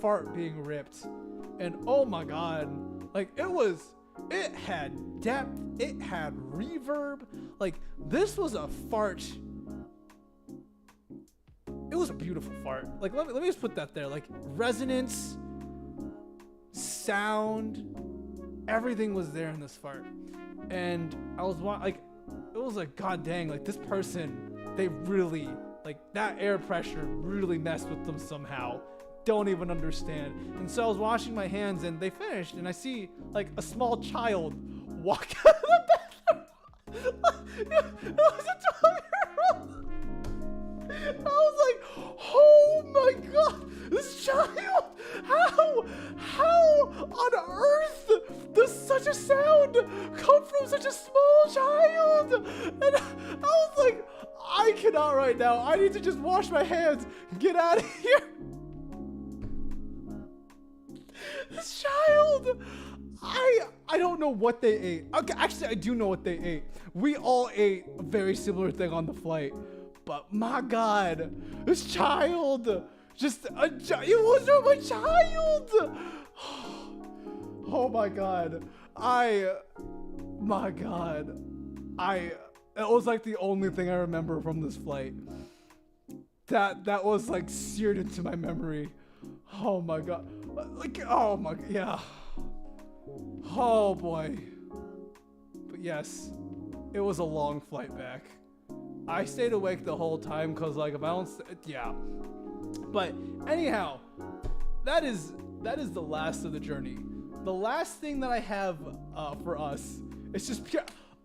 fart being ripped. And oh my God, like it had depth, it had reverb. Like, this was a fart. It was a beautiful fart. Like, let me just put that there. Like, resonance, sound, everything was there in this fart. And I was like, it was like, God dang, like this person, they really, like that air pressure really messed with them somehow. Don't even understand. And so I was washing my hands, and they finished, and I see like a small child walk out of the bathroom. It was a 12-year-old. I was like, oh my God, this child, how on earth does such a sound come from such a small child? And I was like, I cannot right now. I need to just wash my hands, get out of here. This child, I don't know what they ate. Okay, actually, I do know what they ate. We all ate a very similar thing on the flight. But my God, this child, it was not my child. Oh my God, it was like the only thing I remember from this flight. That was like seared into my memory. Oh my God. Like, oh my, yeah. Oh boy. But yes, it was a long flight back. I stayed awake the whole time because like if I don't, yeah. But anyhow, that is the last of the journey. The last thing that I have for us is just pure.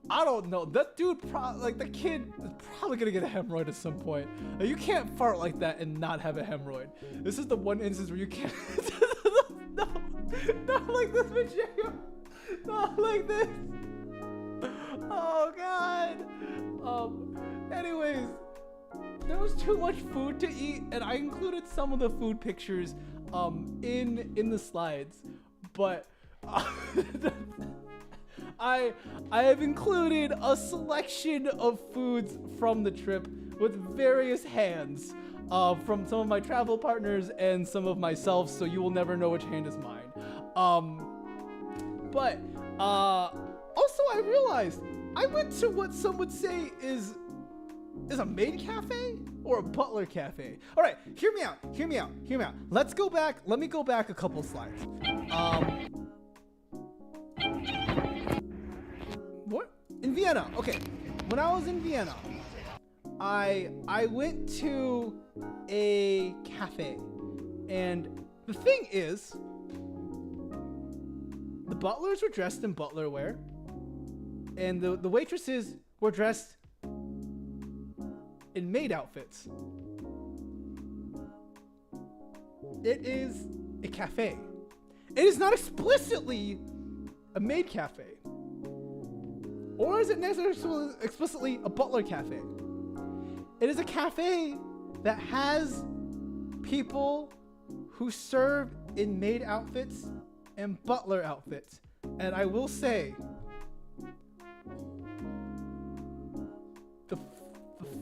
I don't know. That dude, the kid is probably gonna get a hemorrhoid at some point. Like, you can't fart like that and not have a hemorrhoid. This is the one instance where you can't. No, not like this, Vijay. Not like this. Oh God. Anyways, there was too much food to eat, and I included some of the food pictures in the slides, but I have included a selection of foods from the trip with various hands from some of my travel partners and some of myself, so you will never know which hand is mine. But also I realized I went to what some would say is a maid cafe or a butler cafe. All right, hear me out. Let me go back a couple slides. What? In Vienna. Okay. When I was in Vienna, I went to a cafe, and the thing is, the butlers were dressed in butler wear, and the waitresses were dressed in maid outfits. It is a cafe. It is not explicitly a maid cafe. Or is it necessarily explicitly a butler cafe? It is a cafe that has people who serve in maid outfits and butler outfits. And I will say,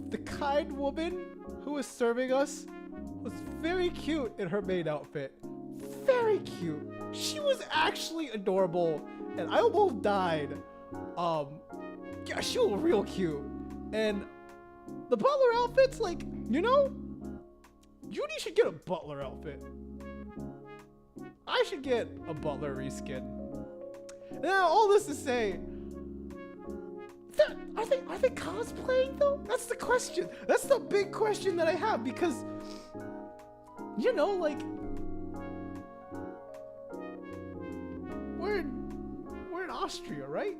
the kind woman who was serving us was very cute in her maid outfit. Very cute. She was actually adorable, and I almost died. Yeah, she was real cute. And the butler outfits, like, you know, Zhuni should get a butler outfit. I should get a butler reskin. Now, all this to say, are they cosplaying though? That's the question. That's the big question that I have, because, you know, like, we're in Austria, right?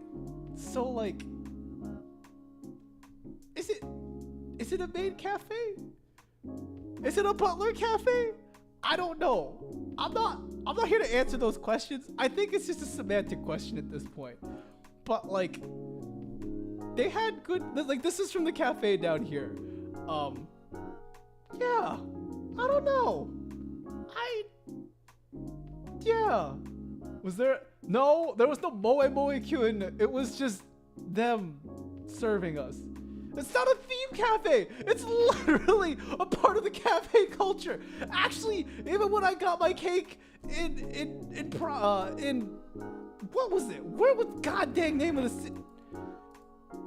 So like, is it a maid cafe? Is it a butler cafe? I don't know. I'm not here to answer those questions. I think it's just a semantic question at this point. But like, they had good, like, this is from the cafe down here. Yeah, I don't know. Yeah. Was there? No, there was no moe queuing. It was just them serving us. It's not a theme cafe. It's literally a part of the cafe culture. Actually, even when I got my cake in what was it? Where was the goddamn name of the city?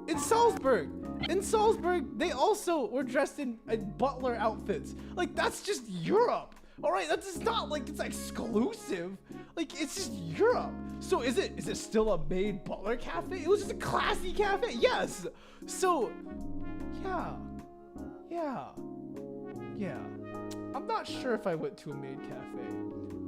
In Salzburg. In Salzburg, they also were dressed in butler outfits. Like, that's just Europe. All right, that's just not like it's exclusive. Like, it's just Europe. So is it still a maid butler cafe? It was just a classy cafe. Yes. So, yeah. I'm not sure if I went to a maid cafe.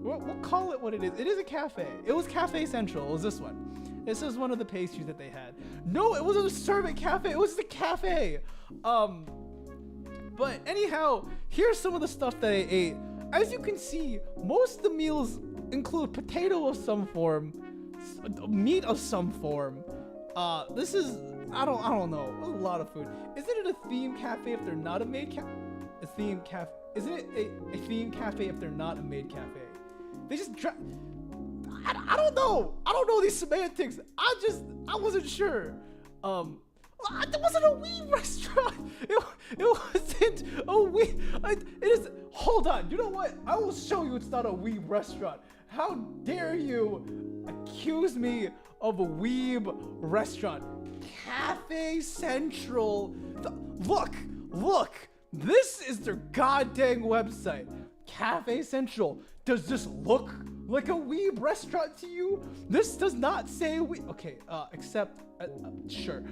We'll call it what it is. It is a cafe. It was Cafe Central. It was this one. This was one of the pastries that they had. No, it wasn't a servant cafe. It was the cafe. But anyhow, here's some of the stuff that I ate. As you can see, most of the meals include potato of some form, meat of some form. This is, I don't know, a lot of food. Isn't it a theme cafe if they're not a maid cafe? A theme cafe? Isn't it a theme cafe if they're not a maid cafe? They just I don't know. I don't know these semantics. I wasn't sure. It wasn't a Wii restaurant. It wasn't a Wii. It is. Hold on. You know what? I will show you it's not a Wii restaurant. How dare you accuse me of a weeb restaurant? Cafe Central. Look. This is their goddamn website. Cafe Central. Does this look like a weeb restaurant to you? This does not say okay, except, sure.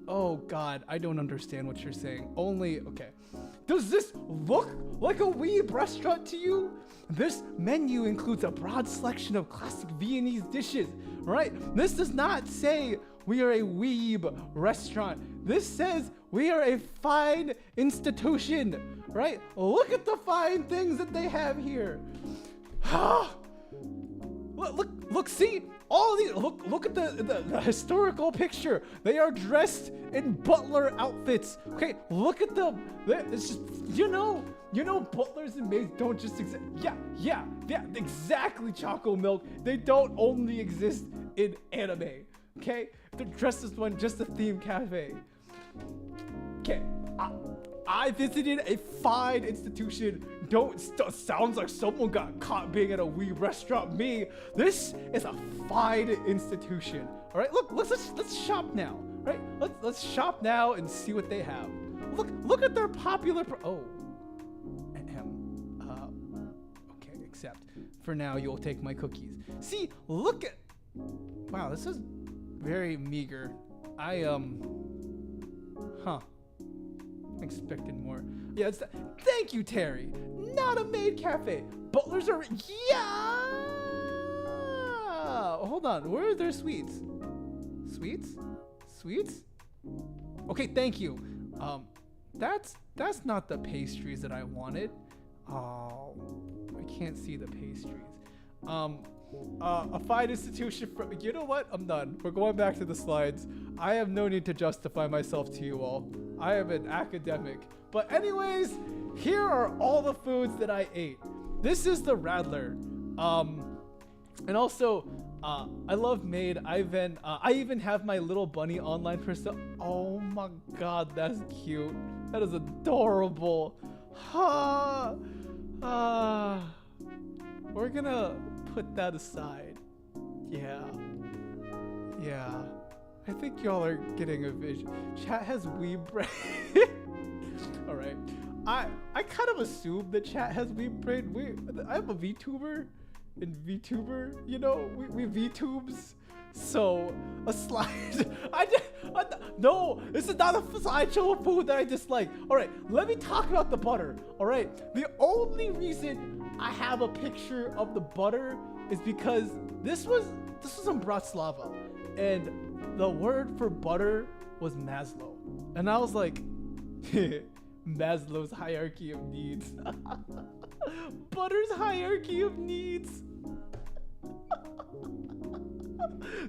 Oh God, I don't understand what you're saying. Okay. Does this look like a weeb restaurant to you? This menu includes a broad selection of classic Viennese dishes, right? This does not say we are a weeb restaurant. This says we are a fine institution, right? Look at the fine things that they have here. Look, see, all these, look at the historical picture. They are dressed in butler outfits. Okay, look at them. It's just, you know, butlers and maids don't just exist. Yeah, exactly, Choco Milk. They don't only exist in anime, okay? They're dressed as one, just a theme cafe. Okay, I visited a fine institution. Sounds like someone got caught being at a weeb restaurant. Me, this is a fine institution. All right, let's shop now. Right, let's shop now and see what they have. Look at their popular. Okay, except for now, you'll take my cookies. See, look at. Wow, this is very meager. Expected more. Yeah, thank you, Terry. Not a maid cafe. Butlers are. Yeah. Hold on. Where are their sweets? Sweets? Okay, thank you. That's not the pastries that I wanted. Oh, I can't see the pastries. A fine institution for, you know what? I'm done. We're going back to the slides. I have no need to justify myself to you all. I am an academic. But anyways, here are all the foods that I ate. This is the Radler. And also, I love Maid. I even have my little bunny online persona. Oh my God, that's cute. That is adorable. We're gonna put that aside. Yeah. I think y'all are getting a vision. Chat has weeb brain. All right. I kind of assumed that chat has weeb brain. I'm a VTuber, and VTuber, you know, we VTubes. So a slide. No, this is not a slideshow of food that I dislike. All right, let me talk about the butter. All right, the only reason I have a picture of the butter is because this was in Bratislava, and the word for butter was Maslow, and I was like, Maslow's hierarchy of needs. Butter's hierarchy of needs.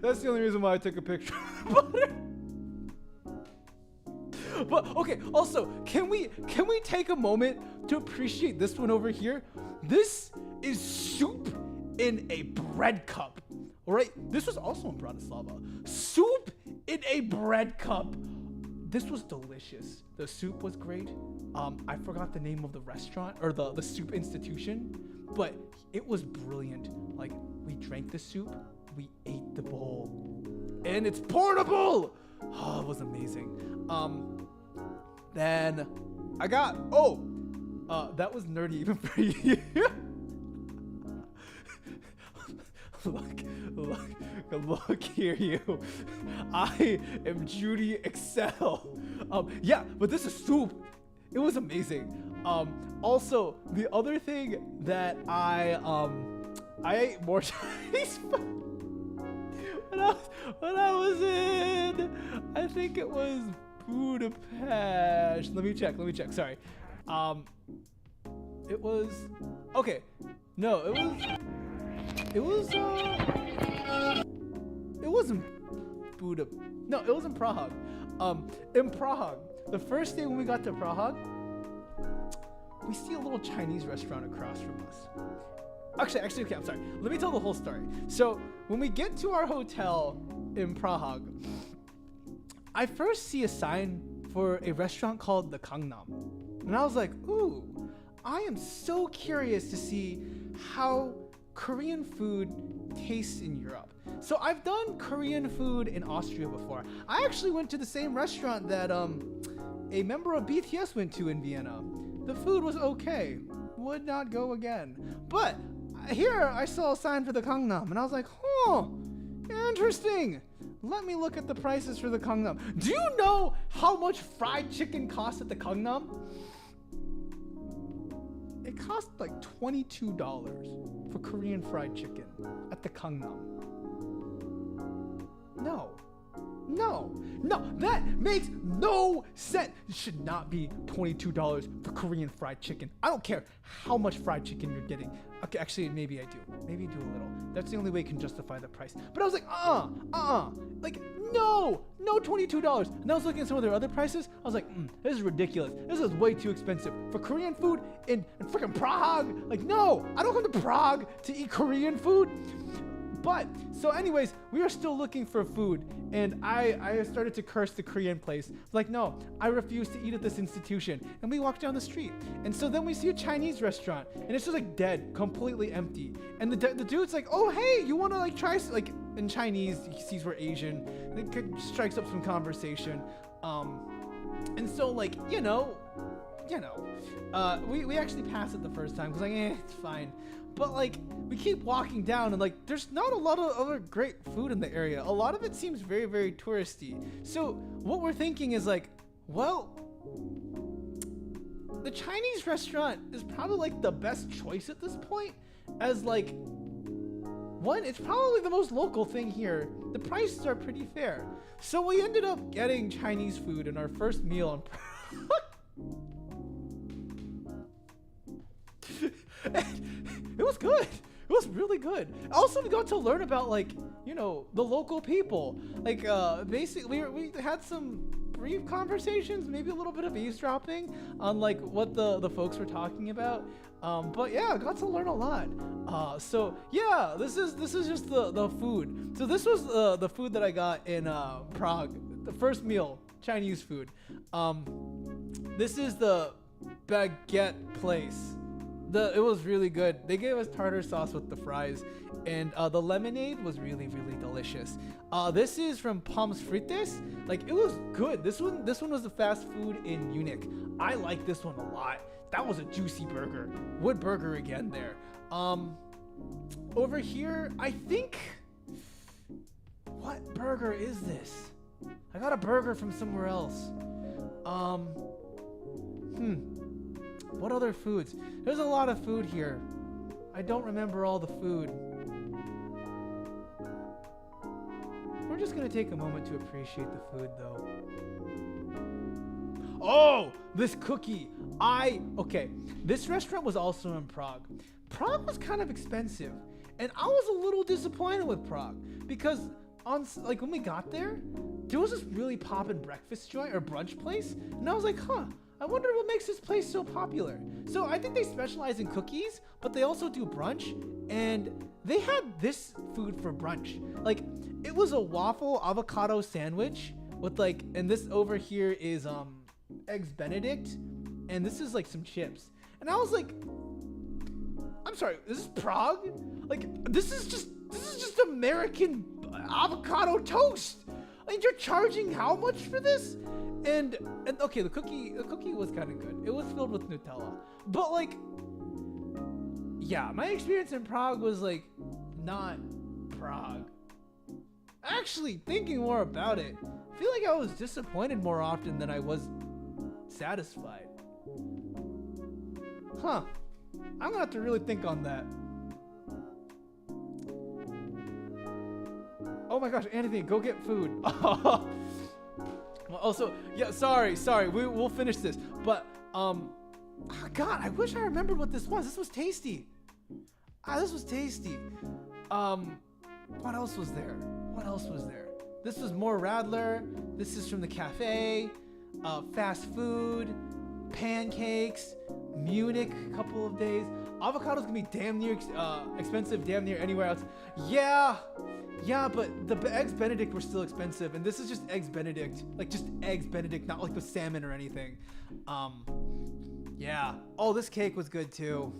That's the only reason why I took a picture of the butter. But okay, also, can we take a moment to appreciate this one over here? This is soup in a bread cup. All right, this was also in Bratislava. Soup in a bread cup. This was delicious. The soup was great. I forgot the name of the restaurant or the soup institution, but it was brilliant. Like, we drank the soup, we ate the bowl, and it's portable. Oh, it was amazing. Then I got, that was nerdy even for you. Look here, you. I am Judy Excel. Yeah, but this is soup. It was amazing. Also, the other thing that I ate more Chinese food when I was in, I think it was Budapest. Let me check. Sorry. It was okay. No, it wasn't Budapest. No, it was in Prague. In Prague, the first day when we got to Prague, we see a little Chinese restaurant across from us. Actually, okay, I'm sorry. Let me tell the whole story. So when we get to our hotel in Prague, I first see a sign for a restaurant called the Gangnam. And I was like, ooh, I am so curious to see how Korean food tastes in Europe. So I've done Korean food in Austria before. I actually went to the same restaurant that a member of BTS went to in Vienna. The food was okay. Would not go again. But here I saw a sign for the Gangnam, and I was like, huh, interesting. Let me look at the prices for the Gangnam. Do you know how much fried chicken costs at the Gangnam? It cost like $22 for Korean fried chicken at the Gangnam. No, that makes no sense. It should not be $22 for Korean fried chicken. I don't care how much fried chicken you're getting. Okay, actually, maybe I do. Maybe do a little. That's the only way you can justify the price. But I was like, like, no $22. And I was looking at some of their other prices. I was like, this is ridiculous. This is way too expensive for Korean food in freaking Prague. Like, no, I don't come to Prague to eat Korean food. But, so anyways, we were still looking for food, and I started to curse the Korean place. Like, no, I refuse to eat at this institution. And we walked down the street. And so then we see a Chinese restaurant, and it's just like dead, completely empty. And the dude's like, oh, hey, you want to like try, like in Chinese, he sees we're Asian, and it strikes up some conversation. And so like, we actually passed it the first time, because like, it's fine. But like, we keep walking down, and like, there's not a lot of other great food in the area. A lot of it seems very, very touristy. So what we're thinking is like, well, the Chinese restaurant is probably like the best choice at this point, as like, one, it's probably the most local thing here. The prices are pretty fair. So we ended up getting Chinese food in our first meal on it was good. It was really good. Also, we got to learn about like, the local people. Like, basically, we had some brief conversations, maybe a little bit of eavesdropping on like what the folks were talking about. But yeah, I got to learn a lot. So yeah, this is just the food. So this was the food that I got in Prague. The first meal, Chinese food. This is the baguette place. It was really good. They gave us tartar sauce with the fries, and the lemonade was really, really delicious. This is from Pommes Frites. Like, it was good. This one was the fast food in Munich. I like this one a lot. That was a juicy burger. Would burger again there. Over here, I think, what burger is this? I got a burger from somewhere else. What other foods? There's a lot of food here. I don't remember all the food. We're just gonna take a moment to appreciate the food though. Oh, this cookie. Okay, this restaurant was also in Prague. Prague was kind of expensive, and I was a little disappointed with Prague because when we got there was this really poppin' breakfast joint or brunch place, and I was like, I wonder what makes this place so popular. So I think they specialize in cookies, but they also do brunch, and they had this food for brunch. Like, it was a waffle avocado sandwich with like, and this over here is eggs Benedict, and this is like some chips. And I was like, I'm sorry, this is Prague? Like, this is just American avocado toast. Like, you're charging how much for this? And okay, the cookie was kind of good. It was filled with Nutella. But like, yeah, my experience in Prague was like not Prague. Actually, thinking more about it, I feel like I was disappointed more often than I was satisfied. I'm gonna have to really think on that. Oh my gosh, Anthony, go get food. Also, yeah, sorry, we'll finish this. But, God, I wish I remembered what this was. This was tasty. This was tasty. What else was there? This was more Radler. This is from the cafe. Fast food. Pancakes. Munich, a couple of days. Avocado's gonna be damn near expensive, damn near anywhere else. Yeah, but the eggs Benedict were still expensive, and this is just eggs Benedict, like just eggs Benedict, not like with salmon or anything. Yeah. Oh, this cake was good too.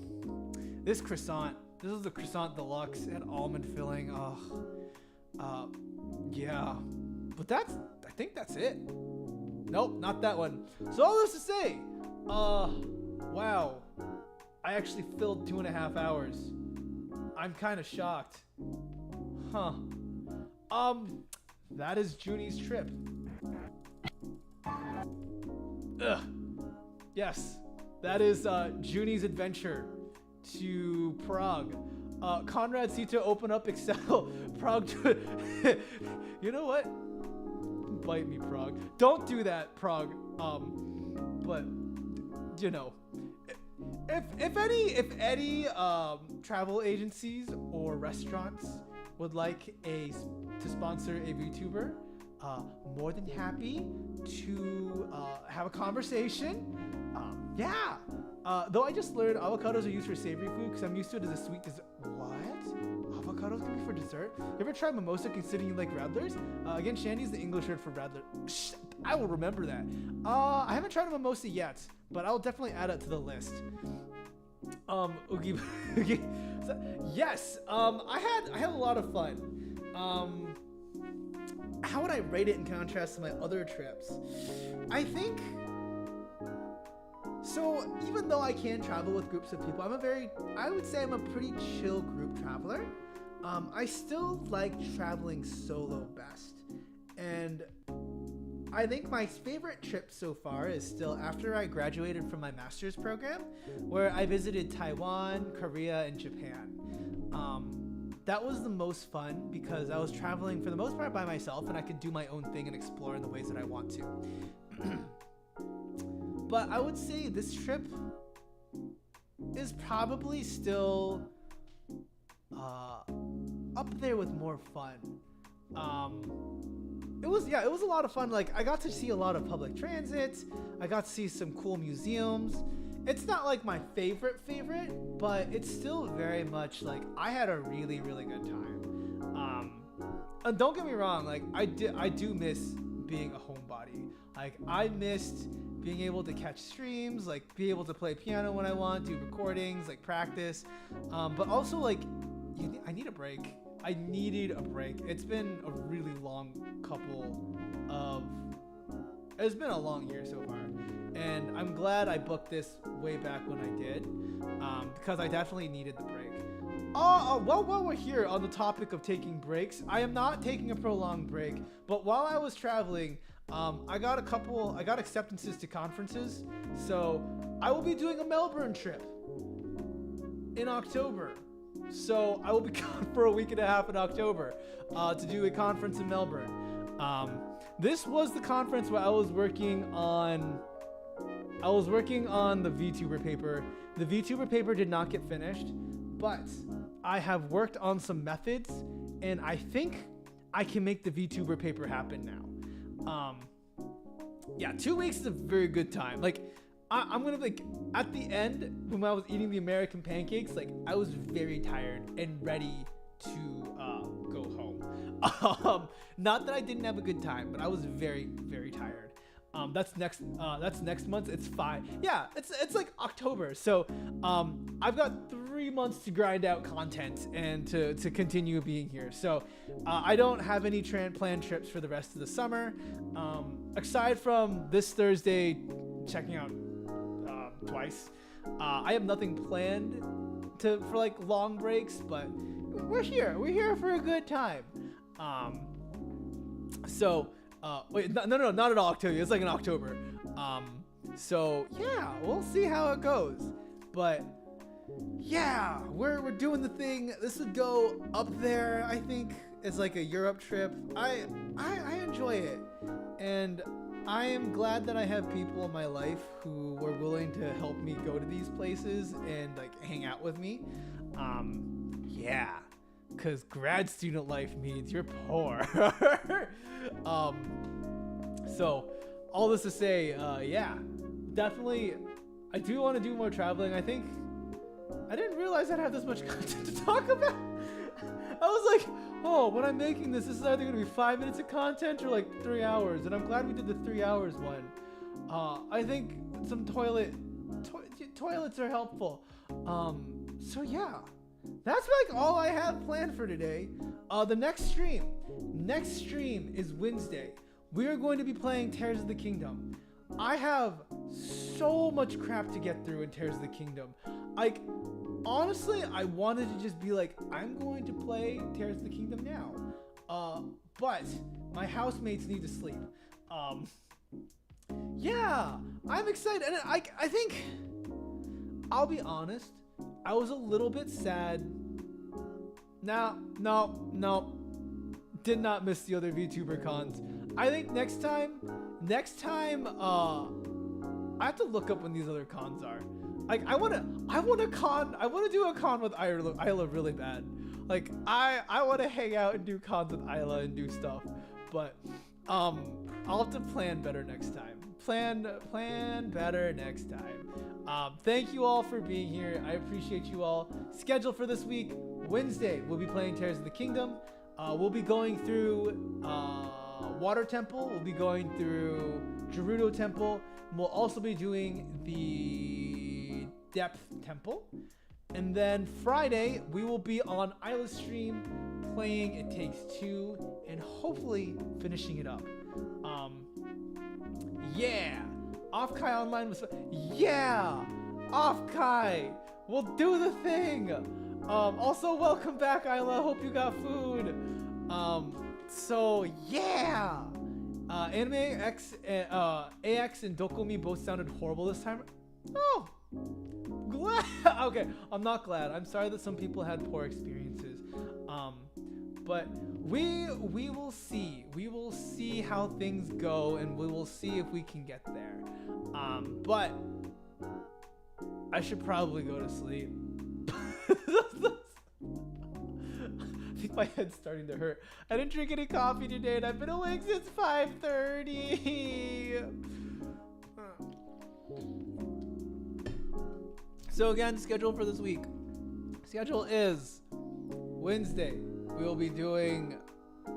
This croissant. This was the croissant deluxe. It had almond filling. Yeah. But I think that's it. Nope, not that one. So all this to say, wow. I actually filled 2.5 hours. I'm kind of shocked. Huh. That is Zhuni's trip. Ugh. Yes, that is Zhuni's adventure to Prague. Conrad need to open up Excel. Prague. You know what? Bite me, Prague. Don't do that, Prague. But you know, if any travel agencies or restaurants would like to sponsor a VTuber, more than happy to have a conversation. Yeah. Though I just learned avocados are used for savory food because I'm used to it as a sweet dessert. What? Avocados can be for dessert? You ever tried mimosa considering you like radlers? Again, shandy is the English word for radler. I will remember that. I haven't tried a mimosa yet, but I'll definitely add it to the list. Oogie. So, yes. I had a lot of fun. How would I rate it in contrast to my other trips? I think. So even though I can travel with groups of people, I would say I'm a pretty chill group traveler. I still like traveling solo best. And I think my favorite trip so far is still after I graduated from my master's program, where I visited Taiwan, Korea, and Japan. That was the most fun because I was traveling for the most part by myself and I could do my own thing and explore in the ways that I want to. But I would say this trip is probably still up there with more fun. It was a lot of fun. Like I got to see a lot of public transit. I got to see some cool museums. It's not like my favorite, but it's still very much like I had a really, really good time. And don't get me wrong, like I do miss being a homebody. Like I missed being able to catch streams, like be able to play piano when I want, do recordings, like practice. But also like I need a break. I needed a break. It's been a really long it's been a long year so far. And I'm glad I booked this way back when I did, because I definitely needed the break. Well, while we're here on the topic of taking breaks, I am not taking a prolonged break, but while I was traveling, I got acceptances to conferences, so I will be doing a Melbourne trip in October. So I will be gone for a week and a half in October to do a conference in Melbourne. This was the conference where I was working on the VTuber paper. The VTuber paper did not get finished, but I have worked on some methods, and I think I can make the VTuber paper happen now. Yeah, 2 weeks is a very good time. Like, I'm gonna like at the end when I was eating the American pancakes, like I was very tired and ready to go home. Not that I didn't have a good time, but I was very, very tired. That's next month. It's fine. Yeah, it's like October. So I've got 3 months to grind out content and to continue being here. So I don't have any planned trips for the rest of the summer. Aside from this Thursday, checking out twice. I have nothing planned for like long breaks, but we're here. We're here for a good time. Wait, no, not at all October. It's like in October. So yeah, we'll see how it goes. But yeah, we're doing the thing. This would go up there, I think, as like a Europe trip. I enjoy it, and I am glad that I have people in my life who were willing to help me go to these places and like hang out with me. Yeah, because grad student life means you're poor. So all this to say, yeah, definitely, I do want to do more traveling. I think I didn't realize I'd have this much content to talk about. I was like, oh, when I'm making this is either going to be 5 minutes of content or like 3 hours. And I'm glad we did the 3 hours one. I think some toilets are helpful. So yeah, that's like all I have planned for today. The next stream is Wednesday. We are going to be playing Tears of the Kingdom. I have so much crap to get through in Tears of the Kingdom. like, honestly, I wanted to just be like, I'm going to play Tears of the Kingdom now. But my housemates need to sleep. Yeah, I'm excited. And I think, I'll be honest, I was a little bit sad. No. Did not miss the other VTuber cons. I think next time, I have to look up when these other cons are. Like, I want to do a con with Ayla really bad. Like, I want to hang out and do cons with Ayla and do stuff. But, I'll have to plan better next time. Plan better next time. Thank you all for being here. I appreciate you all. Schedule for this week: Wednesday, we'll be playing Tears of the Kingdom. We'll be going through Water Temple. We'll be going through Gerudo Temple. And we'll also be doing the Depth Temple. And then Friday, we will be on Ayla's stream playing It Takes Two and hopefully finishing it up. Yeah! Off-Kai Online was... Yeah! Off-Kai! We'll do the thing! Also, welcome back, Ayla. Hope you got food. So, yeah! Anime AX and Dokomi both sounded horrible this time. Oh! Glad. Okay, I'm not glad. I'm sorry that some people had poor experiences. But we will see. We will see how things go, and we will see if we can get there. But I should probably go to sleep. I think my head's starting to hurt. I didn't drink any coffee today, and I've been awake since 5:30. So again, schedule for this week. Schedule is Wednesday, we will be doing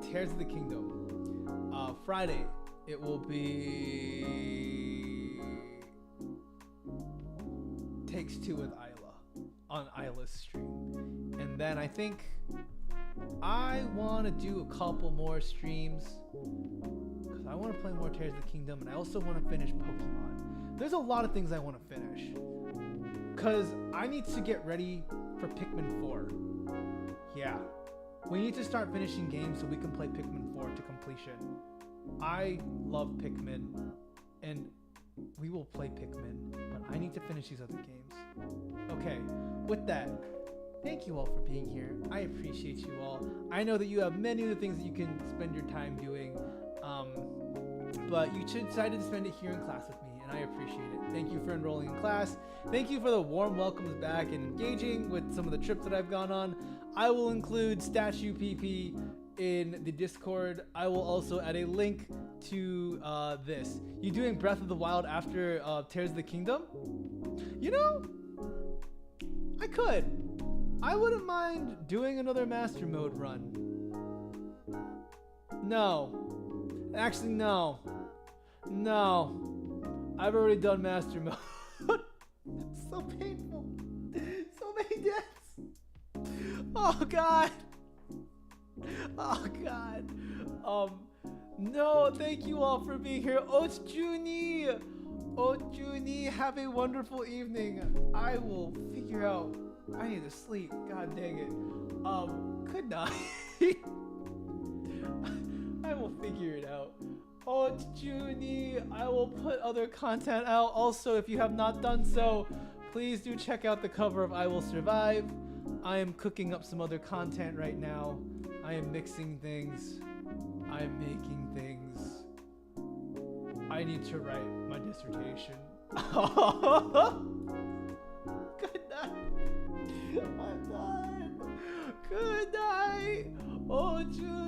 Tears of the Kingdom. Friday, it will be Takes Two with Ayla on Ayla's stream. And then I think I want to do a couple more streams because I want to play more Tears of the Kingdom, and I also want to finish Pokemon. There's a lot of things I want to finish because I need to get ready for Pikmin 4. Yeah, we need to start finishing games so we can play Pikmin 4 to completion. I love Pikmin, and we will play Pikmin, but I need to finish these other games. Okay, with that, thank you all for being here. I appreciate you all. I know that you have many other things that you can spend your time doing, but you decided to spend it here in class with me, and I appreciate it. Thank you for enrolling in class. Thank you for the warm welcomes back and engaging with some of the trips that I've gone on. I will include Statue PP in the Discord. I will also add a link to this. You doing Breath of the Wild after Tears of the Kingdom? You know, I could. I wouldn't mind doing another Master Mode run. No. Actually, no. No. I've already done Master Mode. It's so painful. So many deaths. Oh, God. Oh, God. No, thank you all for being here. Zhuni. Zhuni, have a wonderful evening. I will figure out. I need to sleep. God dang it. Good night. I will figure it out. Zhuni, I will put other content out. Also, if you have not done so, please do check out the cover of I Will Survive. I am cooking up some other content right now. I am mixing things. I am making things. I need to write my dissertation. Good night. I'm done. Good night. Zhuni.